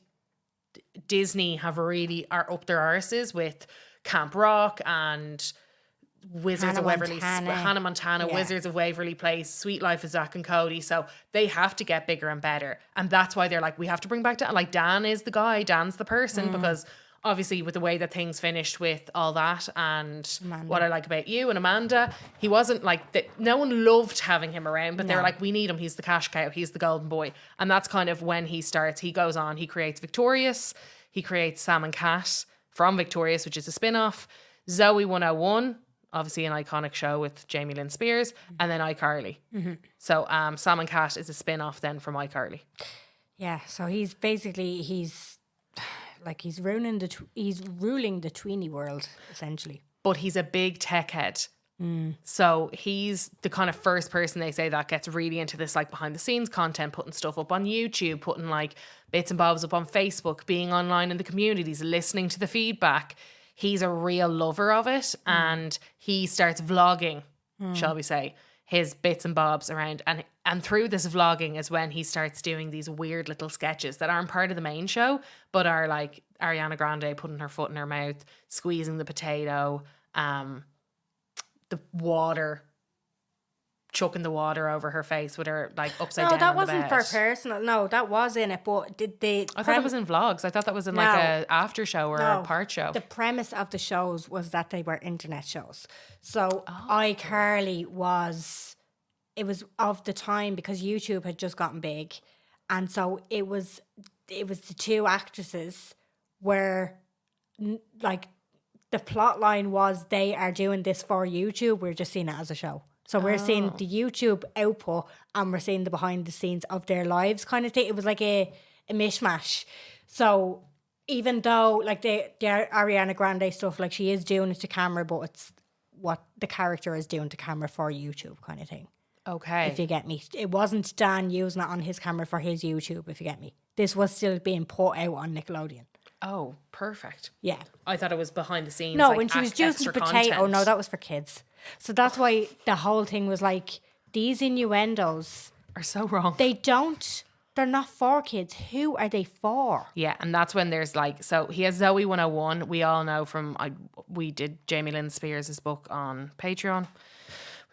Disney are up their arses with Camp Rock and Wizards of Waverly, Hannah Montana,
Yeah.
Wizards of Waverly Place, Sweet Life of Zach and Cody. So they have to get bigger and better. And that's why they're like, we have to bring back Dan. Like, Dan is the guy, Dan's the person, because obviously with the way that things finished with all that and What I Like About You and Amanda, he wasn't like that. No one loved having him around, but they were like, we need him. He's the cash cow. He's the golden boy. And that's kind of when he starts. He goes on, he creates Victorious. He creates Sam and Cat from Victorious, which is a spin-off. Zoe 101, obviously an iconic show with Jamie Lynn Spears, and then iCarly. So Sam and Cat is a spin-off then from iCarly.
Yeah. So he's like he's ruining he's ruling the tweenie world essentially.
But he's a big tech head. So he's the kind of first person they say that gets really into this like behind the scenes content, putting stuff up on YouTube, putting like bits and bobs up on Facebook, being online in the communities, listening to the feedback. He's a real lover of it, and he starts vlogging, shall we say, his bits and bobs around. And through this vlogging is when he starts doing these weird little sketches that aren't part of the main show, but are like Ariana Grande putting her foot in her mouth, squeezing the potato, the water, chucking the water over her face with her like upside down.
No, that
on the
wasn't for
bed.
personal. No, that was in it. But did they?
I thought that was in vlogs. I thought that was in like a after show or a part show.
The premise of the shows was that they were internet shows. So iCarly was, it was of the time because YouTube had just gotten big, and so it was the two actresses were like, the plot line was they are doing this for YouTube. We're just seeing it as a show. So we're seeing the YouTube output and we're seeing the behind the scenes of their lives kind of thing. It was like a mishmash. So even though like the Ariana Grande stuff, like she is doing it to camera, but it's what the character is doing to camera for YouTube kind of thing.
Okay.
If you get me. It wasn't Dan using it on his camera for his YouTube, if you get me. This was still being put out on Nickelodeon.
Oh, perfect.
Yeah.
I thought it was behind the scenes.
No,
like
when she was juicing
extra
the potato,
content.
no, that was for kids. So that's why the whole thing was like, these innuendos
are so wrong.
They're not for kids. Who are they for?
Yeah, and that's when there's like, so he has Zoe 101. We all know from, we did Jamie Lynn Spears' book on Patreon.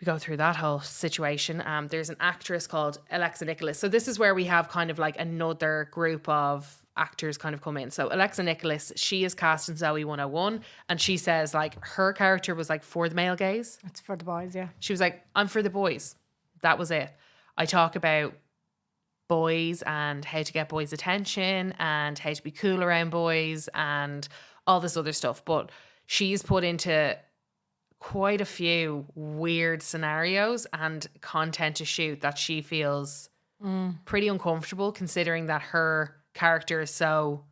We go through that whole situation. There's an actress called Alexa Nicholas. So this is where we have kind of like another group of actors kind of come in. So Alexa Nicholas, she is cast in Zoe 101, and she says like her character was like for the male gaze.
It's for the boys, yeah.
She was like, I'm for the boys. That was it. I talk about boys and how to get boys' attention and how to be cool around boys and all this other stuff. But she's put into quite a few weird scenarios and content to shoot that she feels pretty uncomfortable, considering that her character is so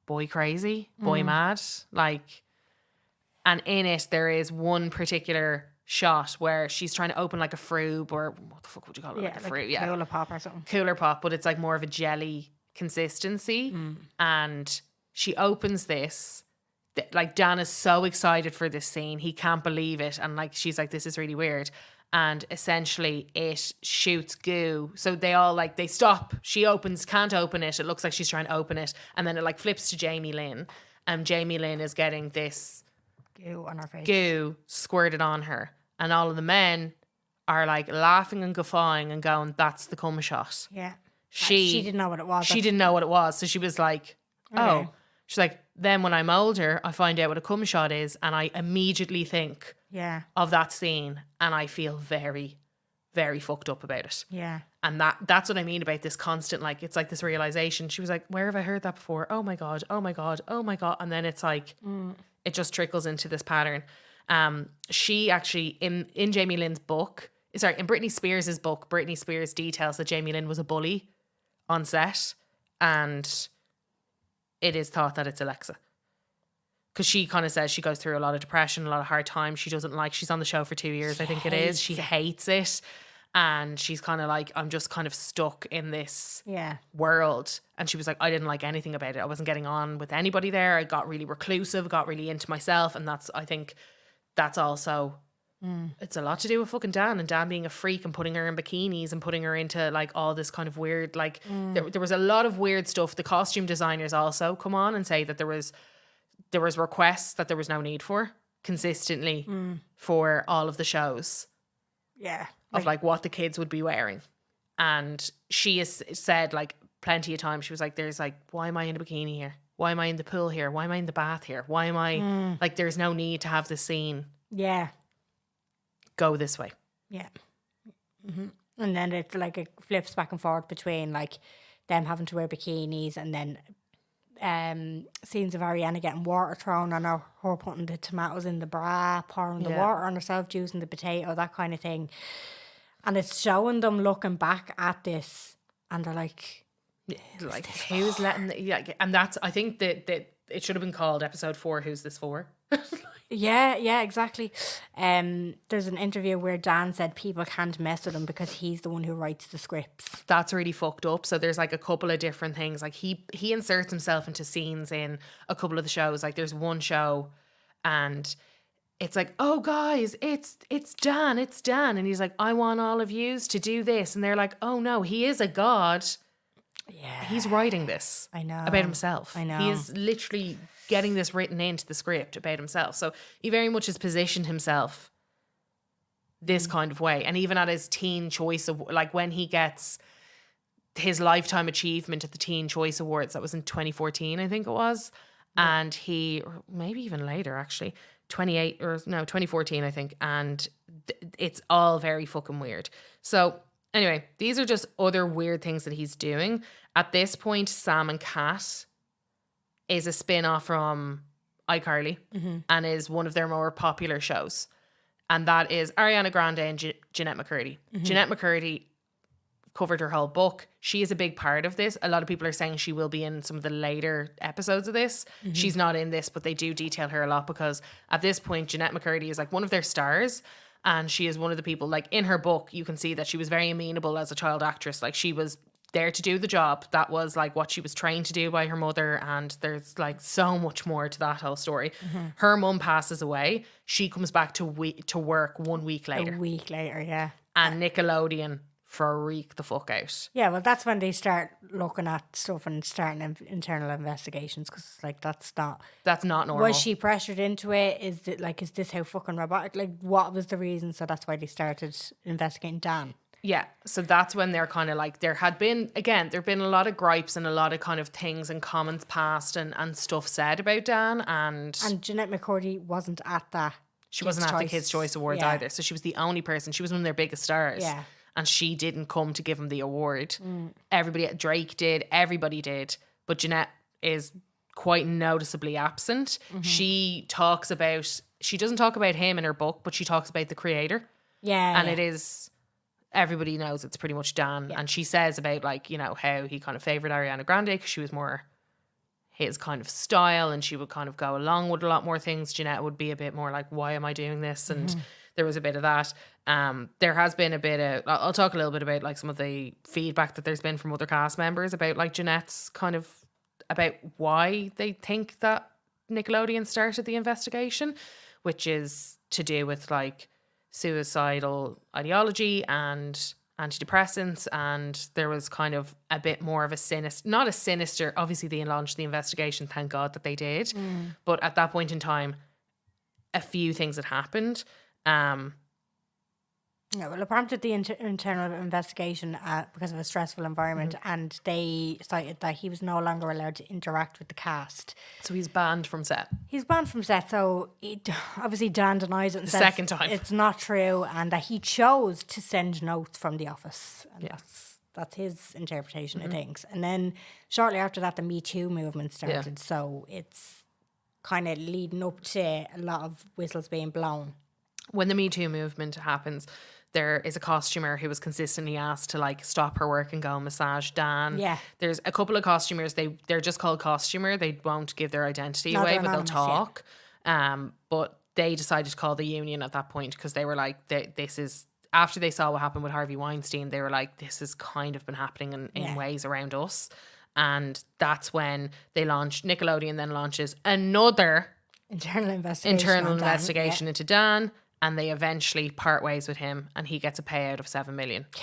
boy crazy, boy mad. Like, and in it, there is one particular shot where she's trying to open like a froob, or what the fuck would you call it?
Yeah,
like a
like
fruit, yeah.
Cooler Pop or something.
Cooler Pop, but it's like more of a jelly consistency. And she opens this. Like, Dan is so excited for this scene. He can't believe it. And like, she's like, this is really weird. And essentially it shoots goo. So they all like, they stop. She can't open it. It looks like she's trying to open it. And then it like flips to Jamie Lynn. And Jamie Lynn is getting this
Goo on her face.
goo squirted on her. And all of the men are like laughing and guffawing and going, that's the cum shot.
Yeah.
She
didn't know what it was.
She didn't know what it was. So she was like, oh.
Okay.
She's like, then when I'm older, I find out what a cum shot is, and I immediately think of that scene, and I feel very, very fucked up about it.
Yeah.
And that's what I mean about this constant, like, it's like this realization. She was like, where have I heard that before? Oh my God, oh my God, oh my God. And then it's like, it just trickles into this pattern. She actually, in Jamie Lynn's book, in Britney Spears' book, Britney Spears details that Jamie Lynn was a bully on set, and it is thought that it's Alexa. Because she kind of says she goes through a lot of depression, a lot of hard times. She's on the show for 2 years, I think it is. She hates it. And she's kind of like, I'm just kind of stuck in this world. And she was like, I didn't like anything about it. I wasn't getting on with anybody there. I got really reclusive, got really into myself. And I think that's also, it's a lot to do with fucking Dan, and Dan being a freak and putting her in bikinis and putting her into like all this kind of weird, like there was a lot of weird stuff. The costume designers also come on and say that there was requests that there was no need for consistently for all of the shows.
Yeah.
Of like what the kids would be wearing. And she has said like plenty of times, she was like, there's like, why am I in a bikini here? Why am I in the pool here? Why am I in the bath here? Why am I like, there's no need to have this scene.
Yeah.
Go this way.
Yeah. And then it's like it flips back and forth between like them having to wear bikinis, and then scenes of Ariana getting water thrown on her putting the tomatoes in the bra, pouring the water on herself, juicing the potato, that kind of thing. And it's showing them looking back at this, and they're like,
Like, who's letting and that's, I think that it should have been called episode 4, Who's This For?
Yeah, exactly. There's an interview where Dan said people can't mess with him because he's the one who writes the scripts.
That's really fucked up. So there's like a couple of different things. Like he inserts himself into scenes in a couple of the shows. Like there's one show and it's like, oh guys, it's Dan, and he's like, I want all of yous to do this, and they're like, oh no, he is a god.
Yeah,
He's writing this.
I know.
About himself.
I know.
He is literally getting this written into the script about himself. So he very much has positioned himself this kind of way. And even at his Teen Choice, like when he gets his Lifetime Achievement at the Teen Choice Awards, that was in 2014, I think it was. Yeah. And or maybe even later actually, 2014, I think. And it's all very fucking weird. So anyway, these are just other weird things that he's doing. At this point, Sam and Cat is a spin-off from iCarly and is one of their more popular shows. And that is Ariana Grande and Jeanette McCurdy. Jeanette McCurdy covered her whole book. She is a big part of this. A lot of people are saying she will be in some of the later episodes of this. She's not in this, but they do detail her a lot because at this point, Jeanette McCurdy is like one of their stars. And she is one of the people, like in her book, you can see that she was very amenable as a child actress. Like she was there to do the job. That was like what she was trained to do by her mother. And there's like so much more to that whole story. Her mum passes away. She comes back to work 1 week later.
A week later, yeah.
And Nickelodeon freak the fuck out.
Yeah, well, that's when they start looking at stuff and starting internal investigations because, like, that's not
normal.
Was she pressured into it? Is this how fucking robotic? Like, what was the reason? So that's why they started investigating Dan.
Yeah, so that's when they're kind of like, there've been a lot of gripes and a lot of kind of things and comments passed and stuff said about Dan and
Jeanette McCurdy wasn't at that.
She wasn't at the Kids' Choice Awards either. So she was the only person. She was one of their biggest stars.
Yeah.
And she didn't come to give him the award. Drake did, everybody did. But Jeanette is quite noticeably absent. She doesn't talk about him in her book, but she talks about the creator.
Yeah.
And it is, everybody knows it's pretty much Dan. Yeah. And she says about like, you know, how he kind of favoured Ariana Grande because she was more his kind of style and she would kind of go along with a lot more things. Jeanette would be a bit more like, why am I doing this? And there was a bit of that. There has been a bit of, I'll talk a little bit about like some of the feedback that there's been from other cast members about like Jeanette's kind of, about why they think that Nickelodeon started the investigation, which is to do with like suicidal ideology and antidepressants, and there was kind of a bit more of a sinister, obviously they launched the investigation, thank God that they did, but at that point in time a few things had happened.
Yeah, well, it prompted the internal investigation because of a stressful environment, and they cited that he was no longer allowed to interact with the cast.
So he's banned from set. So
obviously Dan denies it and says
second time
it's not true, and that he chose to send notes from the office. And that's his interpretation of things. And then shortly after that, the Me Too movement started. Yeah. So it's kind of leading up to a lot of whistles being blown.
When the Me Too movement happens, there is a costumer who was consistently asked to like stop her work and go and massage Dan.
Yeah.
There's a couple of costumers, they're just called costumer. They won't give their identity away, but they'll talk. Yeah. But they decided to call the union at that point because they were like, this is, after they saw what happened with Harvey Weinstein, they were like, this has kind of been happening in ways around us. And that's when Nickelodeon then launches another internal investigation into Dan. And they eventually part ways with him and he gets a payout of $7 million. Yeah.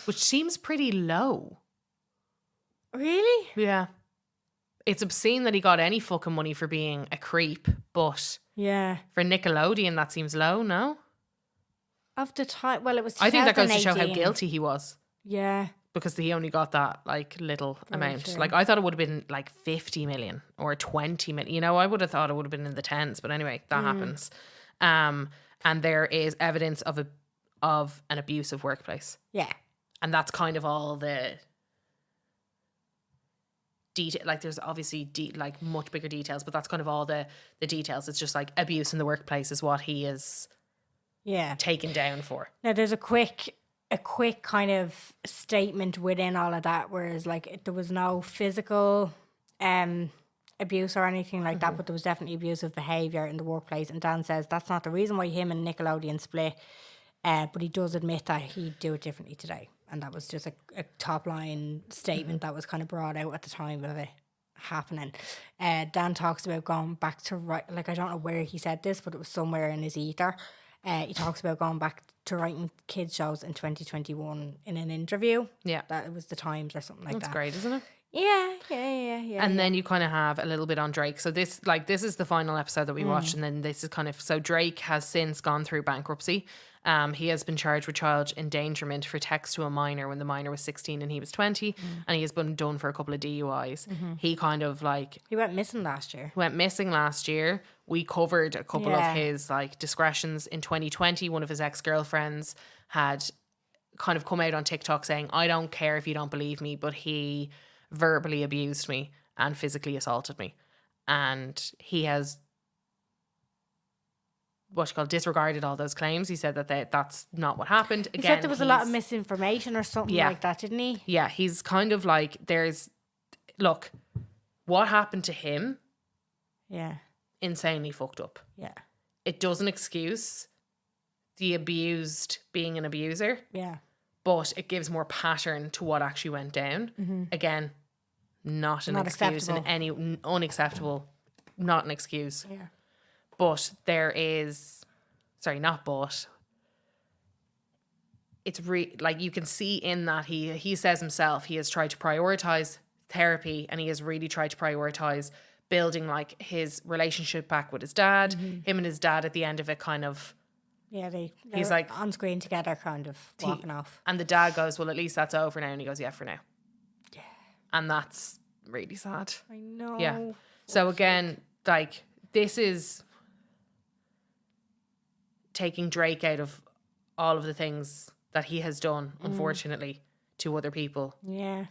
Which seems pretty low.
Really?
Yeah. It's obscene that he got any fucking money for being a creep, but for Nickelodeon that seems low, no?
Of the time, well, it was 2018.
I think that goes to show how guilty he was.
Yeah.
Because he only got that like little amount.
True.
Like I thought it would have been like 50 million or 20 million. You know, I would have thought it would have been in the tens. But anyway, that happens. And there is evidence of an abusive workplace.
Yeah.
And that's kind of all the detail. Like there's obviously like much bigger details, but that's kind of all the details. It's just like abuse in the workplace is what he is taken down for.
Now there's a quick a quick kind of statement within all of that, whereas like there was no physical abuse or anything like that, but there was definitely abusive behaviour in the workplace. And Dan says that's not the reason why him and Nickelodeon split, but he does admit that he'd do it differently today. And that was just a top line statement that was kind of brought out at the time of it happening. Dan talks about going back to like, I don't know where he said this, but it was somewhere in his ether. He talks about going back to writing kids shows in 2021 in an interview.
Yeah.
That it was the Times or something like that.
That's great, isn't it?
Yeah.
And then you kind of have a little bit on Drake. So this is the final episode that we watched, and then this is kind of, so Drake has since gone through bankruptcy. He has been charged with child endangerment for text to a minor when the minor was 16 and he was 20, and he has been done for a couple of DUIs. He kind of like
he went missing last year. We covered a couple of his like discretions in 2020. One of his ex-girlfriends had kind of come out on TikTok saying, I don't care if you don't believe me, but he verbally abused me and physically assaulted me. And he has disregarded all those claims. He said that that's not what happened. He said there was a lot of misinformation or something like that, didn't he?
Yeah, he's kind of like, look, what happened to him?
Yeah.
Insanely fucked up.
Yeah.
It doesn't excuse the abused being an abuser.
Yeah.
But it gives more pattern to what actually went down. Again, not an excuse in any unacceptable, not an excuse.
Yeah.
But there is, it's like you can see in that he says himself, he has tried to prioritize therapy, and he has really tried to prioritize building like his relationship back with his dad. Him and his dad at the end of it kind of,
yeah,
he's like
on screen together, kind of walking off.
And the dad goes, well, at least that's over now. And he goes, yeah, for now. Yeah. And that's really sad.
I know.
Yeah. So again, like, this is taking Drake out of all of the things that he has done, unfortunately, to other people.
Yeah.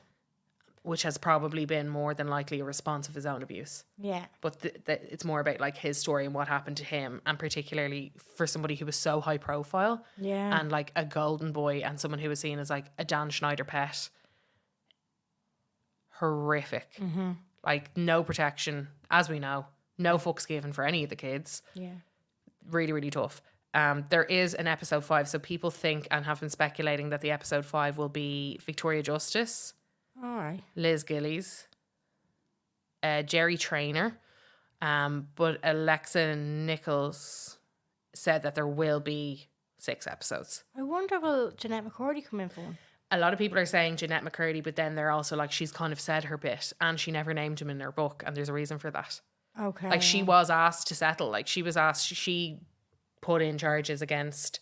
Which has probably been more than likely a response of his own abuse.
Yeah.
But it's more about like his story and what happened to him, and particularly for somebody who was so high profile.
Yeah.
And like a golden boy, and someone who was seen as like a Dan Schneider pet. Horrific. Like no protection, as we know. No fucks given for any of the kids.
Yeah.
Really, really tough. There is an episode 5, so people think and have been speculating that the episode 5 will be Victoria Justice.
All right.
Liz Gillies, Jerry Traynor, but Alexa Nichols said that there will be 6 episodes.
I wonder, will Jeanette McCurdy come in for one?
A lot of people are saying Jeanette McCurdy, but then they're also like, she's kind of said her bit, and she never named him in her book, and there's a reason for that.
Okay.
Like, she was asked to settle. Like, she put in charges against,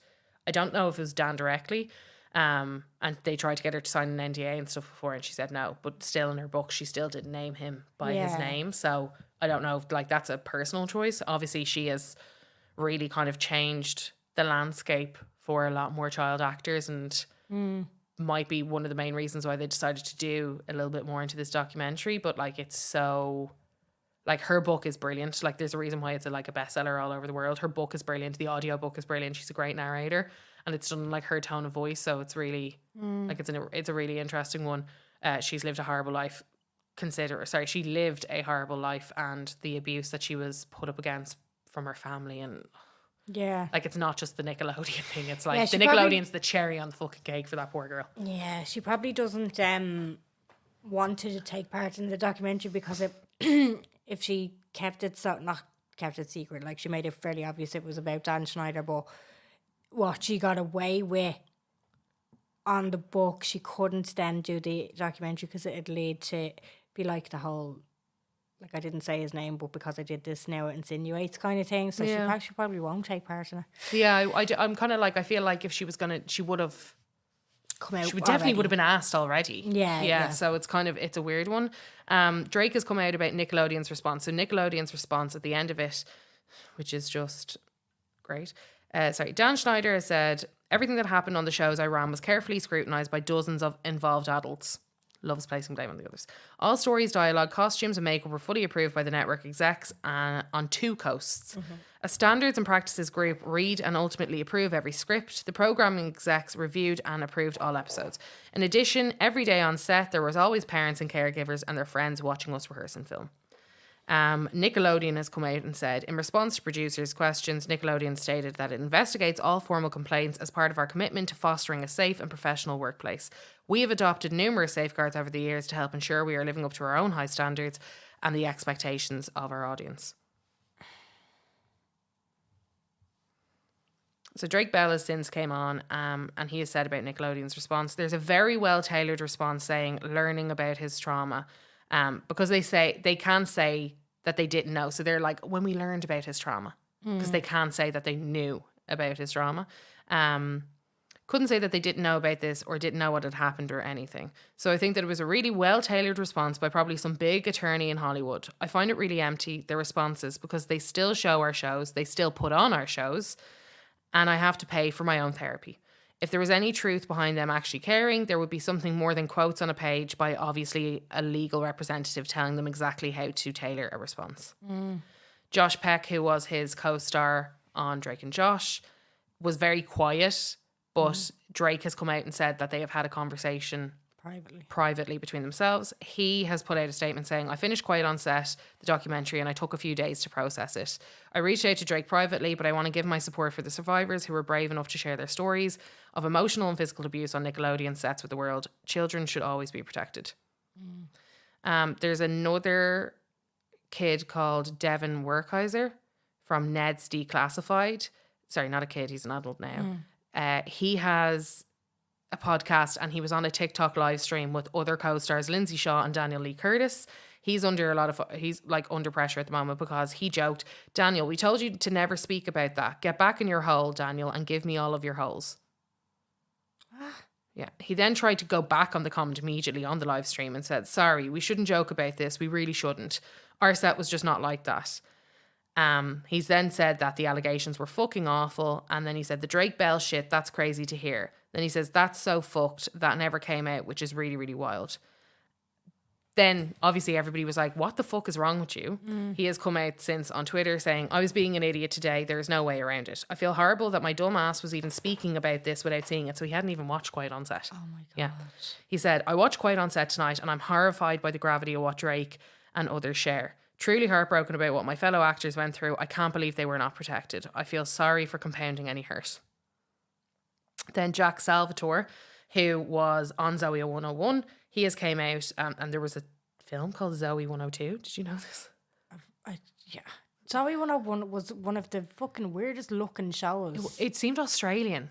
I don't know if it was Dan directly, and they tried to get her to sign an NDA and stuff before, and she said no. But still, in her book, she still didn't name him by his name. So I don't know. Like, that's a personal choice. Obviously, she has really kind of changed the landscape for a lot more child actors, and might be one of the main reasons why they decided to do a little bit more into this documentary. But like, it's so, like, her book is brilliant. Like, there's a reason why it's a bestseller all over the world. Her book is brilliant. The audio book is brilliant. She's a great narrator. And it's done like her tone of voice, so it's really like it's a really interesting one. She's lived a horrible life. She lived a horrible life, and the abuse that she was put up against from her family, and like, it's not just the Nickelodeon thing. It's like the Nickelodeon's the cherry on the fucking cake for that poor girl.
Yeah, she probably doesn't want to take part in the documentary because if she not kept it secret, like, she made it fairly obvious it was about Dan Schneider, but what she got away with on the book, she couldn't then do the documentary because it'd lead to be like the whole, like, I didn't say his name, but because I did this now it insinuates kind of thing. So she probably won't take part in it.
Yeah, I'm kind of like, I feel like if she was gonna, she would have
come out.
She definitely would have been asked already.
Yeah.
So it's a weird one. Drake has come out about Nickelodeon's response. So Nickelodeon's response at the end of it, which is just great. Dan Schneider has said, everything that happened on the shows I ran was carefully scrutinised by dozens of involved adults. Loves placing blame on the others. All stories, dialogue, costumes and makeup were fully approved by the network execs on 2 coasts. A standards and practices group read and ultimately approve every script. The programming execs reviewed and approved all episodes. In addition, every day on set, there was always parents and caregivers and their friends watching us rehearse and film. Nickelodeon has come out and said, in response to producers' questions, Nickelodeon stated that it investigates all formal complaints as part of our commitment to fostering a safe and professional workplace. We have adopted numerous safeguards over the years to help ensure we are living up to our own high standards and the expectations of our audience. So Drake Bell has since came on and he has said about Nickelodeon's response, there's a very well tailored response saying learning about his trauma. Because they can say that they didn't know. So they're like, when we learned about his trauma, because they can't say that they knew about his trauma. Couldn't say that they didn't know about this or didn't know what had happened or anything. So I think that it was a really well-tailored response by probably some big attorney in Hollywood. I find it really empty, their responses, because they still show our shows, they still put on our shows, and I have to pay for my own therapy. If there was any truth behind them actually caring, there would be something more than quotes on a page by obviously a legal representative telling them exactly how to tailor a response. Josh Peck, who was his co-star on Drake and Josh, was very quiet, but Drake has come out and said that they have had a conversation privately between themselves. He has put out a statement saying, I finished quiet on set, the documentary, and I took a few days to process it. I reached out to Drake privately, but I want to give my support for the survivors who were brave enough to share their stories of emotional and physical abuse on Nickelodeon sets with the world. Children should always be protected. There's another kid called Devin Werkheiser from Ned's Declassified. Sorry, not a kid, he's an adult now. He has a podcast and he was on a TikTok live stream with other co-stars Lindsay Shaw and Daniel Lee Curtis. He's under under pressure at the moment because he joked, Daniel, we told you to never speak about that. Get back in your hole, Daniel, and give me all of your holes. Yeah. He then tried to go back on the comment immediately on the live stream and said, sorry, we shouldn't joke about this. We really shouldn't. Our set was just not like that. He's then said that the allegations were fucking awful. And then he said, the Drake Bell shit, that's crazy to hear. Then he says, that's so fucked. That never came out, which is really, really wild. Then obviously everybody was like, what the fuck is wrong with you? He has come out since on Twitter saying, I was being an idiot today. There's no way around it. I feel horrible that my dumb ass was even speaking about this without seeing it. So he hadn't even watched Quiet on Set.
Oh my God.
Yeah. He said, I watched Quiet on Set tonight and I'm horrified by the gravity of what Drake and others share. Truly heartbroken about what my fellow actors went through. I can't believe they were not protected. I feel sorry for compounding any hurt. Then Jack Salvatore, who was on Zoe 101, he has came out and there was a film called Zoe 102. Did you know this?
Yeah. Zoe 101 was one of the fucking weirdest looking shows.
It seemed Australian.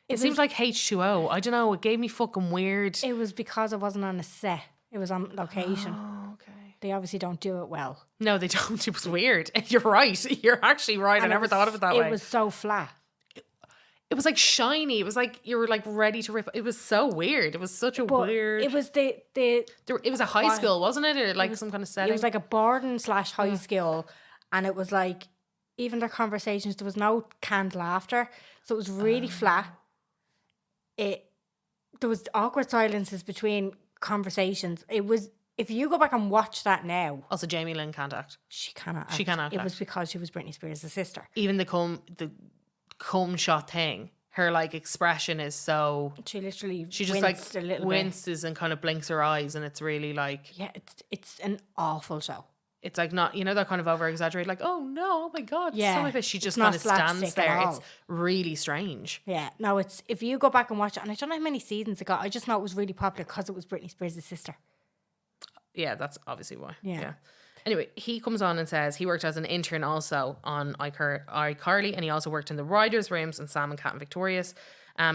It seemed like H2O. I don't know. It gave me fucking weird.
It was because it wasn't on a set. It was on location.
Oh, okay.
They obviously don't do it well.
No, they don't. It was weird. You're right. You're actually right. I never thought of it that way.
It was so flat.
It was like shiny. It was like you were like ready to rip. It was so weird. It was such a weird.
It was
it was a high school, wasn't it? Or like some kind of setting.
It was like a boarding / high school, and it was like even their conversations. There was no canned laughter, so it was really flat. There was awkward silences between conversations. It was. If you go back and watch that now,
also Jamie Lynn can't act.
She cannot.
She cannot.
It was because she was Britney Spears' sister.
Even the cum shot thing, her like expression is so.
She
just like
a little
winces and kind of blinks her eyes, and it's really like.
Yeah, it's an awful show.
It's like not, that kind of over exaggerate, like, oh no, oh my God.
Yeah.
She just kind of stands there. It's really strange.
Yeah. No, it's, if you go back and watch it, and I don't know how many seasons it got, I just know it was really popular because it was Britney Spears' sister.
Yeah, that's obviously why.
Yeah.
Anyway, he comes on and says he worked as an intern also on iCarly, and he also worked in the writers' rooms and Sam and Cat and Victorious.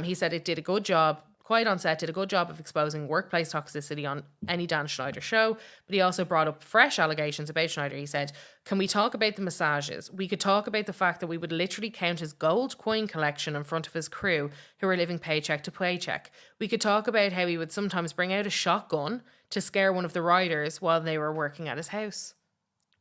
He said it did a good job. Quiet on Set did a good job of exposing workplace toxicity on any Dan Schneider show, but he also brought up fresh allegations about Schneider. He said, can we talk about the massages? We could talk about the fact that we would literally count his gold coin collection in front of his crew who were living paycheck to paycheck. We could talk about how he would sometimes bring out a shotgun to scare one of the writers while they were working at his house.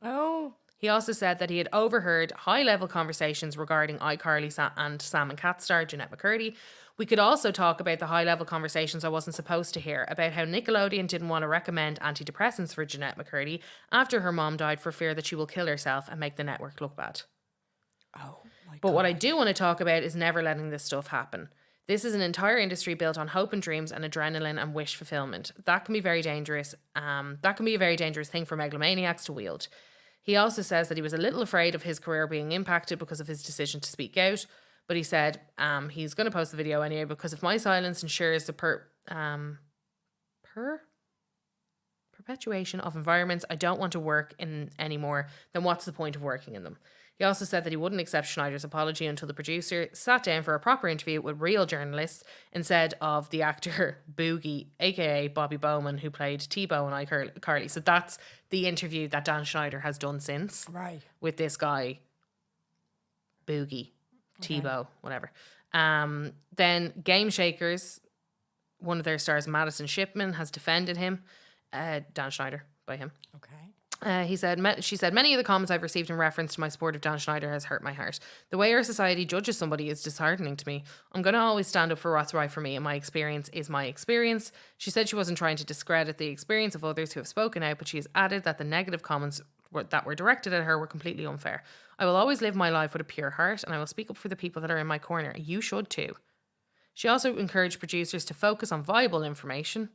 Oh.
He also said that he had overheard high-level conversations regarding iCarly and Sam and Cat star Jeanette McCurdy. We could also talk about the high-level conversations I wasn't supposed to hear, about how Nickelodeon didn't want to recommend antidepressants for Jeanette McCurdy after her mom died for fear that she will kill herself and make the network look bad.
Oh my
But
God.
what I do want to talk about is never letting this stuff happen. This is an entire industry built on hope and dreams and adrenaline and wish fulfillment. That can be very dangerous. That can be a very dangerous thing for megalomaniacs to wield. He also says that he was a little afraid of his career being impacted because of his decision to speak out. But he said he's going to post the video anyway because if my silence ensures the perpetuation of environments I don't want to work in anymore, then what's the point of working in them? He also said that he wouldn't accept Schneider's apology until the producer sat down for a proper interview with real journalists instead of the actor Boogie, aka Bobby Bowman, who played T-Bo in iCarly. So that's the interview that Dan Schneider has done since.
Right.
With this guy, Boogie, T-Bo, whatever. Then Game Shakers, one of their stars, Madison Shipman, has defended him. Dan Schneider, by him.
Okay.
She said, many of the comments I've received in reference to my support of Dan Schneider has hurt my heart. The way our society judges somebody is disheartening to me. I'm going to always stand up for what's right for me, and my experience is my experience. She said she wasn't trying to discredit the experience of others who have spoken out, but she has added that the negative comments that were directed at her were completely unfair. I will always live my life with a pure heart, and I will speak up for the people that are in my corner. You should too. She also encouraged producers to focus on viable information,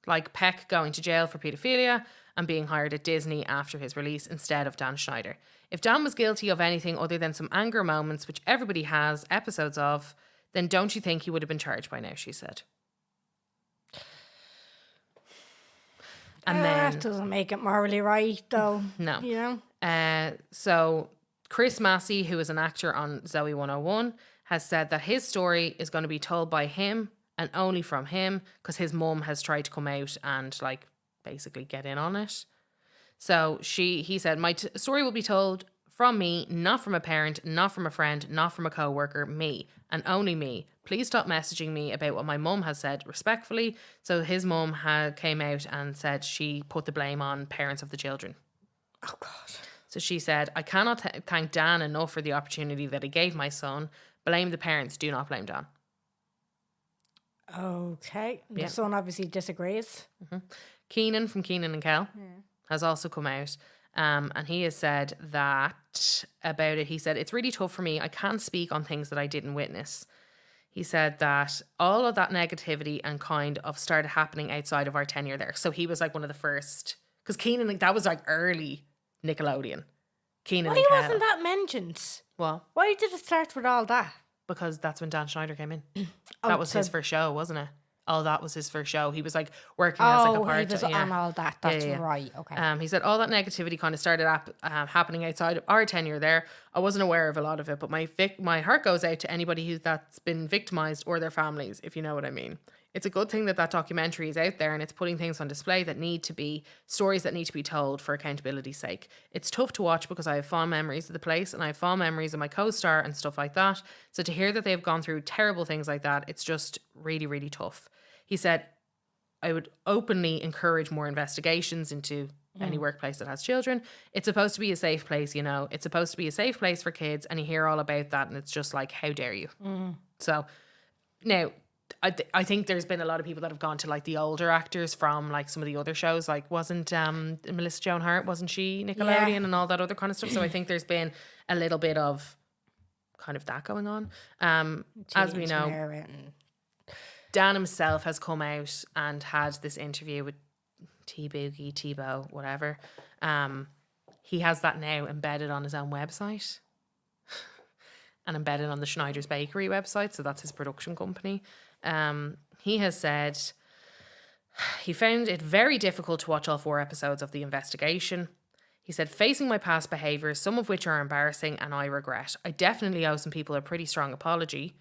like Peck going to jail for paedophilia and being hired at Disney after his release instead of Dan Schneider. If Dan was guilty of anything other than some anger moments, which everybody has episodes of, then don't you think he would have been charged by now, she said. And then
That doesn't make it morally right, though.
No.
You know?
So Chris Massey, who is an actor on Zoe 101, has said that his story is going to be told by him and only from him because his mum has tried to come out and like basically get in on it. So he said, my story will be told from me, not from a parent, not from a friend, not from a co-worker, me and only me. Please stop messaging me about what my mum has said respectfully. So his mum came out and said she put the blame on parents of the children.
Oh, God.
So she said, I cannot thank Dan enough for the opportunity that he gave my son. Blame the parents, do not blame Dan.
Okay.
Yeah.
The son obviously disagrees.
Keenan from Keenan and Kel has also come out. And he has said that about it. He said, it's really tough for me. I can't speak on things that I didn't witness. He said that all of that negativity and kind of started happening outside of our tenure there. So he was like one of the first, because Keenan, like, that was like early Nickelodeon. Keenan
Why
and Kel.
wasn't that mentioned?
Well,
Why did it start with all that?
because that's when Dan Schneider came in.
Oh,
That was
so-
his first show, wasn't it? Oh, that was his first show. He was like working as like a part.
he was on all that. That's right. Okay.
He said all that negativity kind of started happening outside of our tenure there. I wasn't aware of a lot of it, but my heart goes out to anybody that's been victimized or their families, if you know what I mean. It's a good thing that documentary is out there and it's putting things on display that need to be stories that need to be told for accountability's sake. It's tough to watch because I have fond memories of the place and I have fond memories of my co-star and stuff like that. So to hear that they've gone through terrible things like that, it's just really, really tough. He said, I would openly encourage more investigations into any workplace that has children. It's supposed to be a safe place, you know. It's supposed to be a safe place for kids, and you hear all about that, and it's just like, how dare you? So, now, I think there's been a lot of people that have gone to, like, the older actors from, like, some of the other shows. Like, wasn't Melissa Joan Hart, wasn't she Nickelodeon and all that other kind of stuff? So I think there's been a little bit of kind of that going on. As we know, Dan himself has come out and had this interview with T-Boogie, T-Bo, whatever. He has that now embedded on his own website and embedded on the Schneider's Bakery website. So that's his production company. He has said he found it very difficult to watch all 4 episodes of the investigation. He said, facing my past behaviours, some of which are embarrassing and I regret. I definitely owe some people a pretty strong apology.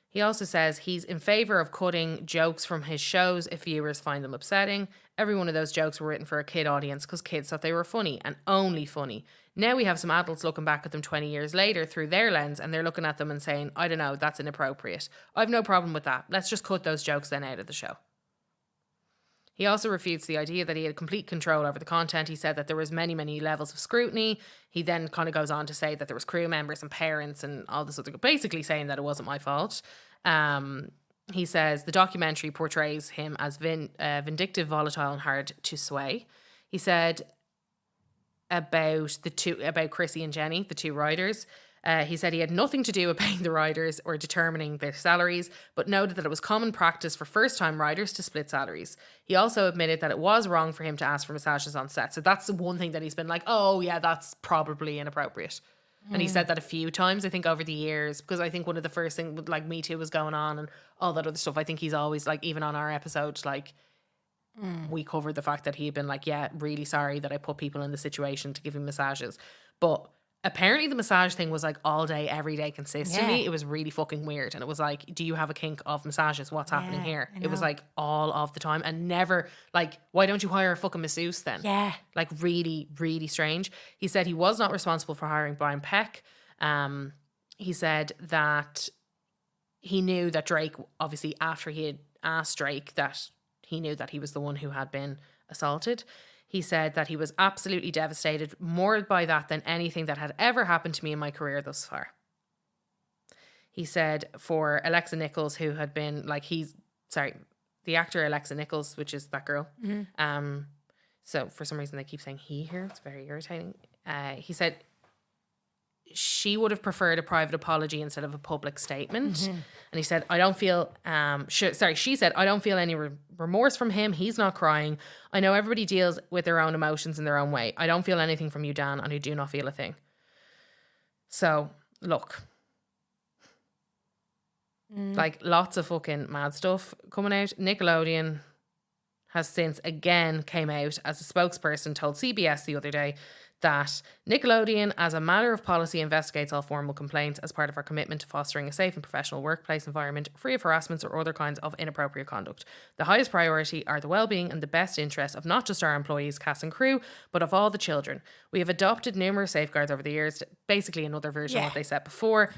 He also says he's in favour of cutting jokes from his shows if viewers find them upsetting. Every one of those jokes were written for a kid audience because kids thought they were funny and only funny. Now we have some adults looking back at them 20 years later through their lens and they're looking at them and saying, I don't know, that's inappropriate. I've no problem with that. Let's just cut those jokes then out of the show. He also refutes the idea that he had complete control over the content. He said that there was many, many levels of scrutiny. He then kind of goes on to say that there was crew members and parents and all this other, basically saying that it wasn't my fault. He says the documentary portrays him as vindictive, volatile, and hard to sway. He said about Chrissy and Jenny, the two riders. He said he had nothing to do with paying the riders or determining their salaries, but noted that it was common practice for first-time riders to split salaries. He also admitted that it was wrong for him to ask for massages on set. So that's the one thing that he's been like, oh yeah, that's probably inappropriate. And he said that a few times, I think, over the years, because I think one of the first things with like Me Too was going on and all that other stuff. I think he's always like, even on our episode, like we covered the fact that he had been like, yeah, really sorry that I put people in the situation to give him massages. But apparently the massage thing was like all day, every day, consistently.
Yeah.
It was really fucking weird. And it was like, do you have a kink of massages? What's happening here?
I
It was
know.
like all of the time and never like, why don't you hire a fucking masseuse then?
Yeah.
Like really, really strange. He said he was not responsible for hiring Brian Peck. He said that he knew that Drake, obviously after he had asked Drake, that he knew that he was the one who had been assaulted. He said that he was absolutely devastated, more by that than anything that had ever happened to me in my career thus far. He said for Alexa Nichols, who had been like, the actor Alexa Nichols, which is that girl. So for some reason they keep saying he here. It's very irritating. He said she would have preferred a private apology instead of a public statement. And he said, I don't feel, she said, I don't feel any remorse from him. He's not crying. I know everybody deals with their own emotions in their own way. I don't feel anything from you, Dan, and I do not feel a thing. So, look. Like, lots of fucking mad stuff coming out. Nickelodeon has since again came out as a spokesperson told CBS the other day that Nickelodeon, as a matter of policy, investigates all formal complaints as part of our commitment to fostering a safe and professional workplace environment free of harassments or other kinds of inappropriate conduct. The highest priority are the well-being and the best interests of not just our employees, cast and crew, but of all the children. We have adopted numerous safeguards over the years, basically another version of what they said before,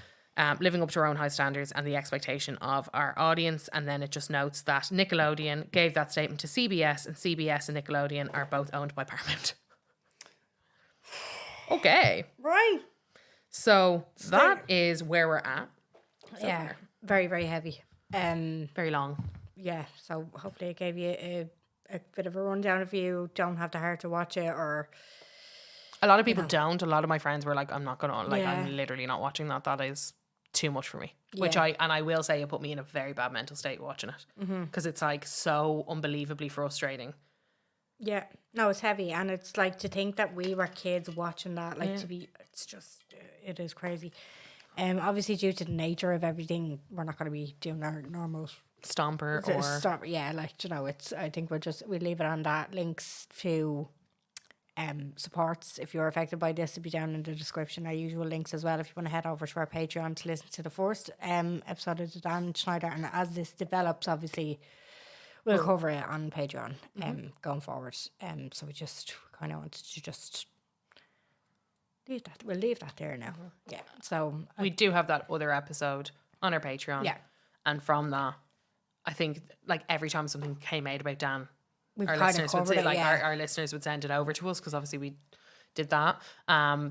living up to our own high standards and the expectation of our audience. And then it just notes that Nickelodeon gave that statement to CBS, and CBS and Nickelodeon are both owned by Paramount. Okay.
Right.
So that is where we're at. So
Yeah.
far.
Very, very heavy.
Very long.
Yeah. So hopefully it gave you a bit of a rundown if you don't have the heart to watch it, or
A lot of people don't. A lot of my friends were like, I'm not going to, like,
Yeah.
I'm literally not watching that. That is too much for me. Which
Yeah.
I will say it put me in a very bad mental state watching it. Because it's like so unbelievably frustrating.
yeah. No, it's heavy, and it's like to think that we were kids watching that, like it's just, it is crazy. Obviously due to the nature of everything, we're not going to be doing our normal
Stomper or...
stop. Yeah, like, you know, it's, I think we leave it on that. Links to supports if you're affected by this will be down in the description. Our usual links as well if you want to head over to our Patreon to listen to the first episode of the Dan Schneider, and as this develops, obviously we'll cover it on Patreon going forward. So we just kind of wanted to just leave that. We'll leave that there now. Yeah. So
We do have that other episode on our Patreon.
Yeah.
And from that, I think, like, every time something came out about Dan,
we've
our
kind of
listeners would
covered
say,
it.
like,
Yeah.
our listeners would send it over to us because obviously we did that.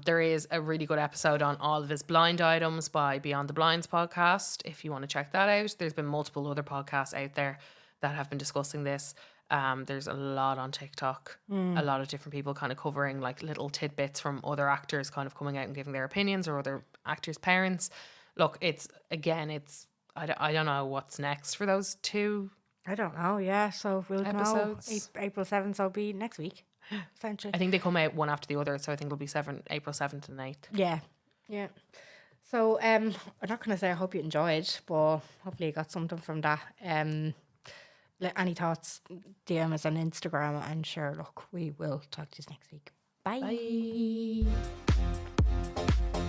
There is a really good episode on all of his blind items by Beyond the Blinds podcast. If you want to check that out, there's been multiple other podcasts out there that have been discussing this. There's a lot on TikTok, a lot of different people kind of covering like little tidbits from other actors kind of coming out and giving their opinions, or other actors' parents. Look, I don't know what's next for those two.
I don't know. Yeah. So we'll
Episodes.
know April 7th. So it'll be next week, essentially.
I think they come out one after the other, so I think it'll be April 7th and 8th.
Yeah. Yeah. So I'm not going to say I hope you enjoyed, but hopefully you got something from that. Any thoughts, DM us on Instagram, and sure, look, we will talk to you next week. Bye.
Bye.